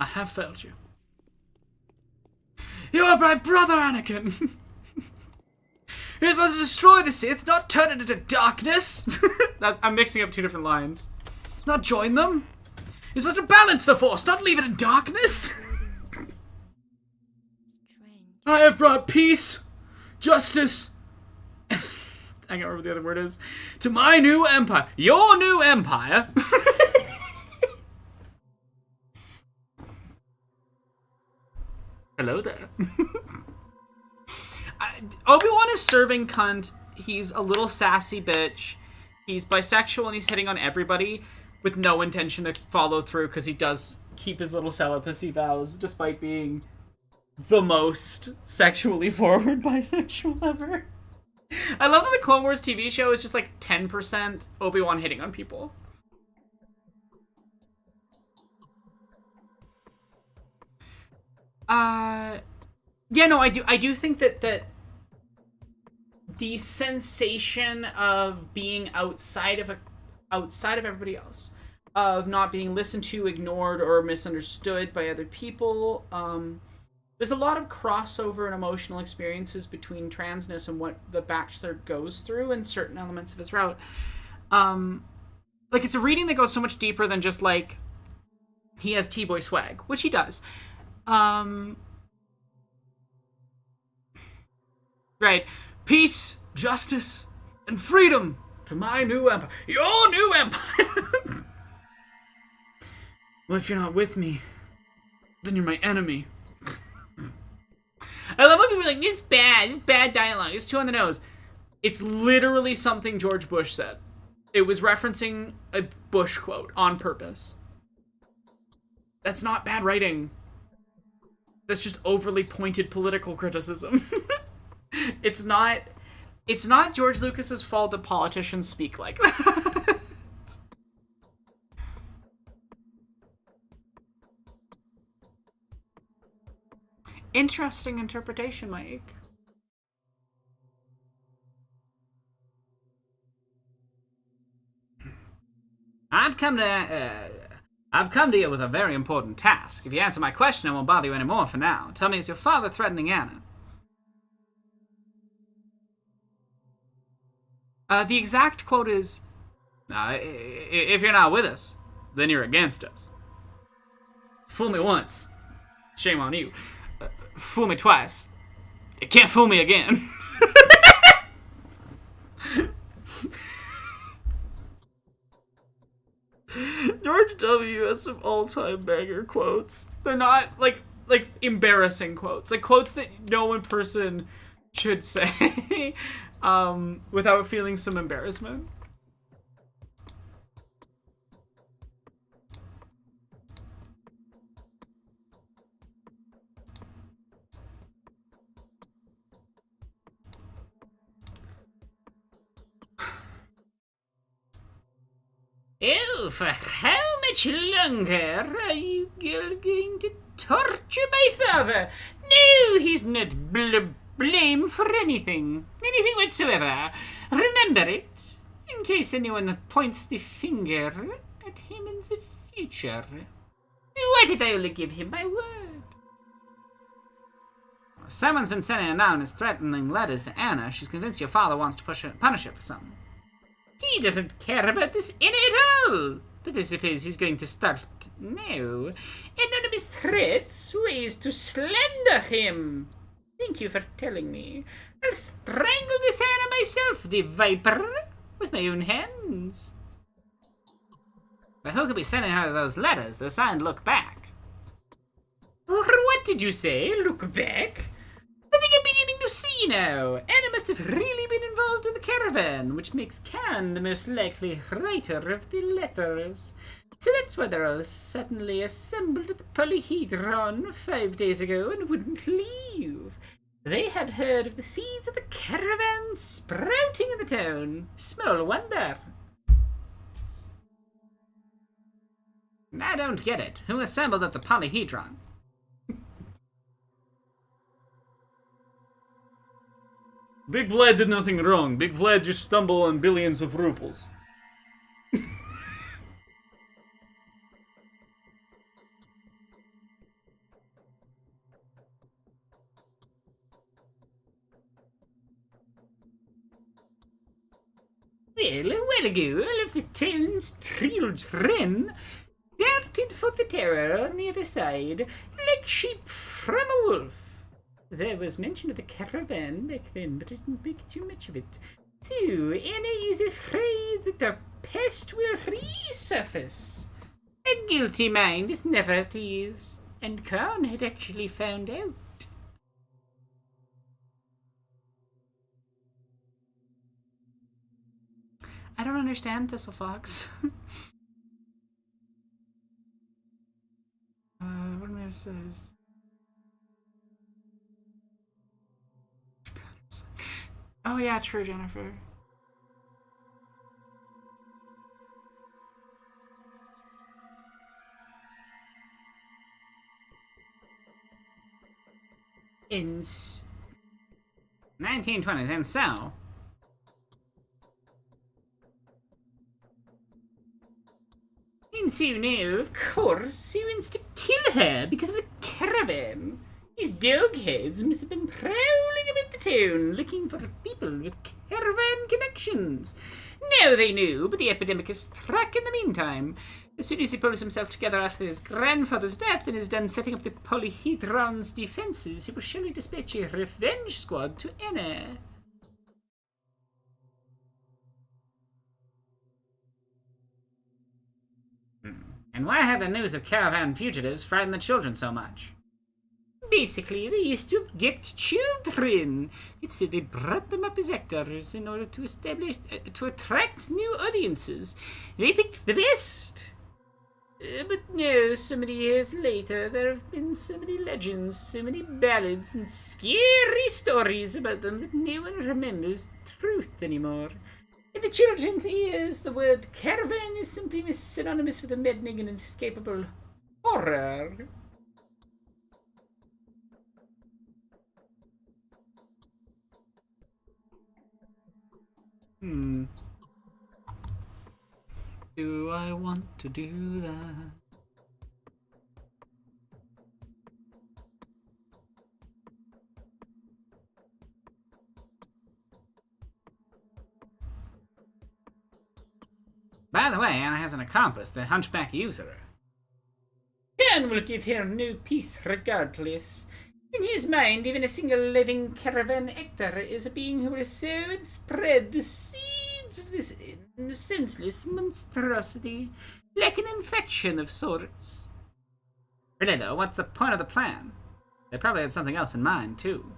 I have failed you. You are my brother, Anakin. You're supposed to destroy the Sith, not turn it into darkness. I'm mixing up two different lines. Not join them. You're supposed to balance the Force, not leave it in darkness. I have brought peace, justice, I can't remember what the other word is, to my new empire. Your new empire. Hello there. Obi-Wan is serving cunt. He's a little sassy bitch. He's bisexual and he's hitting on everybody with no intention to follow through, because he does keep his little celibacy vows despite being the most sexually forward bisexual ever. I love that the Clone Wars TV show is just like 10% Obi-Wan hitting on people. Yeah, no, I do think that the sensation of being outside of everybody else, of not being listened to, ignored, or misunderstood by other people, there's a lot of crossover and emotional experiences between transness and what the Bachelor goes through in certain elements of his route. Like, it's a reading that goes so much deeper than just like he has T-boy swag, which he does. Right. Peace, justice, and freedom to my new empire. Your new empire! Well, if you're not with me, then you're my enemy. I love when people are like, this is bad dialogue, it's too on the nose. It's literally something George Bush said. It was referencing a Bush quote on purpose. That's not bad writing. That's just overly pointed political criticism. It's not George Lucas's fault that politicians speak like that. Interesting interpretation, Mike. I've come to you with a very important task. If you answer my question, I won't bother you anymore for now. Tell me, is your father threatening Anna? The exact quote is, if you're not with us, then you're against us. fool me once, shame on you. Fool me twice, you can't fool me again. George W. has some all-time banger quotes. They're not like embarrassing quotes, like quotes that no one person should say without feeling some embarrassment. Oh, for how much longer are you going to torture my father. No, he's not blamed for anything whatsoever. Remember it, in case anyone points the finger at him in the future. Why did I only give him my word? Someone's been sending anonymous threatening letters to Anna. She's convinced your father wants to punish her for something. He doesn't care about this at all. But I suppose he's going to start now. Anonymous threats, ways to slander him. Thank you for telling me. I'll strangle this Anna myself, the viper, with my own hands. But who could be sending her those letters? They're signed "Look Back." What did you say? Look back? I think I'm beginning to see now. Anna must have really been involved with the caravan, which makes Khan the most likely writer of the letters. So that's why they're all suddenly assembled at the Polyhedron 5 days ago and wouldn't leave. They had heard of the seeds of the caravan sprouting in the town. Small wonder. I don't get it. Who assembled at the Polyhedron? Big Vlad did nothing wrong. Big Vlad just stumbled on billions of rubles. Well, a while ago, all of the town's children darted for the tower on the other side, like sheep from a wolf. There was mention of the caravan back then, but I didn't make too much of it. So, Anna is afraid that the pest will resurface. A guilty mind is never at ease, and Khan had actually found out. I don't understand, Thistlefox. What am I saying? Oh yeah, true, Jennifer. In 1920s, and so now, of course, he wants to kill her because of the caravan. These dogheads must have been prowling about the town looking for people with caravan connections. Now they knew, but the epidemic has struck in the meantime. As soon as he pulls himself together after his grandfather's death and is done setting up the Polyhedron's defenses, he will surely dispatch a revenge squad to Anna. And why had the news of caravan fugitives frightened the children so much? Basically, they used to abduct children. It said they brought them up as actors in order to attract new audiences. They picked the best. But no, so many years later, there have been so many legends, so many ballads, and scary stories about them that no one remembers the truth anymore. In the children's ears, the word caravan is simply synonymous with a maddening and inescapable horror. Do I want to do that? By the way, Anna has an accomplice, the hunchback usurer. Khan will give her no peace regardless. In his mind, even a single living caravan actor is a being who will sow and spread the seeds of this senseless monstrosity, like an infection of sorts. Really though, what's the point of the plan? They probably had something else in mind, too.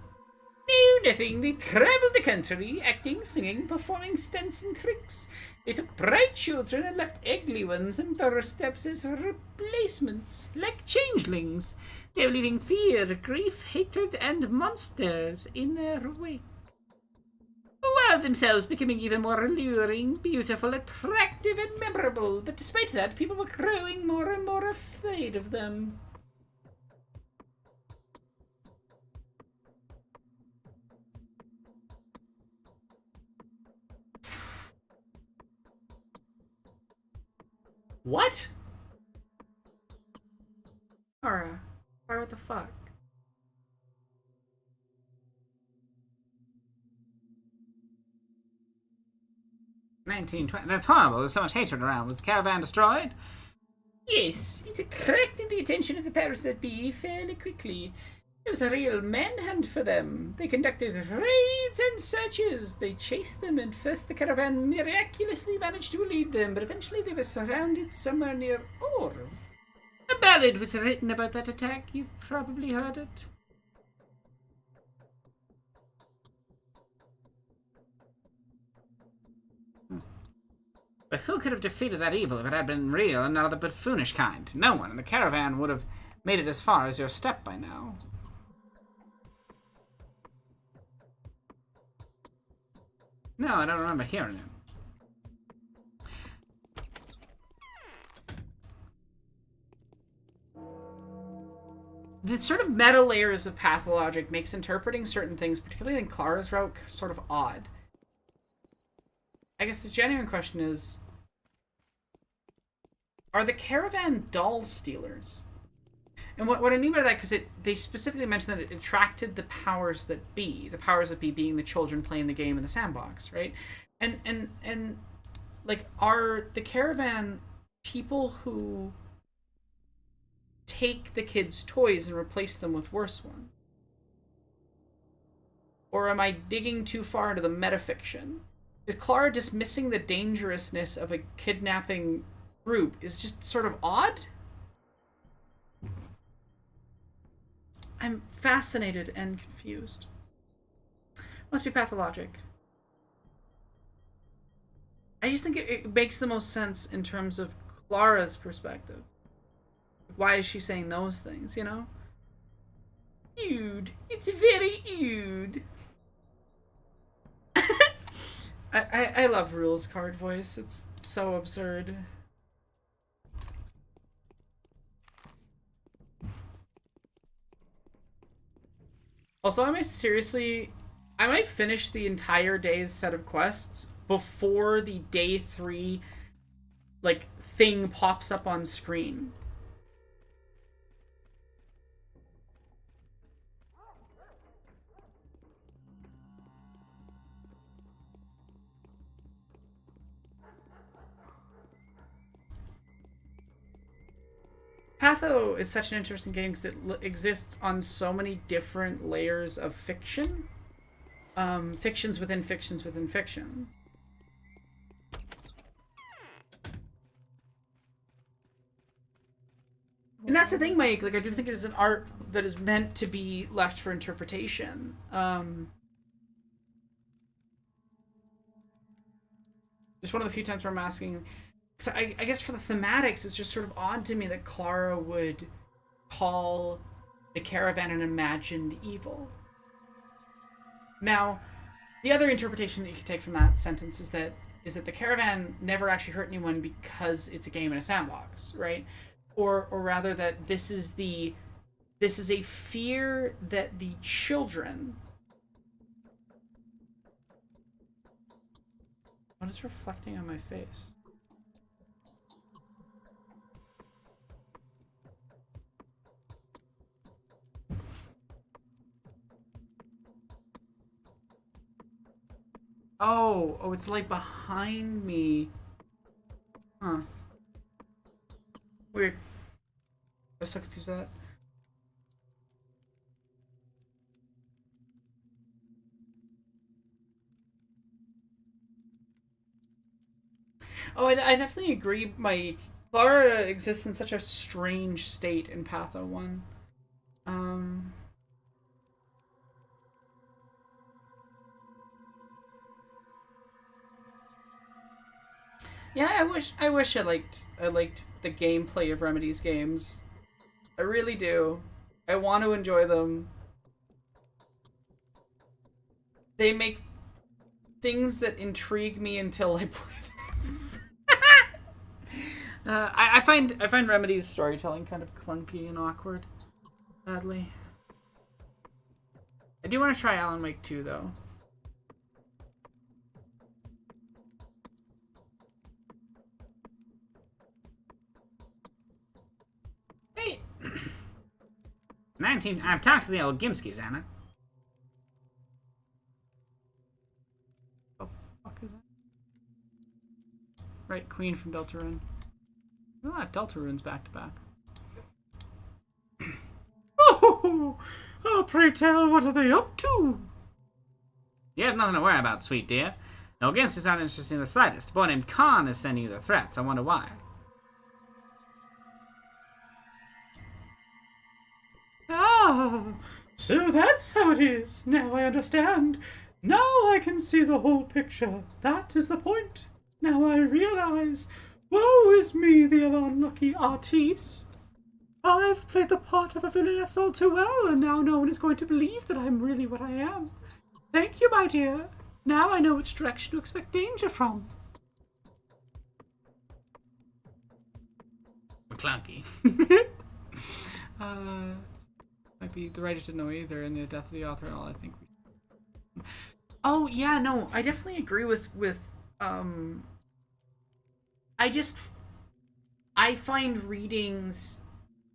No, nothing. They traveled the country, acting, singing, performing stunts and tricks. They took bright children and left ugly ones on doorsteps as replacements, like changelings. They were leaving fear, grief, hatred, and monsters in their wake. While themselves becoming even more alluring, beautiful, attractive, and memorable. But despite that, people were growing more and more afraid of them. What? Clara, what the fuck? That's horrible. There's so much hatred around. Was the caravan destroyed? Yes, it attracted the attention of the powers that be fairly quickly. It was a real manhunt for them. They conducted raids and searches. They chased them, and first the caravan miraculously managed to elude them, but eventually they were surrounded somewhere near Orv. A ballad was written about that attack. You've probably heard it. But who could have defeated that evil if it had been real and not of the buffoonish kind? No one, and the caravan would have made it as far as your step by now. No, I don't remember hearing it. The sort of meta layers of Pathologic makes interpreting certain things, particularly in Clara's route, sort of odd. I guess the genuine question is, are the caravan doll stealers? And what I mean by that, because they specifically mentioned that it attracted the powers that be. The powers that be being the children playing the game in the sandbox, right? And like, are the caravan people who take the kids' toys and replace them with worse ones? Or am I digging too far into the metafiction? Is Clara dismissing the dangerousness of a kidnapping group is just sort of odd? I'm fascinated and confused. Must be Pathologic. I just think it makes the most sense in terms of Clara's perspective. Why is she saying those things, you know? Ood. It's very ood. I love Rule's card voice. It's so absurd. Also, I might finish the entire day's set of quests before the day 3, like, thing pops up on screen. Patho is such an interesting game because it exists on so many different layers of fiction. Fictions within fictions within fictions. And that's the thing, Mike. Like, I do think it is an art that is meant to be left for interpretation. Just one of the few times where I'm asking... Because I guess for the thematics, it's just sort of odd to me that Clara would call the caravan an imagined evil. Now, the other interpretation that you could take from that sentence is that the caravan never actually hurt anyone because it's a game in a sandbox, right? Or rather that this is a fear that the children... What is reflecting on my face? Oh, it's like behind me. Huh. Weird. I was so confused with that. Oh, I definitely agree. My Clara exists in such a strange state in Patho 1. Yeah, I wish I liked the gameplay of Remedy's games. I really do. I want to enjoy them. They make things that intrigue me until I play them. I find Remedy's storytelling kind of clunky and awkward, sadly. I do want to try Alan Wake 2, though. I've talked to the old Gimskis, Anna. What the fuck is that? Right, Queen from Deltarune. A lot of Deltarunes back to back. Oh, pray tell, what are they up to? You have nothing to worry about, sweet dear. No, Gimskis aren't interested in the slightest. A boy named Khan is sending you the threats. I wonder why. Ah, so that's how it is. Now I understand. Now I can see the whole picture. That is the point. Now I realize. Woe is me, the unlucky artiste. I've played the part of a villainess all too well, and now no one is going to believe that I'm really what I am. Thank you, my dear. Now I know which direction to expect danger from. McClunky. Might be the writers didn't know either, and the death of the author and all. I think. Oh yeah, no, I definitely agree with. I find readings,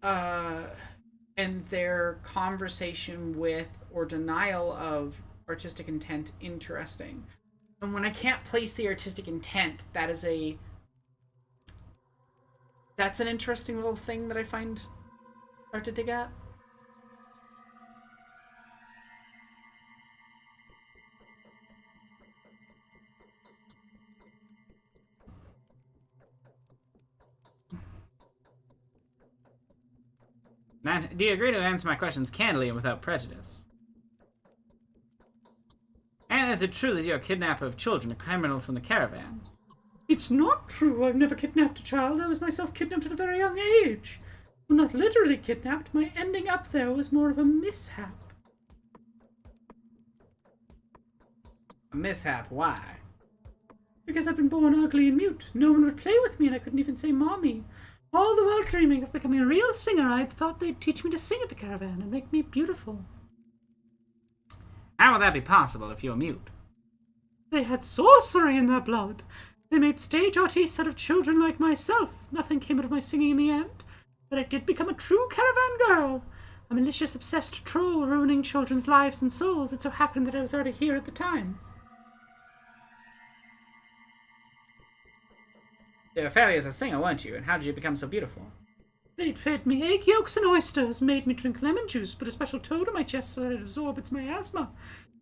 and their conversation with or denial of artistic intent interesting. And when I can't place the artistic intent, that's an interesting little thing that I find hard to dig at. Now, do you agree to answer my questions candidly and without prejudice? And is it true that you're a kidnapper of children, a criminal from the caravan? It's not true. I've never kidnapped a child. I was myself kidnapped at a very young age. Well, not literally kidnapped. My ending up there was more of a mishap. A mishap? Why? Because I've been born ugly and mute. No one would play with me, and I couldn't even say mommy. All the while dreaming of becoming a real singer, I thought they'd teach me to sing at the caravan and make me beautiful. How would that be possible if you were mute? They had sorcery in their blood. They made stage artists out of children like myself. Nothing came of my singing in the end, but I did become a true caravan girl. A malicious, obsessed troll ruining children's lives and souls. It so happened that I was already here at the time. You were a failure as a singer, weren't you? And how did you become so beautiful? They'd fed me egg yolks and oysters, made me drink lemon juice, put a special toad in my chest so that it absorbed its miasma.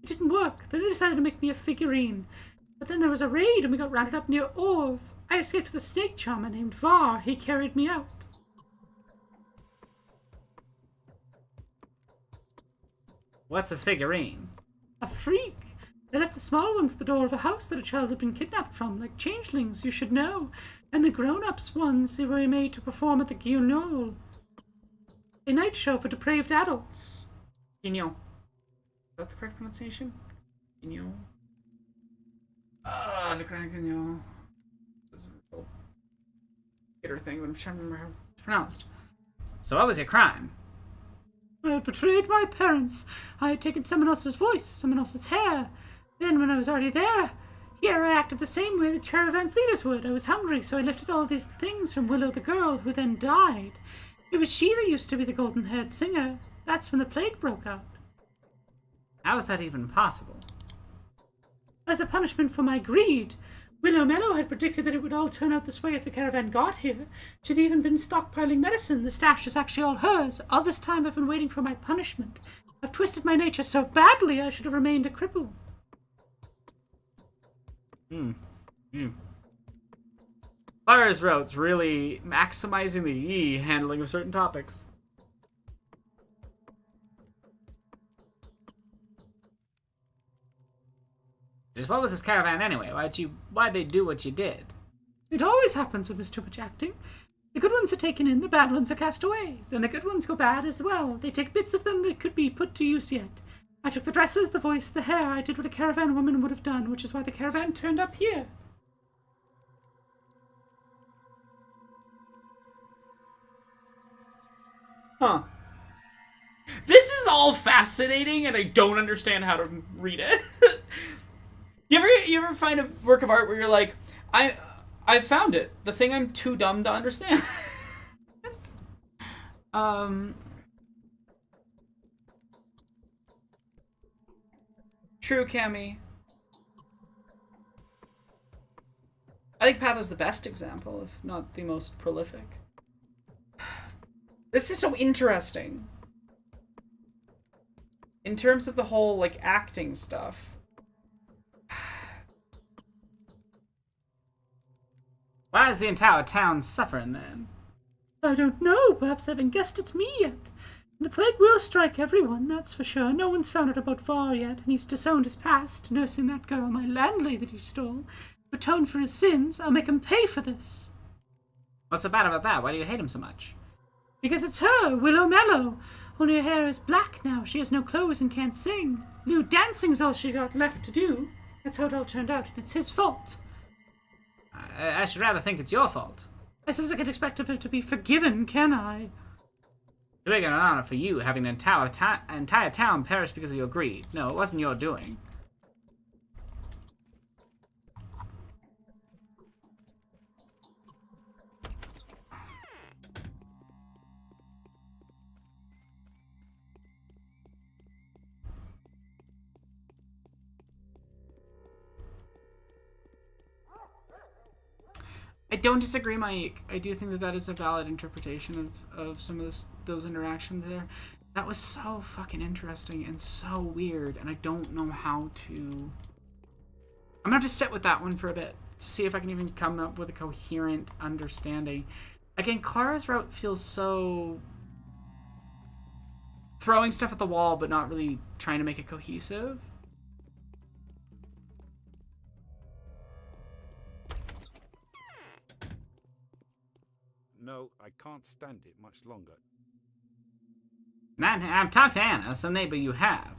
It didn't work. Then they decided to make me a figurine. But then there was a raid and we got rounded up near Orv. I escaped with a snake charmer named Var. He carried me out. What's a figurine? A freak. They left the small ones at the door of a house that a child had been kidnapped from, like changelings, you should know. And the grown-ups ones who were made to perform at the Guignol, a night show for depraved adults. Guignol. Is that the correct pronunciation? Guignol? Le Grand Guignol. This is a little bitter thing, but I'm trying to remember how it's pronounced. So what was your crime? I had betrayed my parents. I had taken someone else's voice, someone else's hair. Then, when I was already there, here I acted the same way the caravan's leaders would. I was hungry, so I lifted all these things from Willow the girl, who then died. It was she that used to be the golden-haired singer. That's when the plague broke out. How is that even possible? As a punishment for my greed, Willow Mellow had predicted that it would all turn out this way if the caravan got here. She'd even been stockpiling medicine. The stash is actually all hers. All this time I've been waiting for my punishment. I've twisted my nature so badly I should have remained a cripple. Lara's wrote really maximizing the Yi handling of certain topics. Just what was this caravan anyway? Why'd they do what you did? It always happens with this too much acting. The good ones are taken in, the bad ones are cast away. Then the good ones go bad as well. They take bits of them that could be put to use yet. I took the dresses, the voice, the hair. I did what a caravan woman would have done, which is why the caravan turned up here. Huh. This is all fascinating, and I don't understand how to read it. You ever find a work of art where you're like, I found it. The thing I'm too dumb to understand. True, Cammy. I think Patho's the best example, if not the most prolific. This is so interesting. In terms of the whole, like, acting stuff. Why is the entire town suffering, then? I don't know. Perhaps I haven't guessed it's me yet. The plague will strike everyone, that's for sure. No one's found out about Var yet, and he's disowned his past, nursing that girl, my landlady that he stole. To atone for his sins, I'll make him pay for this. What's so bad about that? Why do you hate him so much? Because it's her, Willow Mellow. Only her hair is black now. She has no clothes and can't sing. Lewd dancing's all she got left to do. That's how it all turned out, and it's his fault. I should rather think it's your fault. I suppose I can't expect of her to be forgiven, can I? Too big an honor for you, having the entire town perish because of your greed. No, it wasn't your doing. I don't disagree, Mike. I do think that that is a valid interpretation of some of those interactions there. That was so fucking interesting and so weird, and I don't know how to... I'm gonna have to sit with that one for a bit to see if I can even come up with a coherent understanding. Again, Clara's route feels so... throwing stuff at the wall, but not really trying to make it cohesive. No, I can't stand it much longer. I've talked to Anna, some neighbor you have.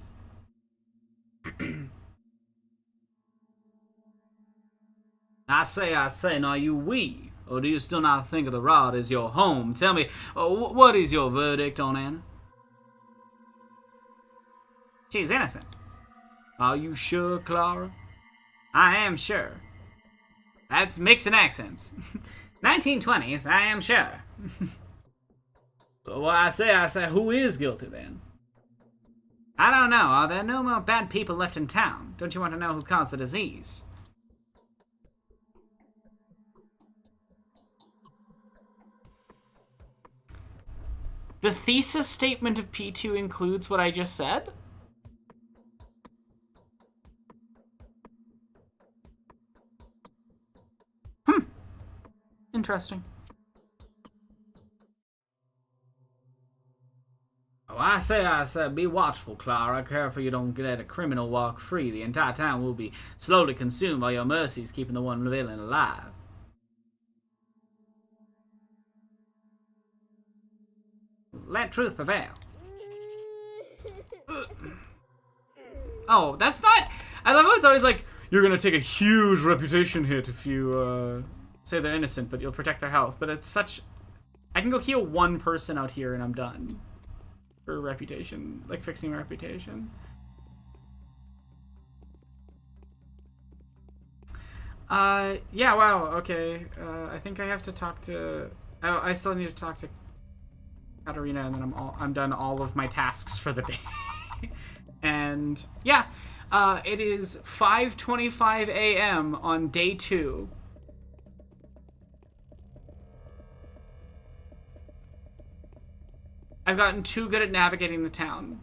I say, now you we? Or do you still not think of the rod as your home? Tell me, what is your verdict on Anna? She's innocent. Are you sure, Clara? I am sure. That's mixing accents. 1920s, I am sure. Well, I say, who is guilty then? I don't know. Are there no more bad people left in town? Don't you want to know who caused the disease? The thesis statement of P2 includes what I just said? Interesting. Oh, I say, be watchful, Clara. Careful you don't let a criminal walk free. The entire town will be slowly consumed by your mercies, keeping the one villain alive. Let truth prevail. Oh, that's not... I love how it's always like, you're gonna take a huge reputation hit if you, say they're innocent, but you'll protect their health. But it's such... I can go heal one person out here and I'm done. For reputation. Like, fixing my reputation. Yeah, wow, okay. I think I have to talk to... I still need to talk to Katarina, and then I'm done all of my tasks for the day. And, yeah. It is 5:25 a.m. on day 2. I've gotten too good at navigating the town.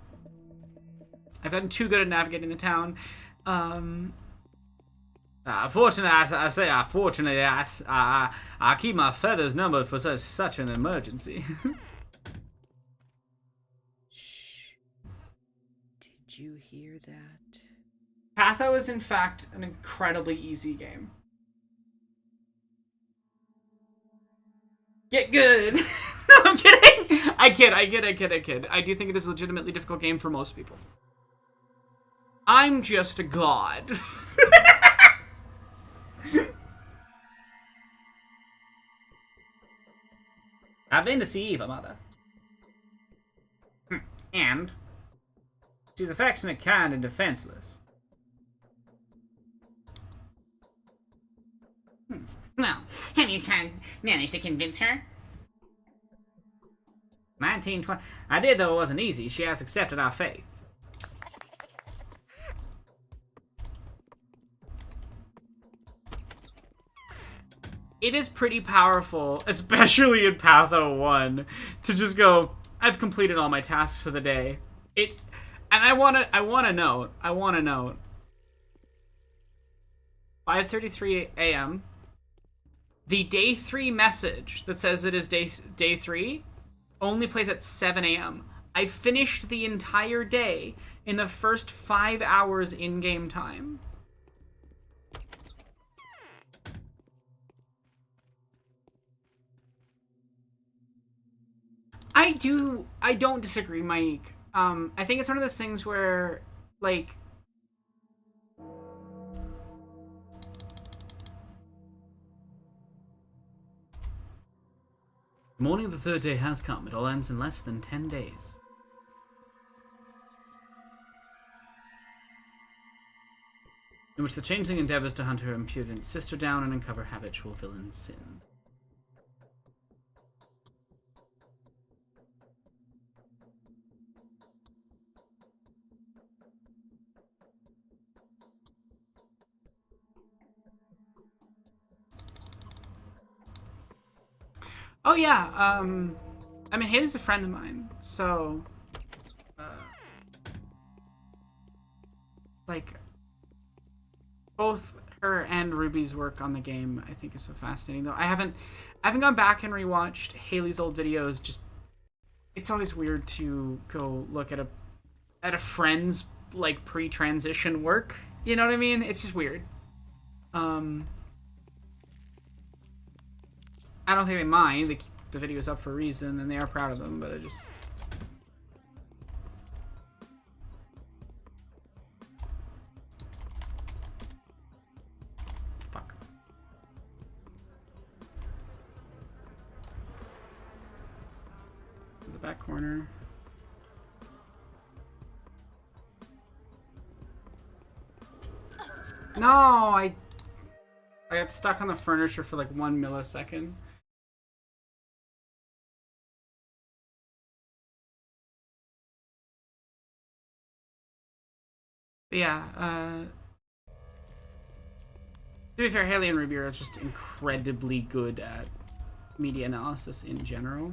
Fortunately, I keep my feathers numbered for such an emergency. Shh. Did you hear that? Patho is, in fact, an incredibly easy game. Get good! No, I'm kidding! I kid. I do think it is a legitimately difficult game for most people. I'm just a god. I've been to see Eva, Mother. And? She's affectionate, kind, and defenseless. Well, have you managed to convince her? 1920. I did, though it wasn't easy. She has accepted our faith. it is pretty powerful, especially in Patho 1, to just go, I've completed all my tasks for the day. And I want to note, 5:33 a.m. The day 3 message that says it is day 3 only plays at 7 a.m. I finished the entire day in the first 5 hours in-game time. I don't disagree, Mike. I think it's one of those things where, like, the morning of the third day has come. It all ends in less than 10 days. In which the changeling endeavors to hunt her impudent sister down and uncover habitual villain's sins. Oh yeah, I mean, Haley's a friend of mine, so, like, both her and Ruby's work on the game, I think, is so fascinating. Though I haven't gone back and rewatched Haley's old videos. Just, it's always weird to go look at a friend's, like, pre-transition work. You know what I mean? It's just weird. I don't think they mind. They keep the videos up for a reason, and they are proud of them, but I just... Fuck. In the back corner. No, I got stuck on the furniture for like 1 millisecond. But yeah, to be fair, Haley and Ruby are just incredibly good at media analysis in general.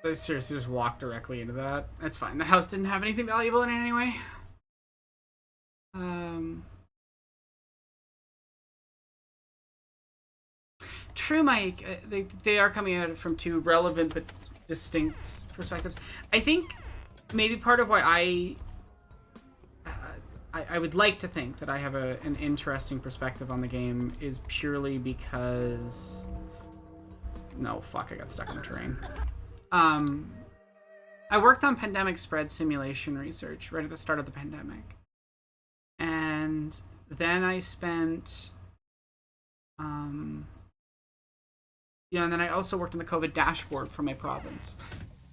I seriously just walked directly into that. That's fine. The house didn't have anything valuable in it anyway. True, Mike. They are coming at it from two relevant but distinct perspectives. I think maybe part of why I would like to think that I have an interesting perspective on the game is purely because... No, fuck, I got stuck in the terrain. I worked on pandemic spread simulation research right at the start of the pandemic. And then I spent, and then I also worked on the COVID dashboard for my province.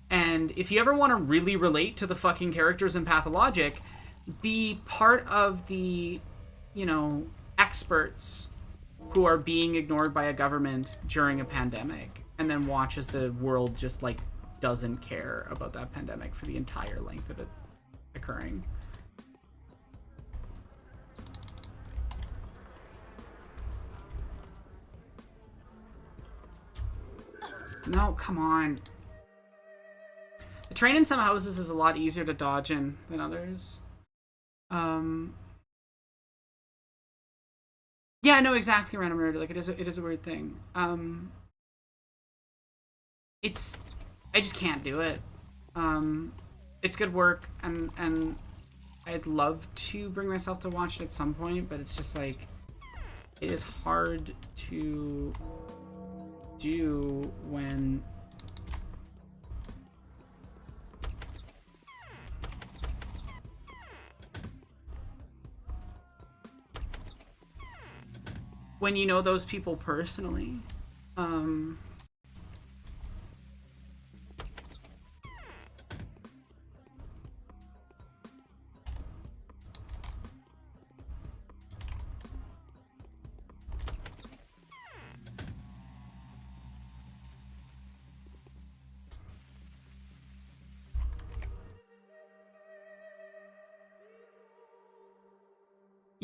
And if you ever want to really relate to the fucking characters in Pathologic, be part of the, experts who are being ignored by a government during a pandemic, and then watch as the world just, doesn't care about that pandemic for the entire length of it occurring. No, come on. The train in some houses is a lot easier to dodge in than others. Yeah, I know exactly, random nerd. Like, it is a weird thing. It's, I just can't do it. It's good work, and I'd love to bring myself to watch it at some point, but it's just like, it is hard to do when you know those people personally.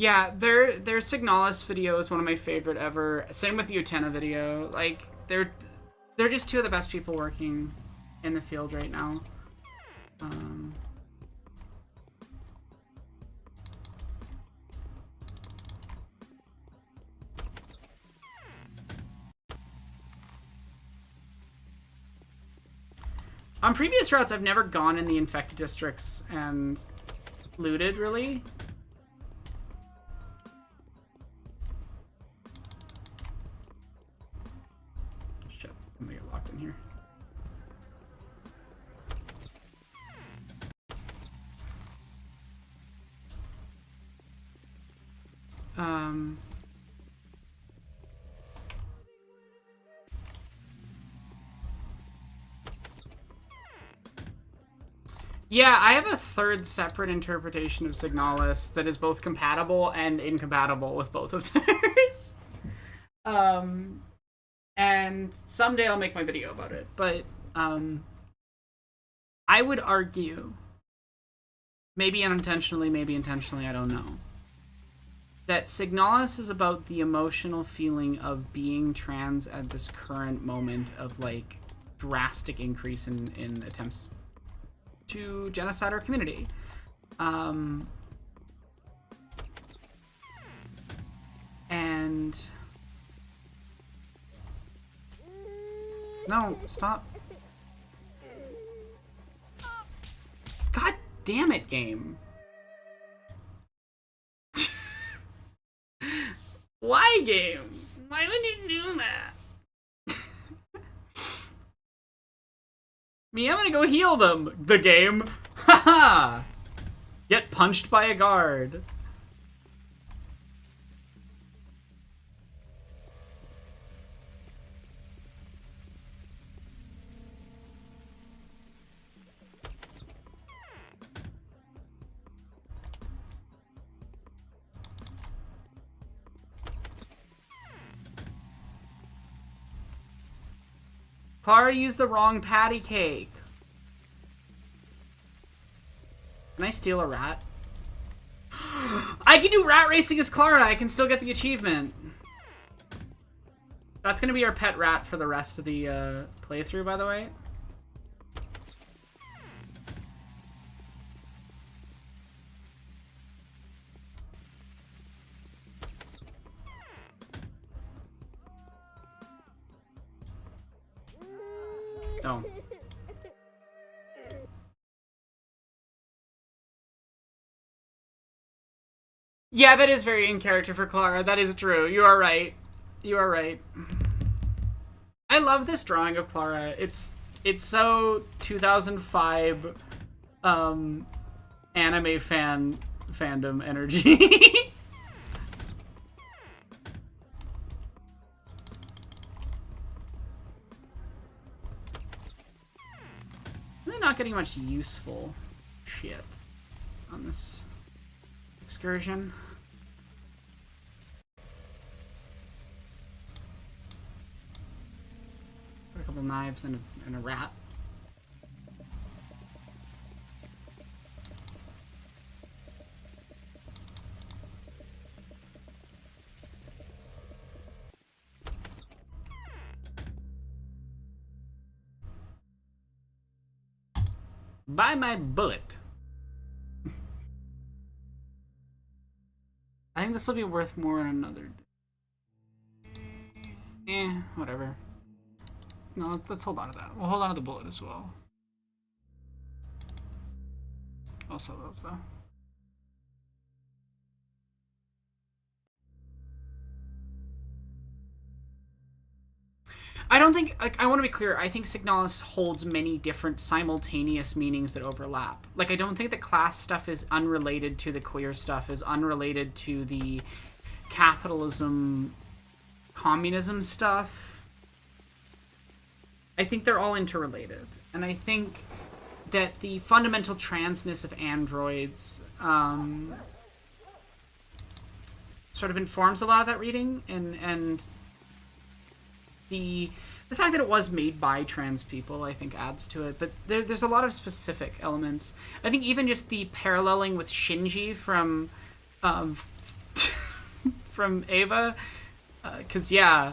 Yeah, their Signalis video is one of my favorite ever. Same with the Utena video. Like, they're just two of the best people working in the field right now. On previous routes, I've never gone in the infected districts and looted, really. Shit, I'm gonna get locked in here. Yeah, I have a third separate interpretation of Signalis that is both compatible and incompatible with both of theirs. And someday I'll make my video about it, but I would argue, maybe unintentionally, maybe intentionally, I don't know, that Signalis is about the emotional feeling of being trans at this current moment of, like, drastic increase in attempts to genocide our community. And no, stop. God damn it, game. Why, game? Why would you do that? Me, I'm gonna go heal them. The game. Haha! Get punched by a guard. Clara used the wrong patty cake. Can I steal a rat? I can do rat racing as Clara. I can still get the achievement. That's gonna be our pet rat for the rest of the playthrough, by the way. Oh. Yeah, that is very in character for Clara. That is true. You are right. You are right. I love this drawing of Clara. It's so 2005 anime fandom energy. Really not getting much useful shit on this excursion. Put a couple knives and a rat. Buy my bullet. I think this will be worth more in another day. Whatever. No, let's hold on to that. We'll hold on to the bullet as well. I'll sell those though. I don't think, like, I want to be clear, I think Signalis holds many different simultaneous meanings that overlap. Like, I don't think the class stuff is unrelated to the queer stuff, is unrelated to the capitalism, communism stuff. I think they're all interrelated. And I think that the fundamental transness of androids sort of informs a lot of that reading, and the fact that it was made by trans people, I think, adds to it. But there's a lot of specific elements. I think even just the paralleling with Shinji from from Ava, because I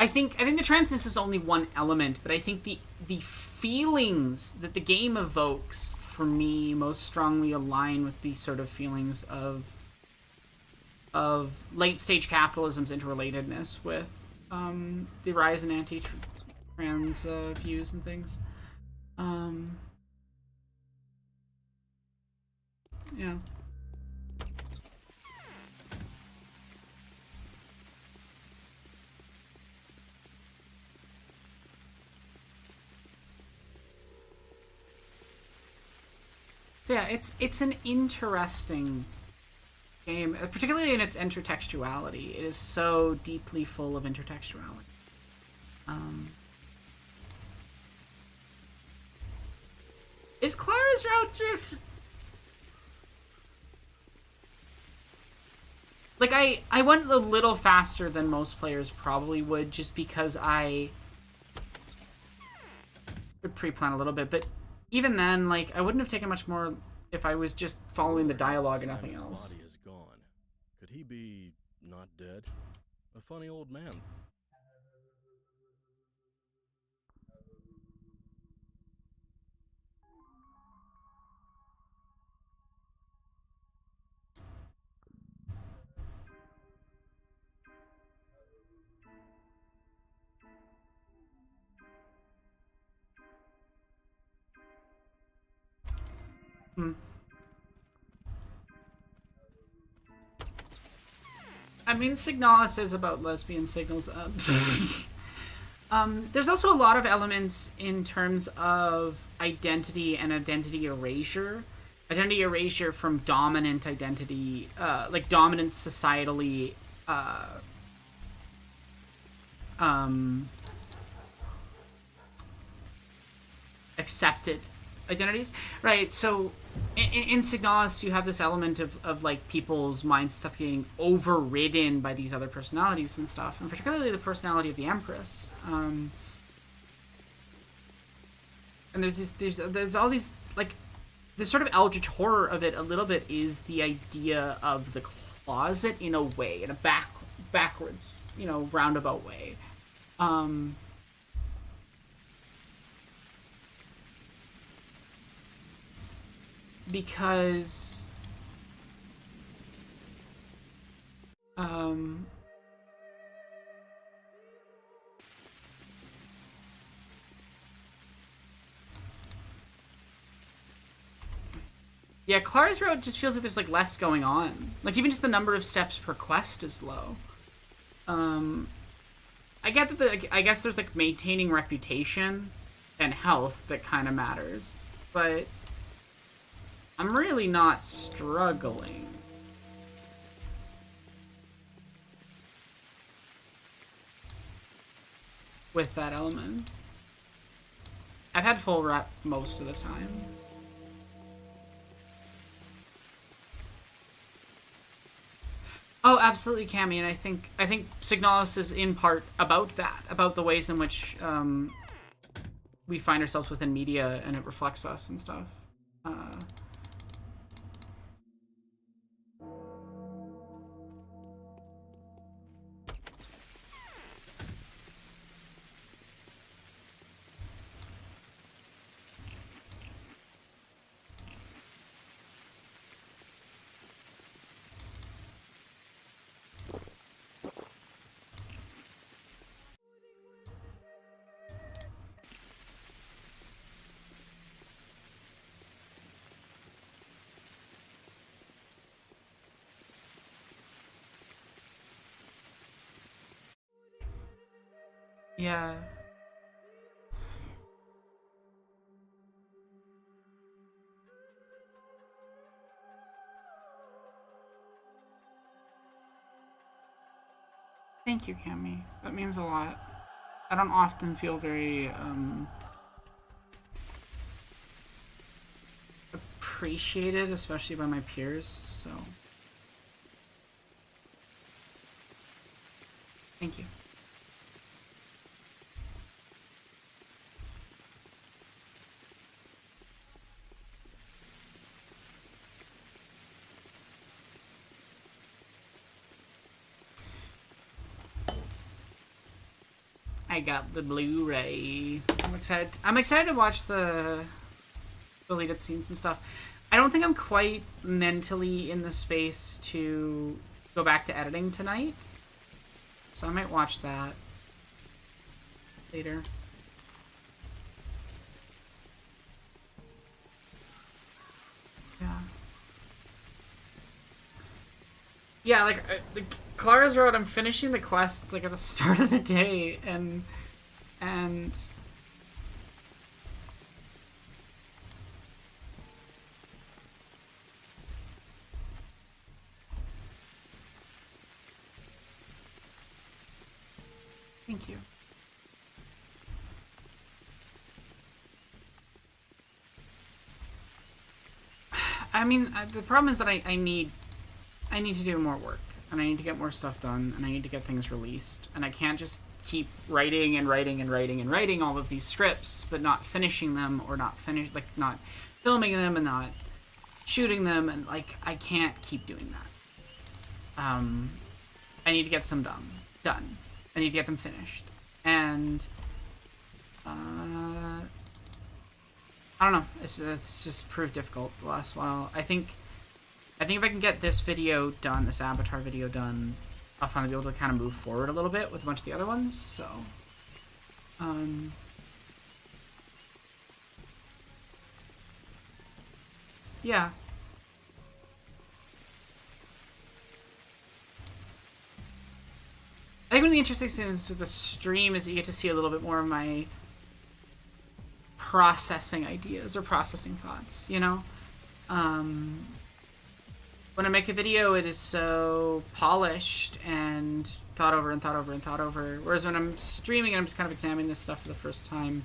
think the transness is only one element, but I think the feelings that the game evokes for me most strongly align with the sort of feelings of late stage capitalism's interrelatedness with the rise in anti-trans views and things. Yeah. So yeah, it's an interesting game, particularly in its intertextuality. It is so deeply full of intertextuality. Is Clara's route just... Like, I went a little faster than most players probably would, just because I would pre-plan a little bit, but even then, like, I wouldn't have taken much more if I was just following the dialogue and nothing else. Body is gone. Could he be not dead? A funny old man. I mean, Signalis is about lesbian signals. There's also a lot of elements in terms of identity and identity erasure. Identity erasure from dominant identity, like dominant societally accepted identities, right? So in Signalis, you have this element of like people's minds stuff getting overridden by these other personalities and stuff, and particularly the personality of the Empress. And there's all these, like, the sort of eldritch horror of it a little bit is the idea of the closet in a way, in a backwards, roundabout way. Because yeah, Clara's route just feels like there's like less going on. Like even just the number of steps per quest is low. I get that I guess there's like maintaining reputation and health that kind of matters, but I'm really not struggling. With that element. I've had full rep most of the time. Oh, absolutely, Cammy, and I think Signalis is in part about that, about the ways in which we find ourselves within media and it reflects us and stuff. Yeah. Thank you, Cammy. That means a lot. I don't often feel very appreciated, especially by my peers, so thank you. I got the Blu-ray. I'm excited. I'm excited to watch the deleted scenes and stuff. I don't think I'm quite mentally in the space to go back to editing tonight, so I might watch that later. Yeah. Yeah, like the Clara's Road. I'm finishing the quests like at the start of the day, and thank you. I mean, the problem is that I need to do more work, and I need to get more stuff done, and I need to get things released, and I can't just keep writing and writing and writing and writing all of these scripts, but not finishing them, or not filming them and not shooting them, and like I can't keep doing that. I need to get some done. I need to get them finished, and I don't know. It's just proved difficult the last while. I think if I can get this video done, this Avatar video done, I'll finally be able to kind of move forward a little bit with a bunch of the other ones. So, yeah. I think one of the interesting things with the stream is that you get to see a little bit more of my processing ideas or processing thoughts, you know? When I make a video, it is so polished and thought over and thought over and thought over. Whereas when I'm streaming and I'm just kind of examining this stuff for the first time,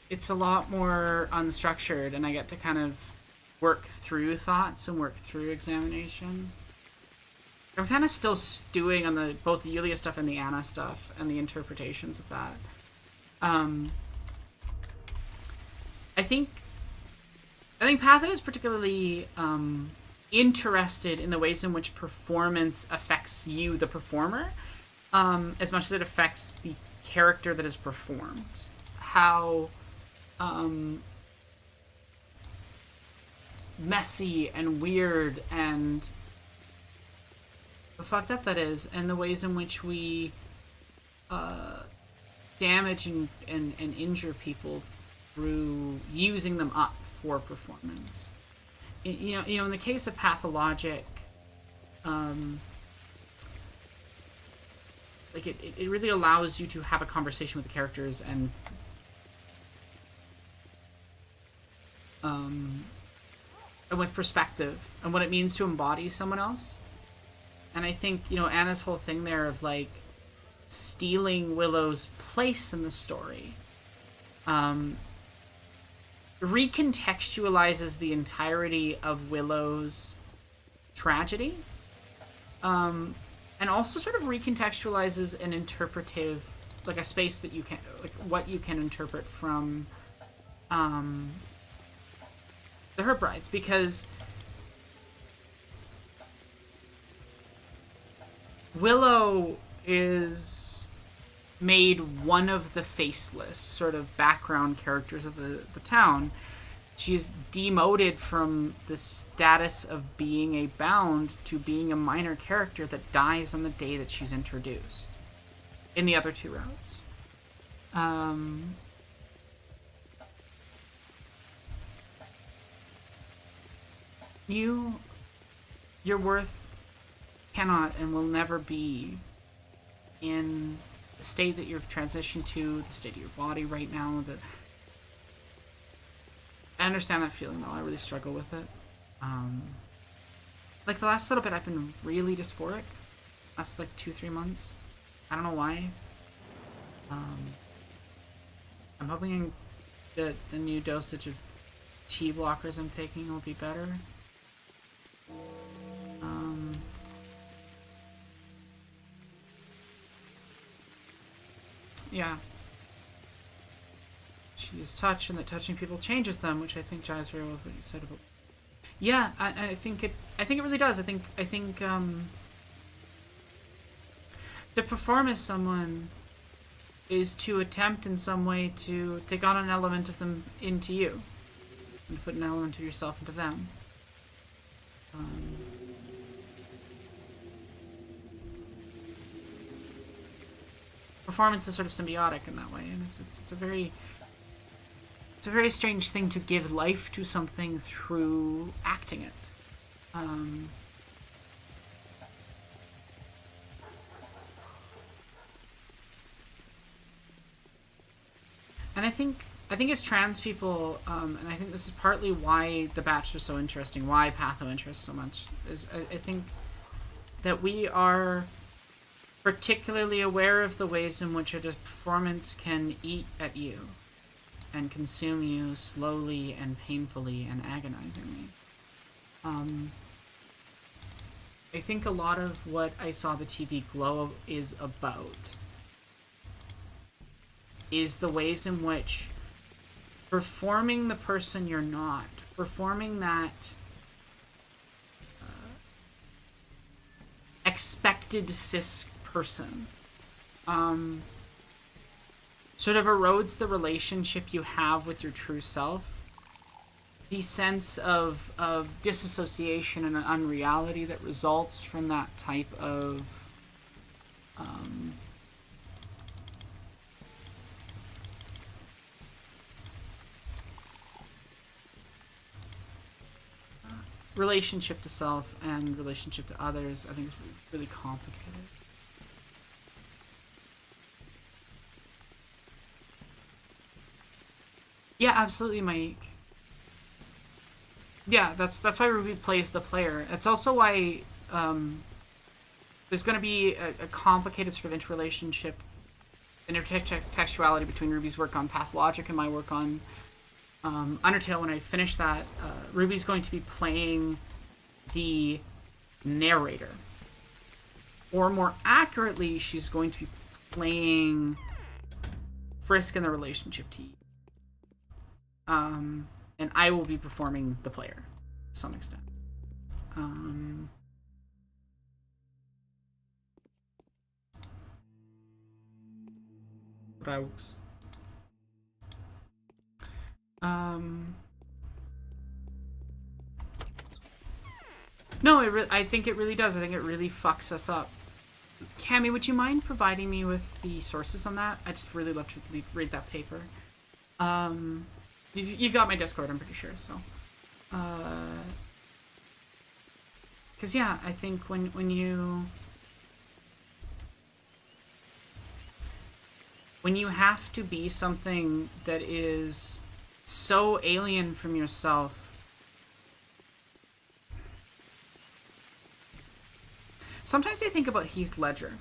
it's a lot more unstructured, and I get to kind of work through thoughts and work through examination. I'm kind of still stewing on both the Yulia stuff and the Anna stuff and the interpretations of that. I think Pathet is particularly interested in the ways in which performance affects you, the performer, as much as it affects the character that is performed. How messy and weird and fucked up that is, and the ways in which we damage and injure people through using them up for performance. You know, in the case of Pathologic, like it really allows you to have a conversation with the characters and with perspective and what it means to embody someone else. And I think, you know, Anna's whole thing there of, like, stealing Willow's place in the story recontextualizes the entirety of Willow's tragedy, and also sort of recontextualizes an interpretive, like, a space that you can, like, what you can interpret from the Herbrides, because Willow is made one of the faceless sort of background characters of the town. She is demoted from the status of being a bound to being a minor character that dies on the day that she's introduced in the other two routes. your worth cannot and will never be in the state that you've transitioned to, the state of your body right now. I understand that feeling, though. I really struggle with it. Like, the last little bit, I've been really dysphoric. Last, like, 2-3 months. I don't know why. I'm hoping that the new dosage of T blockers I'm taking will be better. Yeah. She is touch, and that touching people changes them, which I think jives very well with what you said about. Yeah, I think it really does. I think to perform as someone is to attempt in some way to take on an element of them into you, and to put an element of yourself into them. Performance is sort of symbiotic in that way, and it's a very strange thing to give life to something through acting it. And I think as trans people, and I think this is partly why The Bachelor is so interesting, why Patho interests so much, is I think that we are particularly aware of the ways in which a performance can eat at you and consume you slowly and painfully and agonizingly. I think a lot of what I saw the TV Glow is about is the ways in which performing the person you're not, performing that expected cis person, sort of erodes the relationship you have with your true self. The sense of disassociation and unreality that results from that type of relationship to self and relationship to others, I think is really complicated. Yeah, absolutely, Mike. Yeah, that's why Ruby plays the player. It's also why there's going to be a complicated sort of interrelationship, intertextuality between Ruby's work on Pathologic and my work on Undertale. When I finish that, Ruby's going to be playing the narrator. Or more accurately, she's going to be playing Frisk in the relationship to you. And I will be performing the player to some extent. Raux. No, I think it really does. I think it really fucks us up. Cammy, would you mind providing me with the sources on that? I just really love to read that paper. You've got my Discord, I'm pretty sure, so. Because, yeah, I think when you have to be something that is so alien from yourself, sometimes I think about Heath Ledger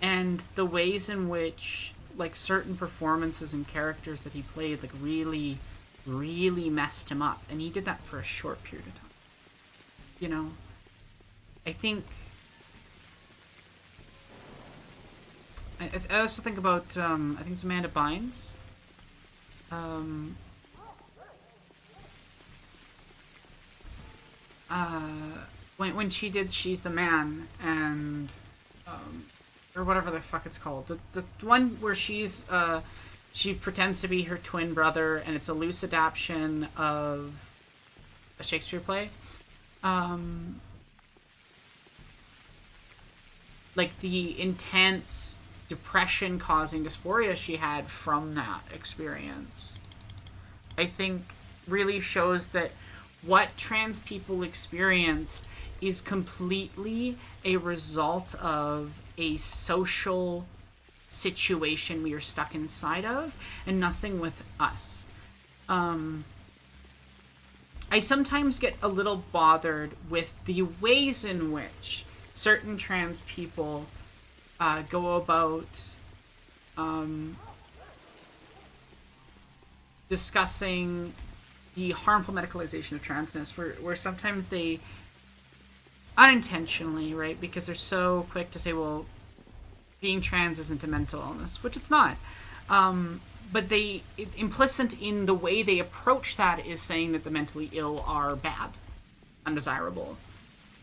and the ways in which, like, certain performances and characters that he played, like, really, really messed him up. And he did that for a short period of time. You know? I think... I also think about, I think it's Amanda Bynes. When she did She's the Man, and... or whatever the fuck it's called. The one where she's, she pretends to be her twin brother, and it's a loose adaptation of a Shakespeare play. Like, the intense depression-causing dysphoria she had from that experience. I think really shows that what trans people experience is completely a result of a social situation we are stuck inside of, and nothing with us. I sometimes get a little bothered with the ways in which certain trans people go about discussing the harmful medicalization of transness, where sometimes they unintentionally, right, because they're so quick to say, well, being trans isn't a mental illness, which it's not. But implicit in the way they approach that is saying that the mentally ill are bad, undesirable,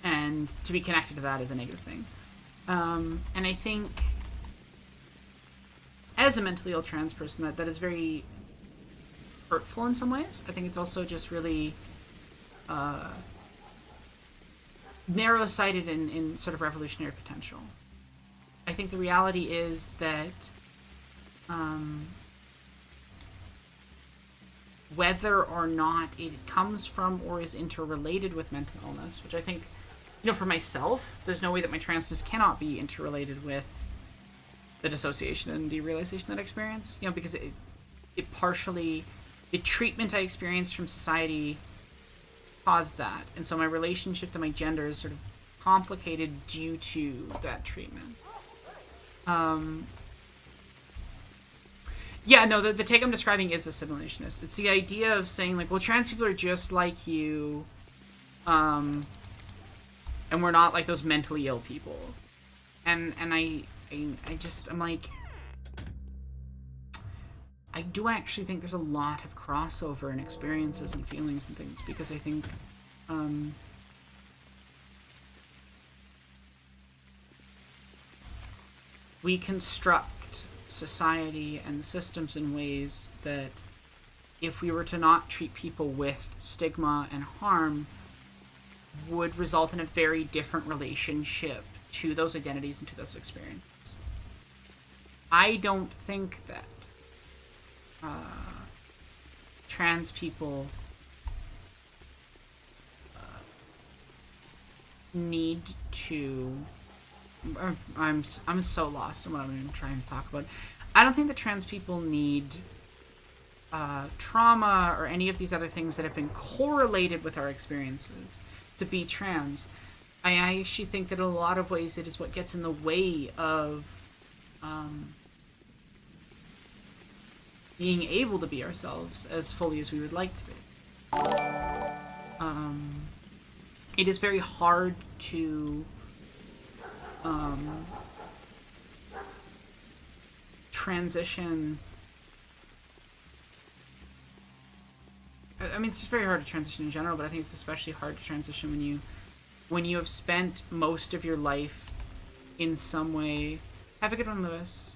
and to be connected to that is a negative thing. And I think, as a mentally ill trans person, that is very hurtful in some ways. I think it's also just really narrow-sighted in sort of revolutionary potential. I think the reality is that whether or not it comes from or is interrelated with mental illness, which I think, for myself, there's no way that my transness cannot be interrelated with the dissociation and derealization that I experience, because it partially, the treatment I experienced from society caused that. And so my relationship to my gender is sort of complicated due to that treatment. The take I'm describing is assimilationist. It's the idea of saying, like, well, trans people are just like you, and we're not like those mentally ill people. And I'm like, I do actually think there's a lot of crossover in experiences and feelings and things, because I think, we construct society and systems in ways that, if we were to not treat people with stigma and harm, would result in a very different relationship to those identities and to those experiences. I don't think that trans people need to... I'm so lost in what I'm even trying to talk about. I don't think that trans people need trauma or any of these other things that have been correlated with our experiences to be trans. I actually think that in a lot of ways it is what gets in the way of being able to be ourselves as fully as we would like to be. It is very hard to transition. I mean, it's just very hard to transition in general, but I think it's especially hard to transition when you have spent most of your life in some way. Have a good one, Lewis.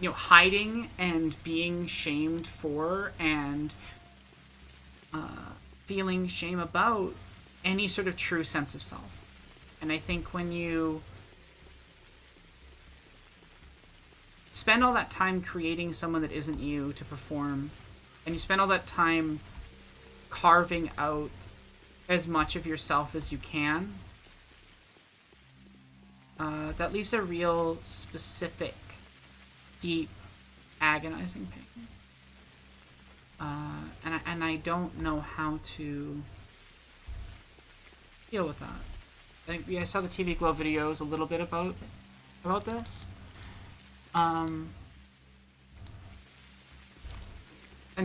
Hiding and being shamed for and feeling shame about any sort of true sense of self. And I think when you spend all that time creating someone that isn't you to perform, and you spend all that time carving out as much of yourself as you can, that leaves a real specific, deep, agonizing pain. And I don't know how to deal with that. I saw the TV Glow videos a little bit about this. And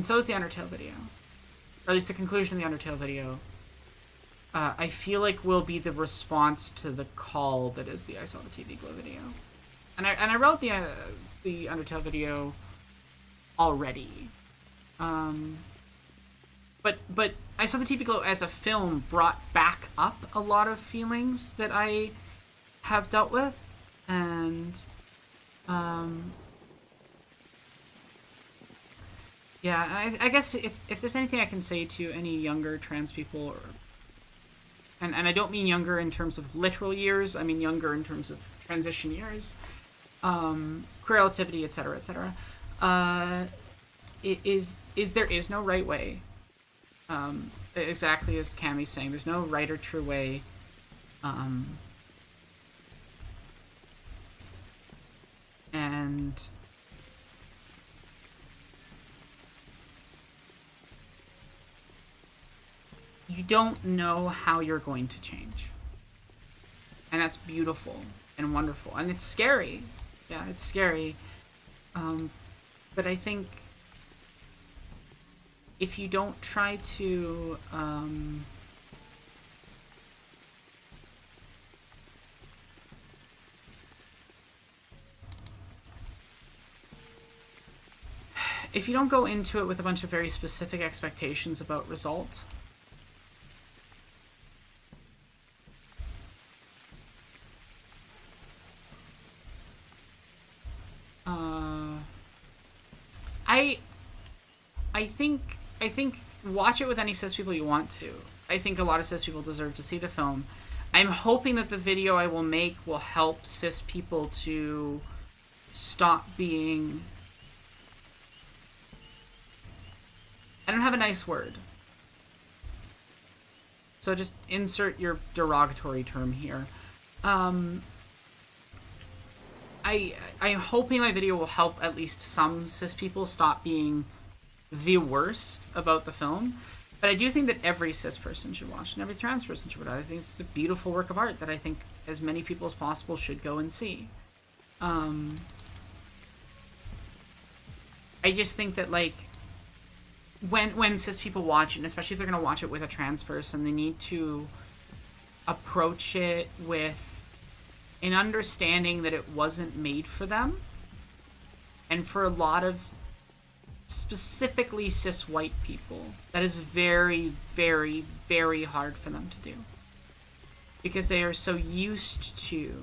so is the Undertale video. Or at least the conclusion of the Undertale video. I feel like will be the response to the call that is the I saw the TV Glow video. And I wrote the Undertale video already. But I saw the TV Glow as a film brought back up a lot of feelings that I have dealt with, and I guess if there's anything I can say to any younger trans people, and I don't mean younger in terms of literal years, I mean younger in terms of transition years, queer relativity, etc., etc. there is no right way. Exactly as Cammy's saying, there's no right or true way. And you don't know how you're going to change. And that's beautiful and wonderful. And it's scary. Yeah, it's scary. But I think if you don't try to if you don't go into it with a bunch of very specific expectations about result, I think watch it with any cis people you want to. I think a lot of cis people deserve to see the film. I'm hoping that the video I will make will help cis people to stop being... I don't have a nice word. So just insert your derogatory term here. I'm hoping my video will help at least some cis people stop being the worst about the film. But I do think that every cis person should watch and every trans person should watch. I think it's a beautiful work of art that I think as many people as possible should go and see. I just think that, like, when cis people watch it, and especially if they're going to watch it with a trans person, they need to approach it with an understanding that it wasn't made for them. And for a lot of specifically cis white people, that is very, very, very hard for them to do. Because they are so used to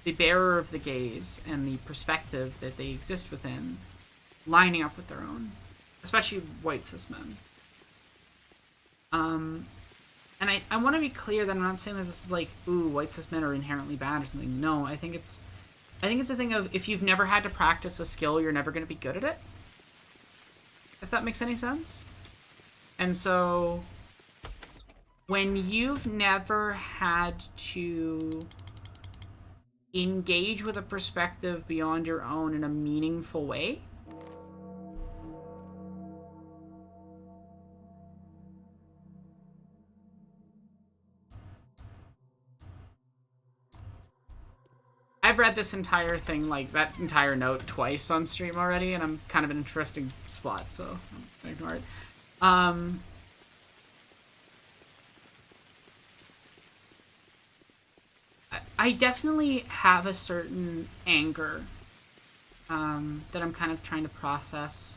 the bearer of the gaze and the perspective that they exist within lining up with their own. Especially white cis men. And I want to be clear that I'm not saying that this is like, ooh, white cis men are inherently bad or something. No, I think it's a thing of, if you've never had to practice a skill, you're never going to be good at it. If that makes any sense. And so, when you've never had to engage with a perspective beyond your own in a meaningful way, I've read this entire thing, like that entire note, twice on stream already, and I'm kind of in an interesting spot, so I'm gonna ignore it. I definitely have a certain anger that I'm kind of trying to process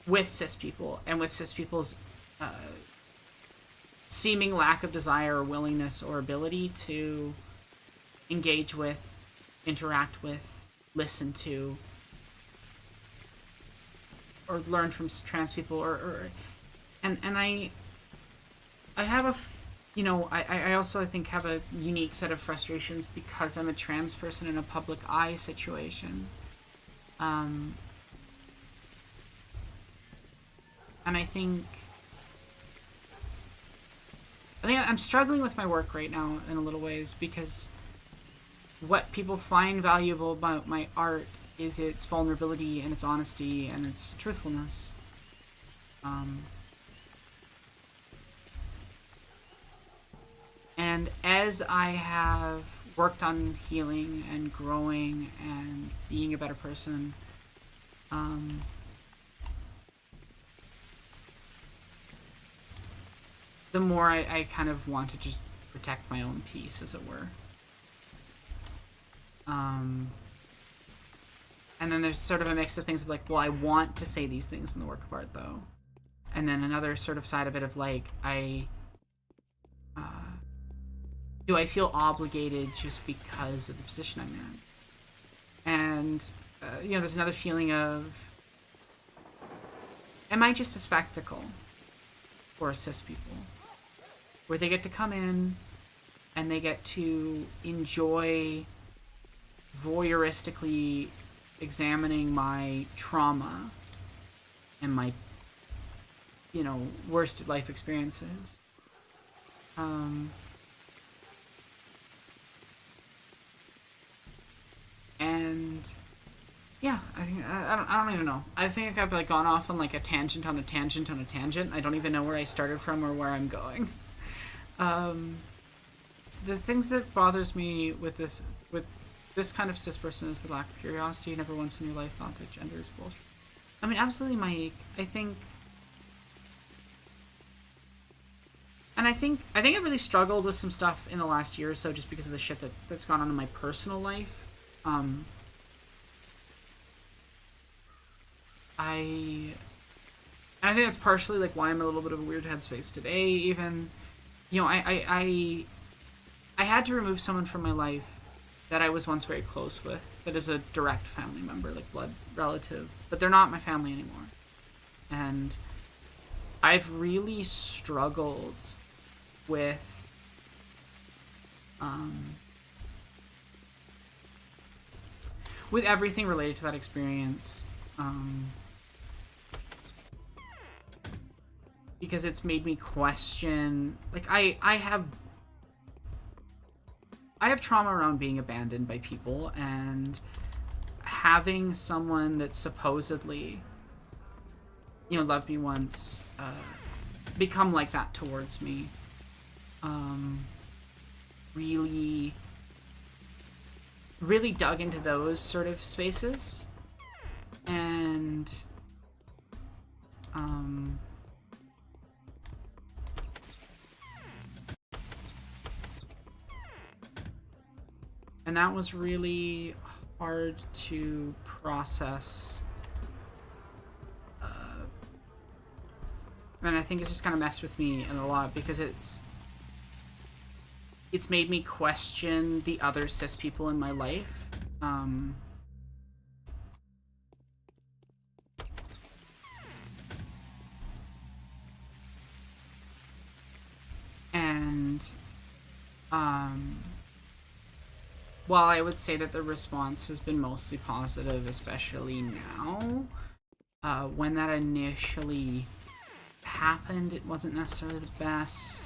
with cis people, and with cis people's seeming lack of desire or willingness or ability to engage with, interact with, listen to, or learn from trans people, and I have a, you know, I also, I think, have a unique set of frustrations because I'm a trans person in a public eye situation. And I think I'm struggling with my work right now in a little ways, because what people find valuable about my art is its vulnerability and its honesty and its truthfulness. And as I have worked on healing and growing and being a better person, the more I kind of want to just protect my own peace, as it were. And then there's sort of a mix of things of like, well, I want to say these things in the work of art, though. And then another sort of side of it of like, do I feel obligated just because of the position I'm in? And, you know, there's another feeling of, am I just a spectacle for cis people? Where they get to come in and they get to enjoy voyeuristically examining my trauma and my, you know, worst life experiences. And yeah, I think I don't even know. I think I've like gone off on like a tangent on a tangent on a tangent. I don't even know where I started from or where I'm going. The things that bothers me with this kind of cis person is the lack of curiosity. Never once in your life thought that gender is bullshit. I mean, absolutely, Mike. I think I've really struggled with some stuff in the last year or so just because of the shit that's gone on in my personal life. I think that's partially like why I'm in a little bit of a weird headspace today. Even, you know, I had to remove someone from my life that I was once very close with, that is a direct family member, like blood relative, but they're not my family anymore. And I've really struggled with everything related to that experience, because it's made me question, like, I have trauma around being abandoned by people, and having someone that supposedly, you know, loved me once, become like that towards me, really dug into those sort of spaces, and that was really hard to process. And I think it's just kind of messed with me a lot because it's made me question the other cis people in my life. While I would say that the response has been mostly positive, especially now, when that initially happened, it wasn't necessarily the best,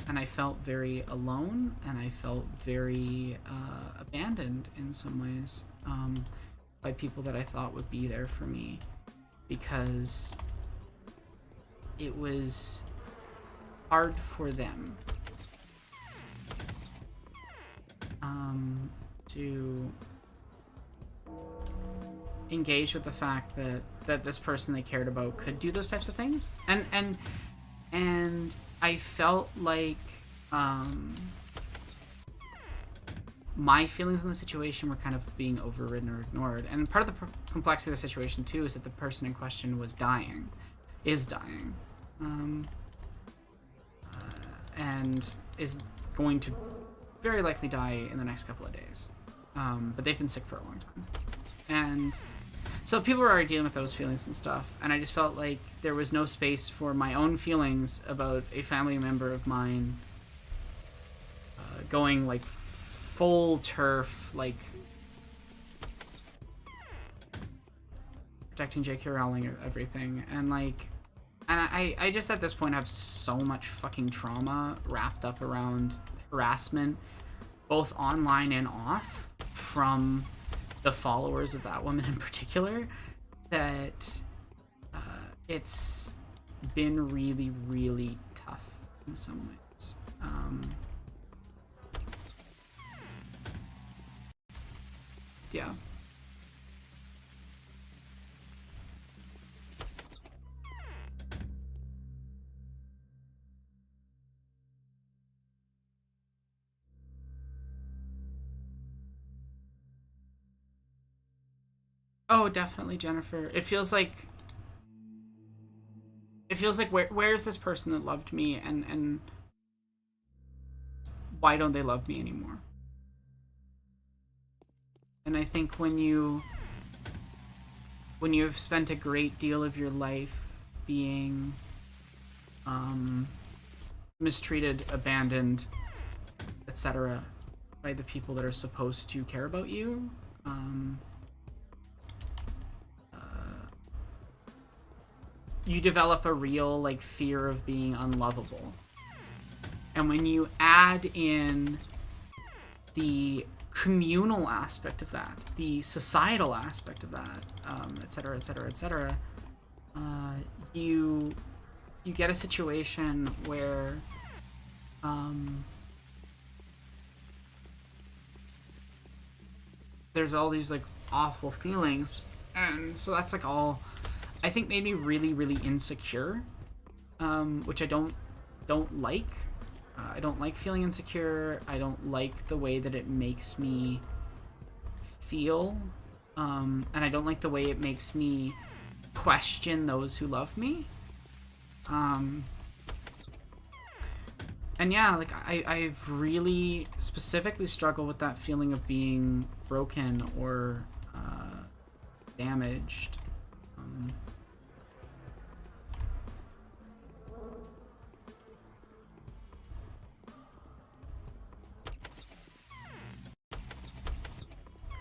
and I felt very alone, and I felt very abandoned in some ways, by people that I thought would be there for me, because it was hard for them to engage with the fact that this person they cared about could do those types of things, and I felt like my feelings in the situation were kind of being overridden or ignored. And part of the complexity of the situation too is that the person in question is dying, and is going to very likely die in the next couple of days. But they've been sick for a long time. And so people were already dealing with those feelings and stuff, and I just felt like there was no space for my own feelings about a family member of mine going like full turf, like protecting J.K. Rowling or everything, and I just at this point have so much fucking trauma wrapped up around harassment, both online and off, from the followers of that woman in particular, that it's been really, really tough in some ways. Yeah. Oh, definitely, Jennifer. It feels like where's this person that loved me, and why don't they love me anymore? And I think when you've spent a great deal of your life being mistreated, abandoned, etc., by the people that are supposed to care about you, you develop a real, like, fear of being unlovable. And when you add in the communal aspect of that, the societal aspect of that, et cetera, et cetera, et cetera, you get a situation where there's all these, like, awful feelings, and so that's, like, all I think made me really, really insecure, which I don't like. I don't like feeling insecure. I don't like the way that it makes me feel, and I don't like the way it makes me question those who love me. And yeah, like, I've really specifically struggled with that feeling of being broken or damaged.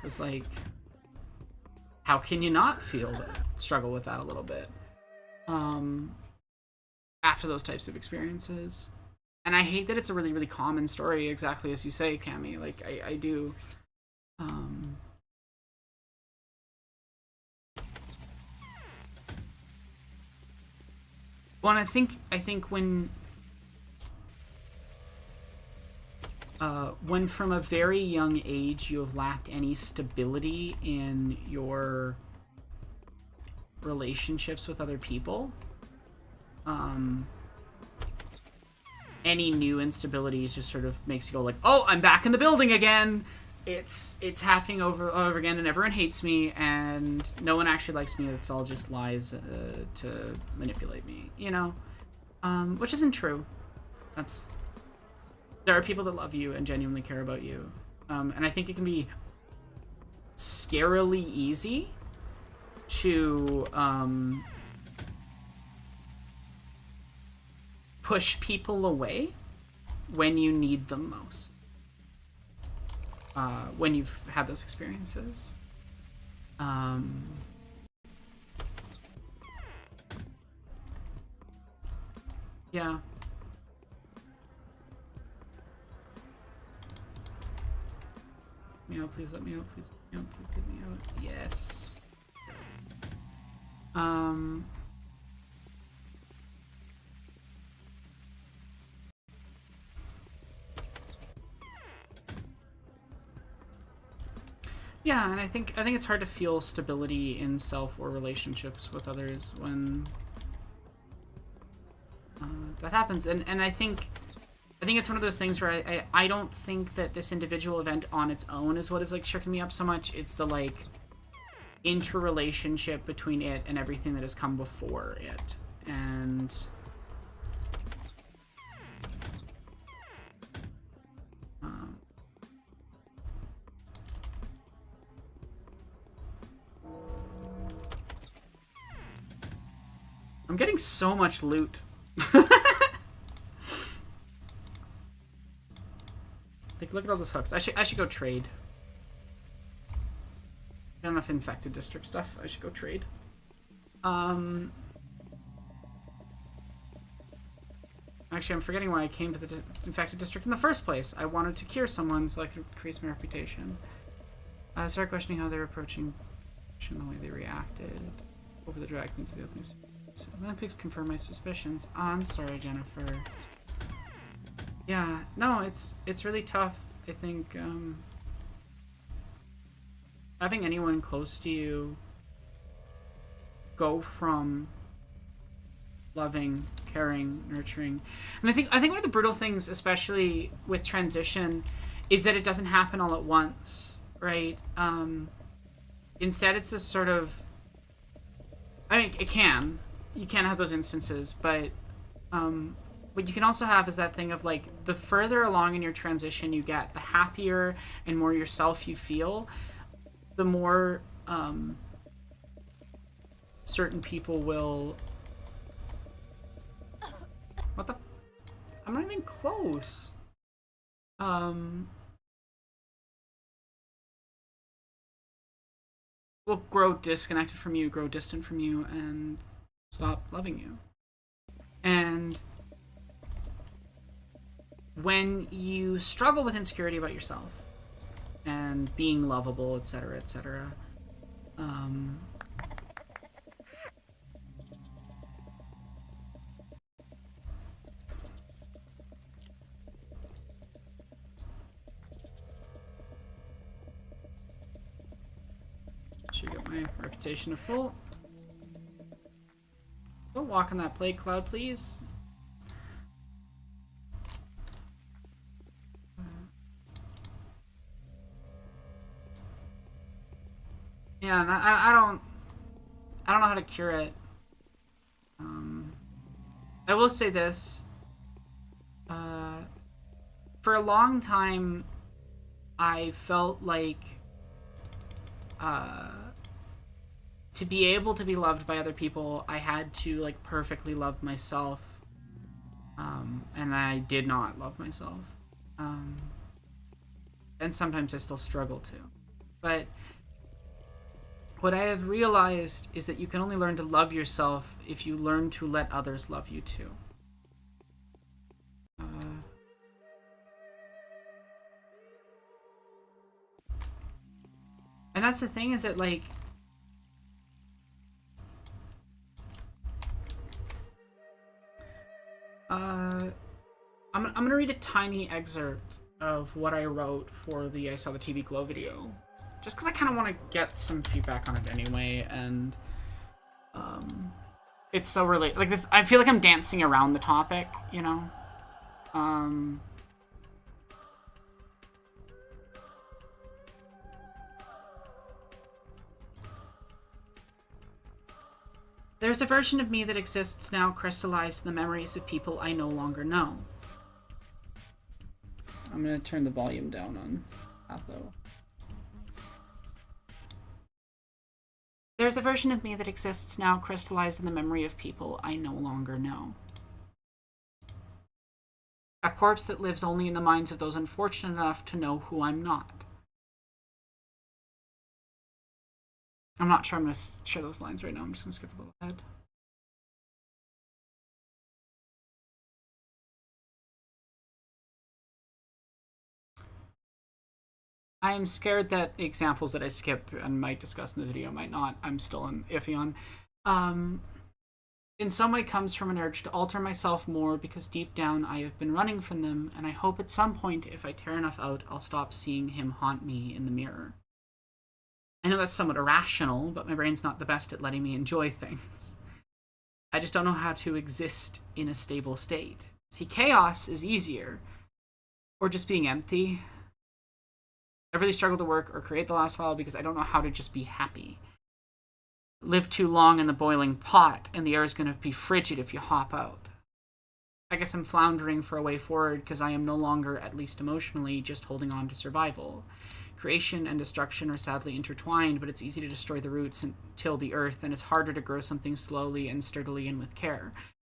It's like, how can you not struggle with that a little bit after those types of experiences? And I hate that it's a really, really common story, exactly as you say, Cammy. Like, I do. Well, and I think when from a very young age you have lacked any stability in your relationships with other people, any new instabilities just sort of makes you go like, oh, I'm back in the building again. It's happening over again, and everyone hates me, and no one actually likes me. It's all just lies to manipulate me, you know? Which isn't true. There are people that love you and genuinely care about you. And I think it can be scarily easy to push people away when you need them most. When you've had those experiences. Yeah. Meow, please let me out, please let me out, please let me out. Yes. Yeah, and I think it's hard to feel stability in self or relationships with others when that happens. And I think it's one of those things where I don't think that this individual event on its own is what is, like, shooking me up so much. It's the, like, interrelationship between it and everything that has come before it. And I'm getting so much loot. Like, look at all those hooks. I should go trade. Got enough infected district stuff. I should go trade. Actually, I'm forgetting why I came to the infected district in the first place. I wanted to cure someone so I could increase my reputation. I started questioning how they were approaching the way they reacted over the drag queens of the opening. So Olympics confirmed my suspicions. Oh, I'm sorry, Jennifer. Yeah, no, it's really tough. I think having anyone close to you go from loving, caring, nurturing, and I think one of the brutal things, especially with transition, is that it doesn't happen all at once, right? Instead, it's this sort of, I mean, it can. You can have those instances, but what you can also have is that thing of, like, the further along in your transition you get, the happier and more yourself you feel, the more certain people will... What the... I'm not even close. Will grow disconnected from you, grow distant from you, and stop loving you. And when you struggle with insecurity about yourself and being lovable, etc., etc., should get my reputation to full. Don't walk on that plague cloud, please. Yeah, and I don't know how to cure it. I will say this. For a long time, I felt like to be able to be loved by other people, I had to like perfectly love myself, and I did not love myself, and sometimes I still struggle to. But what I have realized is that you can only learn to love yourself if you learn to let others love you too. And that's the thing, is that like I'm gonna read a tiny excerpt of what I wrote for the I Saw the TV Glow video, just because I kind of want to get some feedback on it anyway, and it's so related. Like this, I feel like I'm dancing around the topic, you know. There's a version of me that exists now, crystallized in the memories of people I no longer know. I'm gonna turn the volume down on Patho. There's a version of me that exists now, crystallized in the memory of people I no longer know. A corpse that lives only in the minds of those unfortunate enough to know who I'm not. I'm not sure I'm going to share those lines right now. I'm just going to skip a little ahead. I am scared that examples that I skipped and might discuss in the video might not. I'm still iffy on. In some way comes from an urge to alter myself more because deep down I have been running from them, and I hope at some point, if I tear enough out, I'll stop seeing him haunt me in the mirror. I know that's somewhat irrational, but my brain's not the best at letting me enjoy things. I just don't know how to exist in a stable state. See, chaos is easier. Or just being empty. I really struggle to work or create the last file because I don't know how to just be happy. Live too long in the boiling pot, and the air is going to be frigid if you hop out. I guess I'm floundering for a way forward because I am no longer, at least emotionally, just holding on to survival. Creation and destruction are sadly intertwined, but it's easy to destroy the roots and till the earth, and it's harder to grow something slowly and sturdily and with care.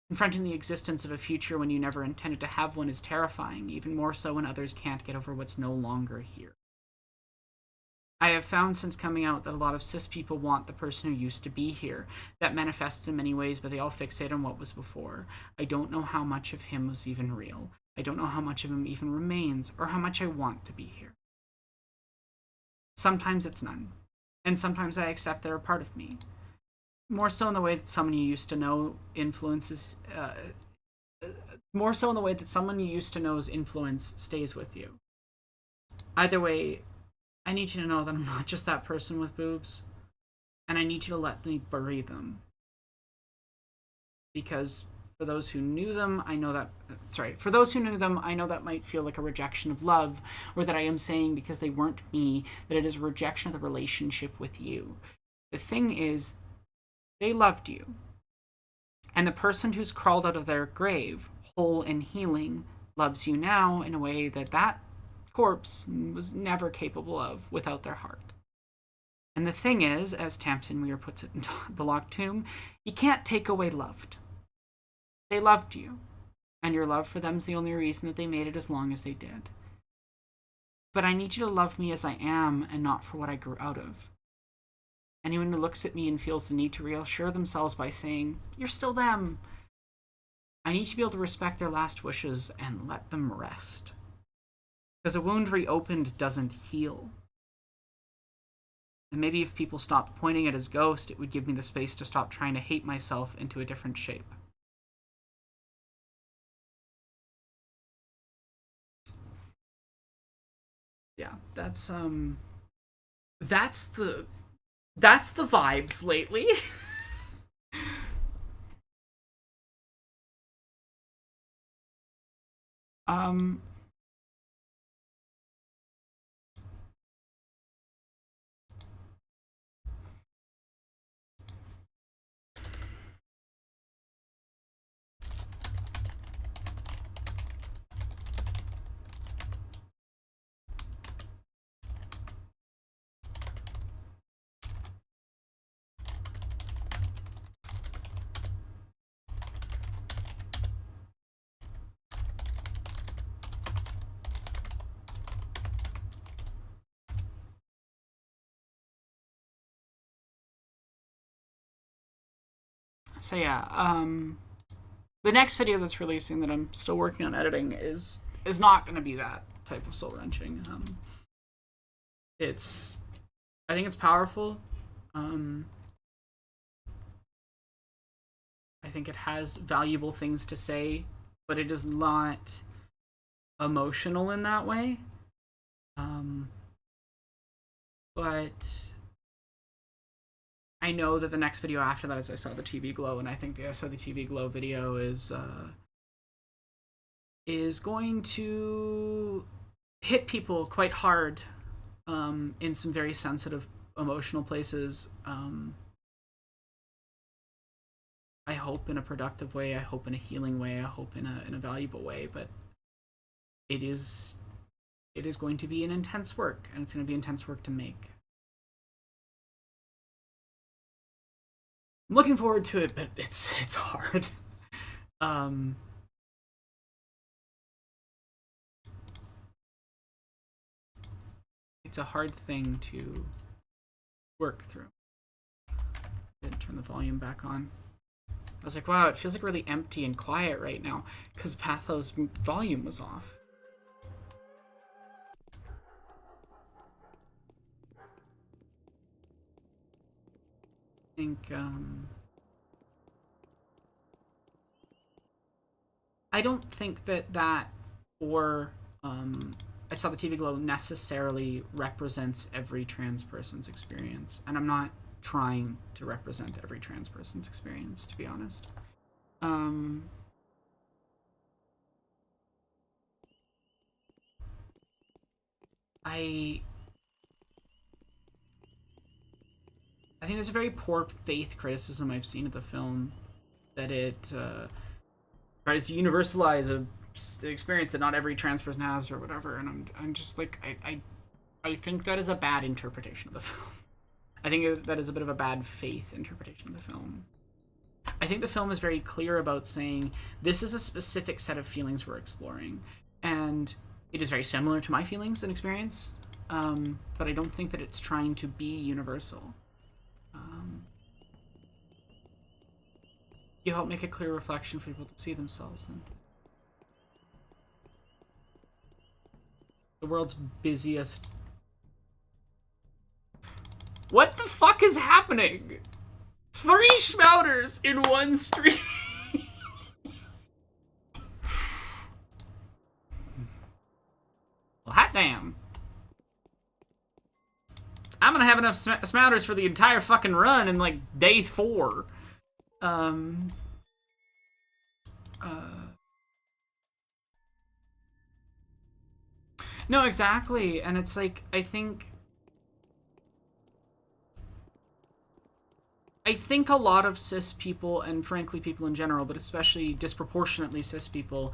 Confronting the existence of a future when you never intended to have one is terrifying, even more so when others can't get over what's no longer here. I have found since coming out that a lot of cis people want the person who used to be here. That manifests in many ways, but they all fixate on what was before. I don't know how much of him was even real. I don't know how much of him even remains, or how much I want to be here. Sometimes it's none, and sometimes I accept they're a part of me. More so in the way that someone you used to know influences, more so in the way that someone you used to know's influence stays with you. Either way, I need you to know that I'm not just that person with boobs, and I need you to let me bury them. Because for those who knew them, I know that might feel like a rejection of love, or that I am saying because they weren't me, that it is a rejection of the relationship with you. The thing is, they loved you. And the person who's crawled out of their grave, whole and healing, loves you now in a way that that corpse was never capable of without their heart. And the thing is, as Tamsin Weir puts it in The Locked Tomb, you can't take away loved. They loved you, and your love for them is the only reason that they made it as long as they did. But I need you to love me as I am, and not for what I grew out of. Anyone who looks at me and feels the need to reassure themselves by saying, "You're still them." I need to be able to respect their last wishes and let them rest. Because a wound reopened doesn't heal. And maybe if people stopped pointing at his ghost, it would give me the space to stop trying to hate myself into a different shape. Yeah, that's the vibes lately. So yeah, the next video that's releasing that I'm still working on editing is not going to be that type of soul wrenching. I think it's powerful. I think it has valuable things to say, but it is not emotional in that way. But I know that the next video after that is I saw the TV Glow, and I think the I saw the TV Glow video is going to hit people quite hard in some very sensitive, emotional places. I hope in a productive way. I hope in a healing way. I hope in a valuable way. But it is going to be an intense work, and it's going to be intense work to make. I'm looking forward to it, but it's hard. It's a hard thing to work through. Didn't turn the volume back on. I was like, wow, it feels like really empty and quiet right now because Patho's volume was off. I think, I don't think that or I saw the TV Glow necessarily represents every trans person's experience, and I'm not trying to represent every trans person's experience, to be honest. I think there's a very poor faith criticism I've seen of the film, that it tries to universalize a experience that not every trans person has or whatever, and I'm just like, I think that is a bad interpretation of the film. I think that is a bit of a bad faith interpretation of the film. I think the film is very clear about saying this is a specific set of feelings we're exploring, and it is very similar to my feelings and experience, but I don't think that it's trying to be universal. You help make a clear reflection for people to see themselves in. The world's busiest. What the fuck is happening? 3 schmouters in one street. Well, hot damn. I'm gonna have enough smouters for the entire fucking run in like day 4. No, exactly. And it's like, I think a lot of cis people, and frankly people in general, but especially disproportionately cis people,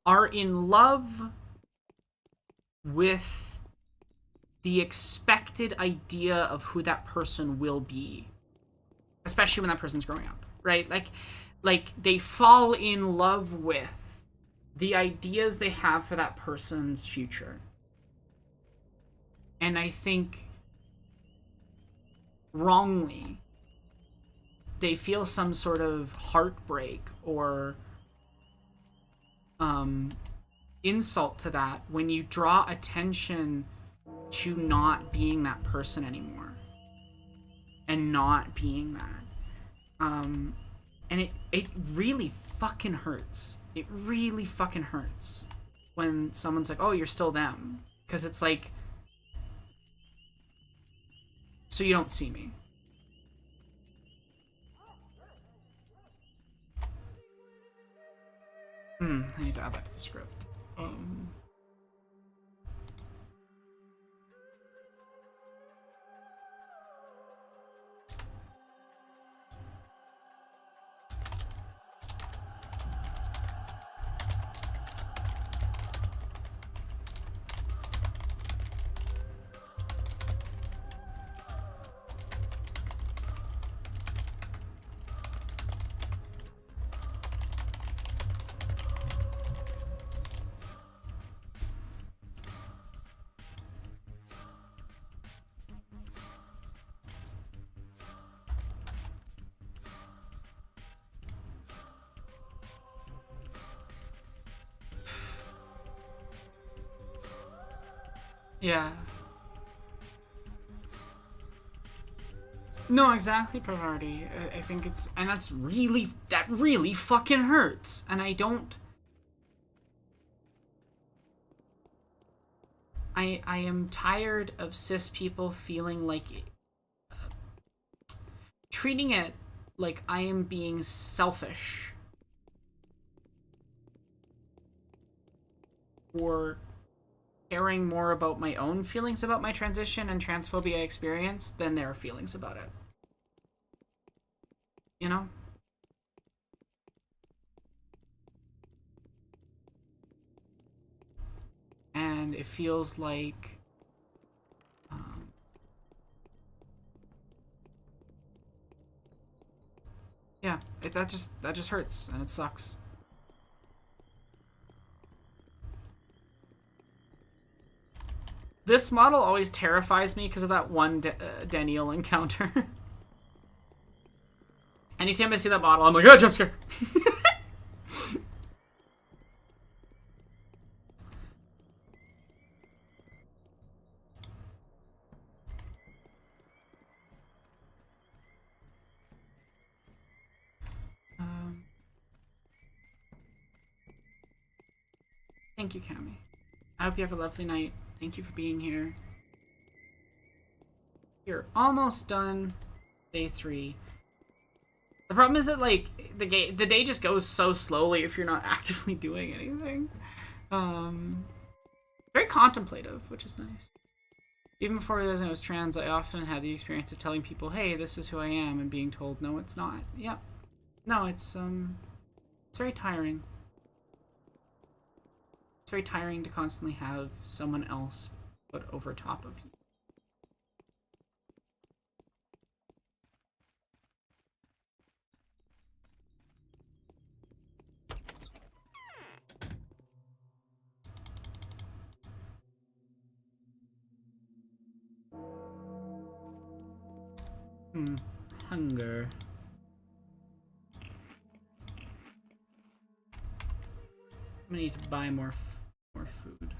are in love with the expected idea of who that person will be, especially when that person's growing up, right? Like they fall in love with the ideas they have for that person's future. And I think wrongly, they feel some sort of heartbreak or insult to that when you draw attention to not being that person anymore and not being that. And it really fucking hurts. It really fucking hurts when someone's like, oh, you're still them. Because it's like, so you don't see me. I need to add that to the script. Yeah. No, exactly, Pathologic. I think it's, and that really fucking hurts. And I don't, I am tired of cis people feeling like, treating it like I am being selfish. Or caring more about my own feelings about my transition and transphobia experience than their feelings about it. You know? And it feels like yeah, that just hurts and it sucks. This model always terrifies me because of that one Daniel encounter. Anytime I see that model, I'm like, oh, jump scare. Thank you, Cami. I hope you have a lovely night. Thank you for being here. You're almost done. Day 3. The problem is that, like, the day just goes so slowly if you're not actively doing anything. Very contemplative, which is nice. Even before I realized I was trans, I often had the experience of telling people, hey, this is who I am, and being told, no, it's not. Yep. No, it's very tiring. It's very tiring to constantly have someone else put over top of you. Hunger. I'm gonna need to buy more food.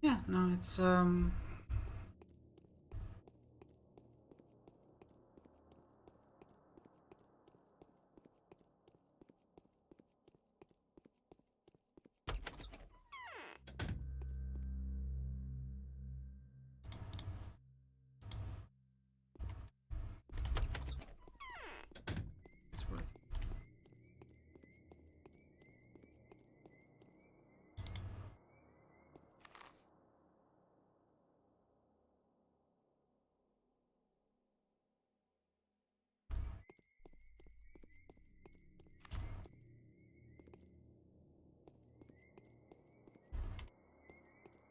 Yeah, no, it's worth it.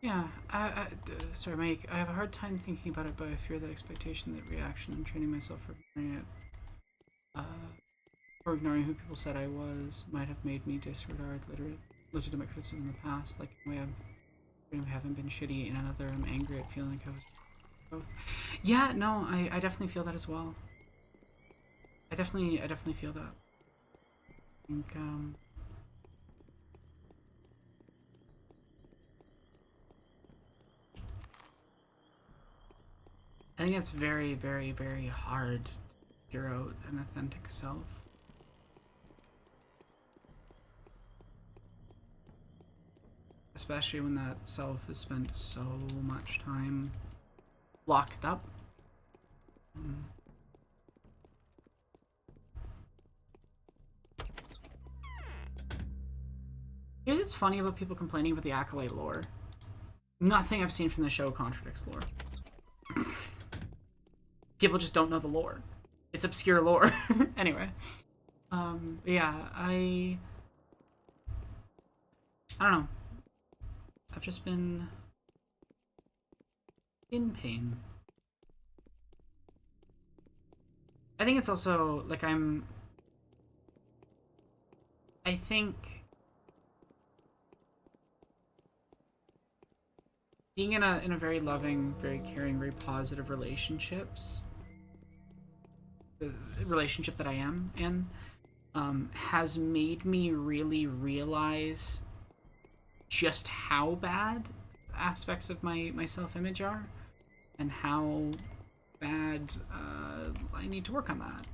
Yeah, sorry, Mike. I have a hard time thinking about it, but I fear that expectation, that reaction, and training myself for ignoring it, or ignoring who people said I was, might have made me disregard legitimate criticism in the past. Like, in a way, I haven't been shitty. In another, I'm angry at feeling like I was both. Yeah, no, I definitely feel that as well. I definitely feel that. I think, I think it's very, very, very hard to figure out an authentic self. Especially when that self has spent so much time locked up. Here's what's funny about people complaining about the Acolyte lore. Nothing I've seen from the show contradicts lore. People just don't know the lore. It's obscure lore. Anyway. Yeah, I don't know. I've just been in pain. I think it's also, like, I think being in a very loving, very caring, very positive relationships, the relationship that I am in, has made me really realize just how bad aspects of my self-image are, and how bad I need to work on that.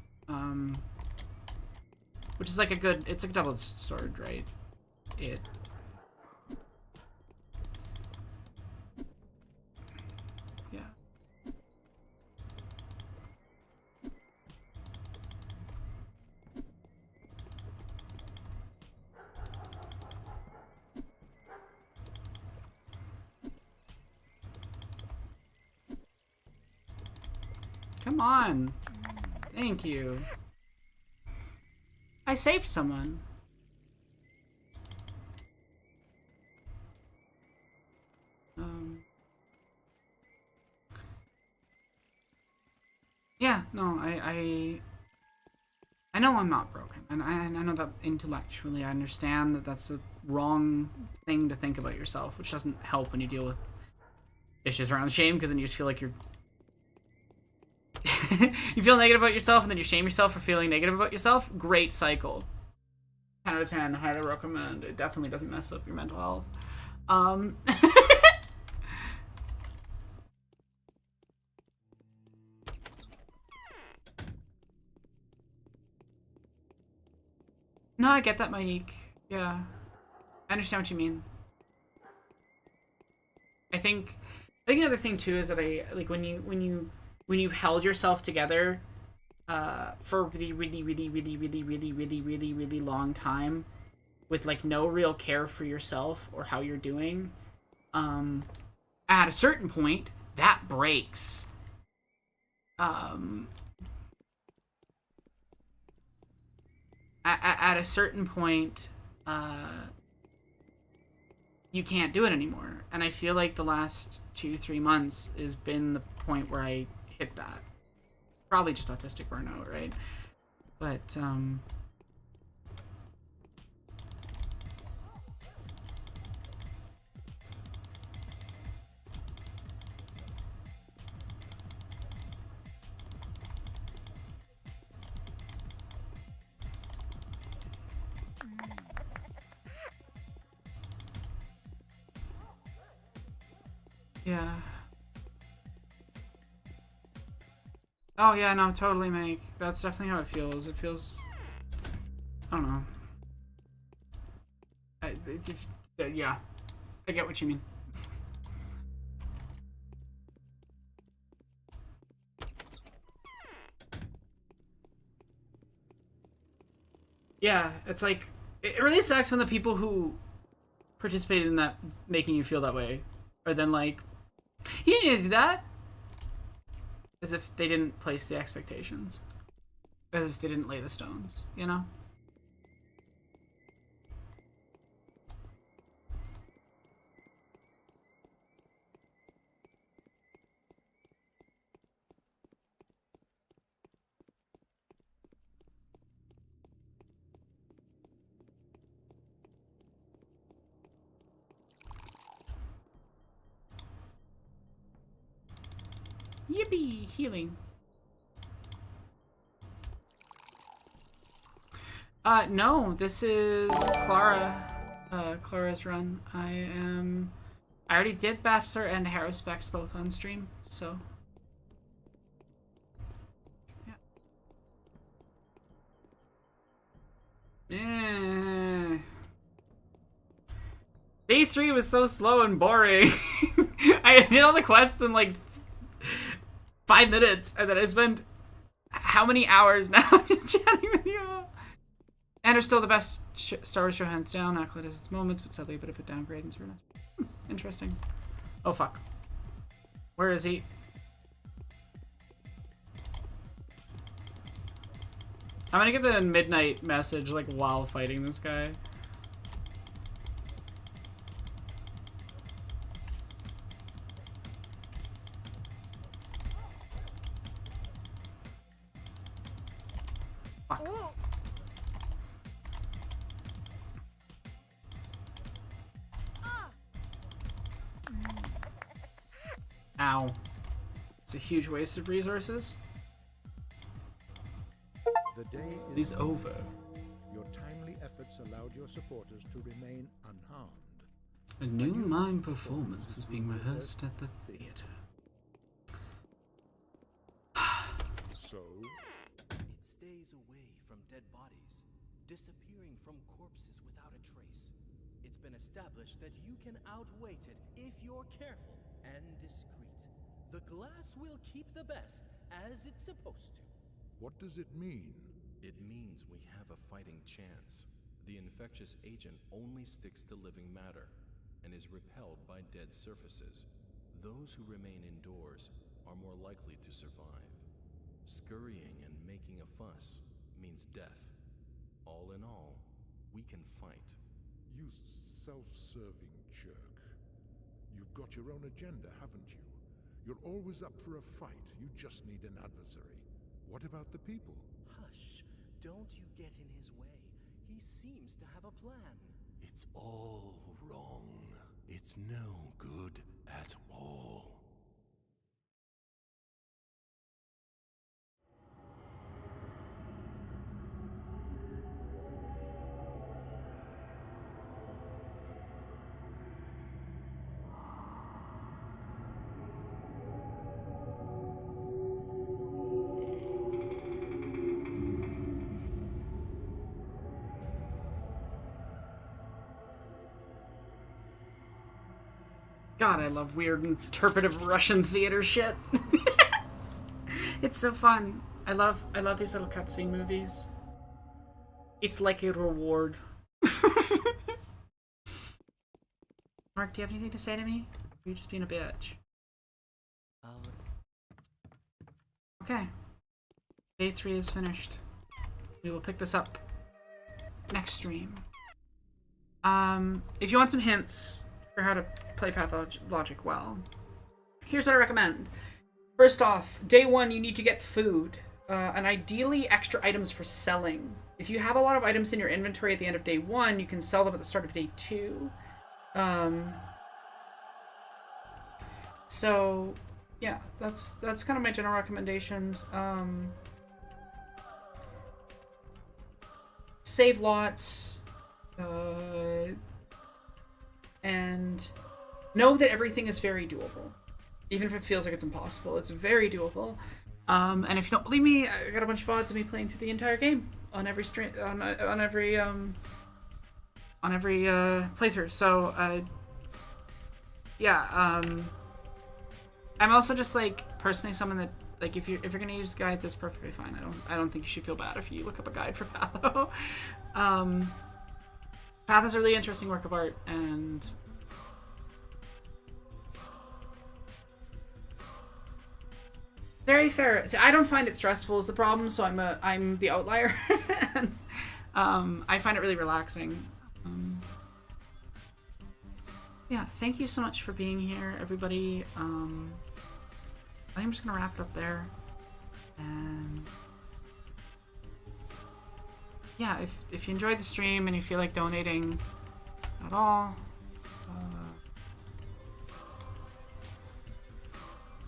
Which is like it's like a double-edged sword, right? Yeah. Come on. Thank you. I saved someone. Yeah, no, I know I'm not broken, and I know that intellectually I understand that that's a wrong thing to think about yourself, which doesn't help when you deal with issues around shame, because then you just feel like you're you feel negative about yourself, and then you shame yourself for feeling negative about yourself. Great cycle. 10 out of 10, highly recommend. It definitely doesn't mess up your mental health. No, I get that, Mike. Yeah. I understand what you mean. I think the other thing too is that I like when you've held yourself together for a really, really, really, really, really, really, really, really, really long time with like no real care for yourself or how you're doing, at a certain point that breaks. At a certain point, you can't do it anymore. And I feel like the last 2-3 months has been the point where I hit that. Probably just autistic burnout, right? But, yeah. Oh, yeah, no, totally, Mike. That's definitely how it feels. It feels... I don't know. Yeah. I get what you mean. Yeah, it's like... It really sucks when the people who participated in that making you feel that way are then like, you didn't need to do that! As if they didn't place the expectations. As if they didn't lay the stones, you know? Yippee! Healing. No, this is Clara. Clara's run. I already did Bachelor and Harrowspecs both on stream, so. Yeah. Day 3 was so slow and boring. I did all the quests in like 5 minutes, and then I spent how many hours now just chatting with you all? And are still the best Star Wars show hands down. Acolyte has its moments, but sadly a bit of a downgrade in certain aspects. Interesting. Oh fuck. Where is he? I'm gonna get the midnight message like while fighting this guy. Fuck. Ow. It's a huge waste of resources. The day is over. Your timely efforts allowed your supporters to remain unharmed. A new mime performance is being rehearsed at the theater. So? It stays away from dead bodies, disappearing from corpses without a trace. It's been established that you can outweight it if you're careful and discreet. The glass will keep the best, as it's supposed to. What does it mean? It means we have a fighting chance. The infectious agent only sticks to living matter and is repelled by dead surfaces. Those who remain indoors are more likely to survive. Scurrying and making a fuss means death. All in all, we can fight. You self-serving jerk. You've got your own agenda, haven't you? You're always up for a fight. You just need an adversary. What about the people? Hush, don't you get in his way. He seems to have a plan. It's all wrong. It's no good at all. God, I love weird interpretive Russian theater shit. It's so fun. I love these little cutscene movies. It's like a reward. Mark, do you have anything to say to me? Or are you just being a bitch? Okay. Day 3 is finished. We will pick this up next stream. If you want some hints for how to play Pathologic well, here's what I recommend. First off, day 1, you need to get food, and ideally extra items for selling. If you have a lot of items in your inventory at the end of day 1, you can sell them at the start of day 2. So yeah, that's kind of my general recommendations. Save lots, and know that everything is very doable. Even if it feels like it's impossible, it's very doable. And if you don't believe me, I got a bunch of VODs of me playing through the entire game on every stream, on every playthrough. So yeah, I'm also just like personally someone that like if you're gonna use guides, that's perfectly fine. I don't think you should feel bad if you look up a guide for Patho. Path is a really interesting work of art, and very fair. See, I don't find it stressful is the problem, so I'm the outlier. And, I find it really relaxing. Yeah, thank you so much for being here, everybody. I'm just gonna wrap it up there, and yeah, if you enjoyed the stream and you feel like donating at all,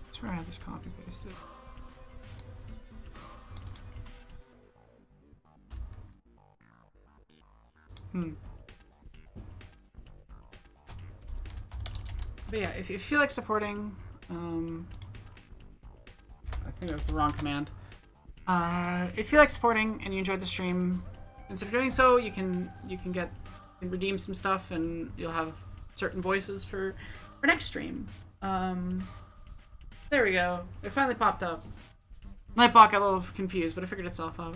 it's swear I had this copy pasted. But yeah, if you feel like supporting, I think that was the wrong command. If you feel like supporting and you enjoyed the stream, consider doing so. You can redeem some stuff, and you'll have certain voices for next stream. There we go. It finally popped up. Nightbot got a little confused, but it figured itself out.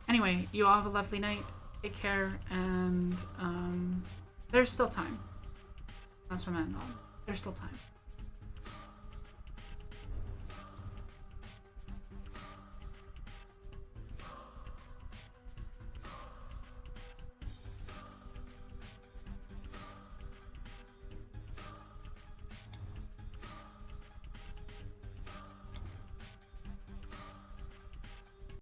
Anyway, you all have a lovely night. Take care, and there's still time. That's what I meant. There's still time.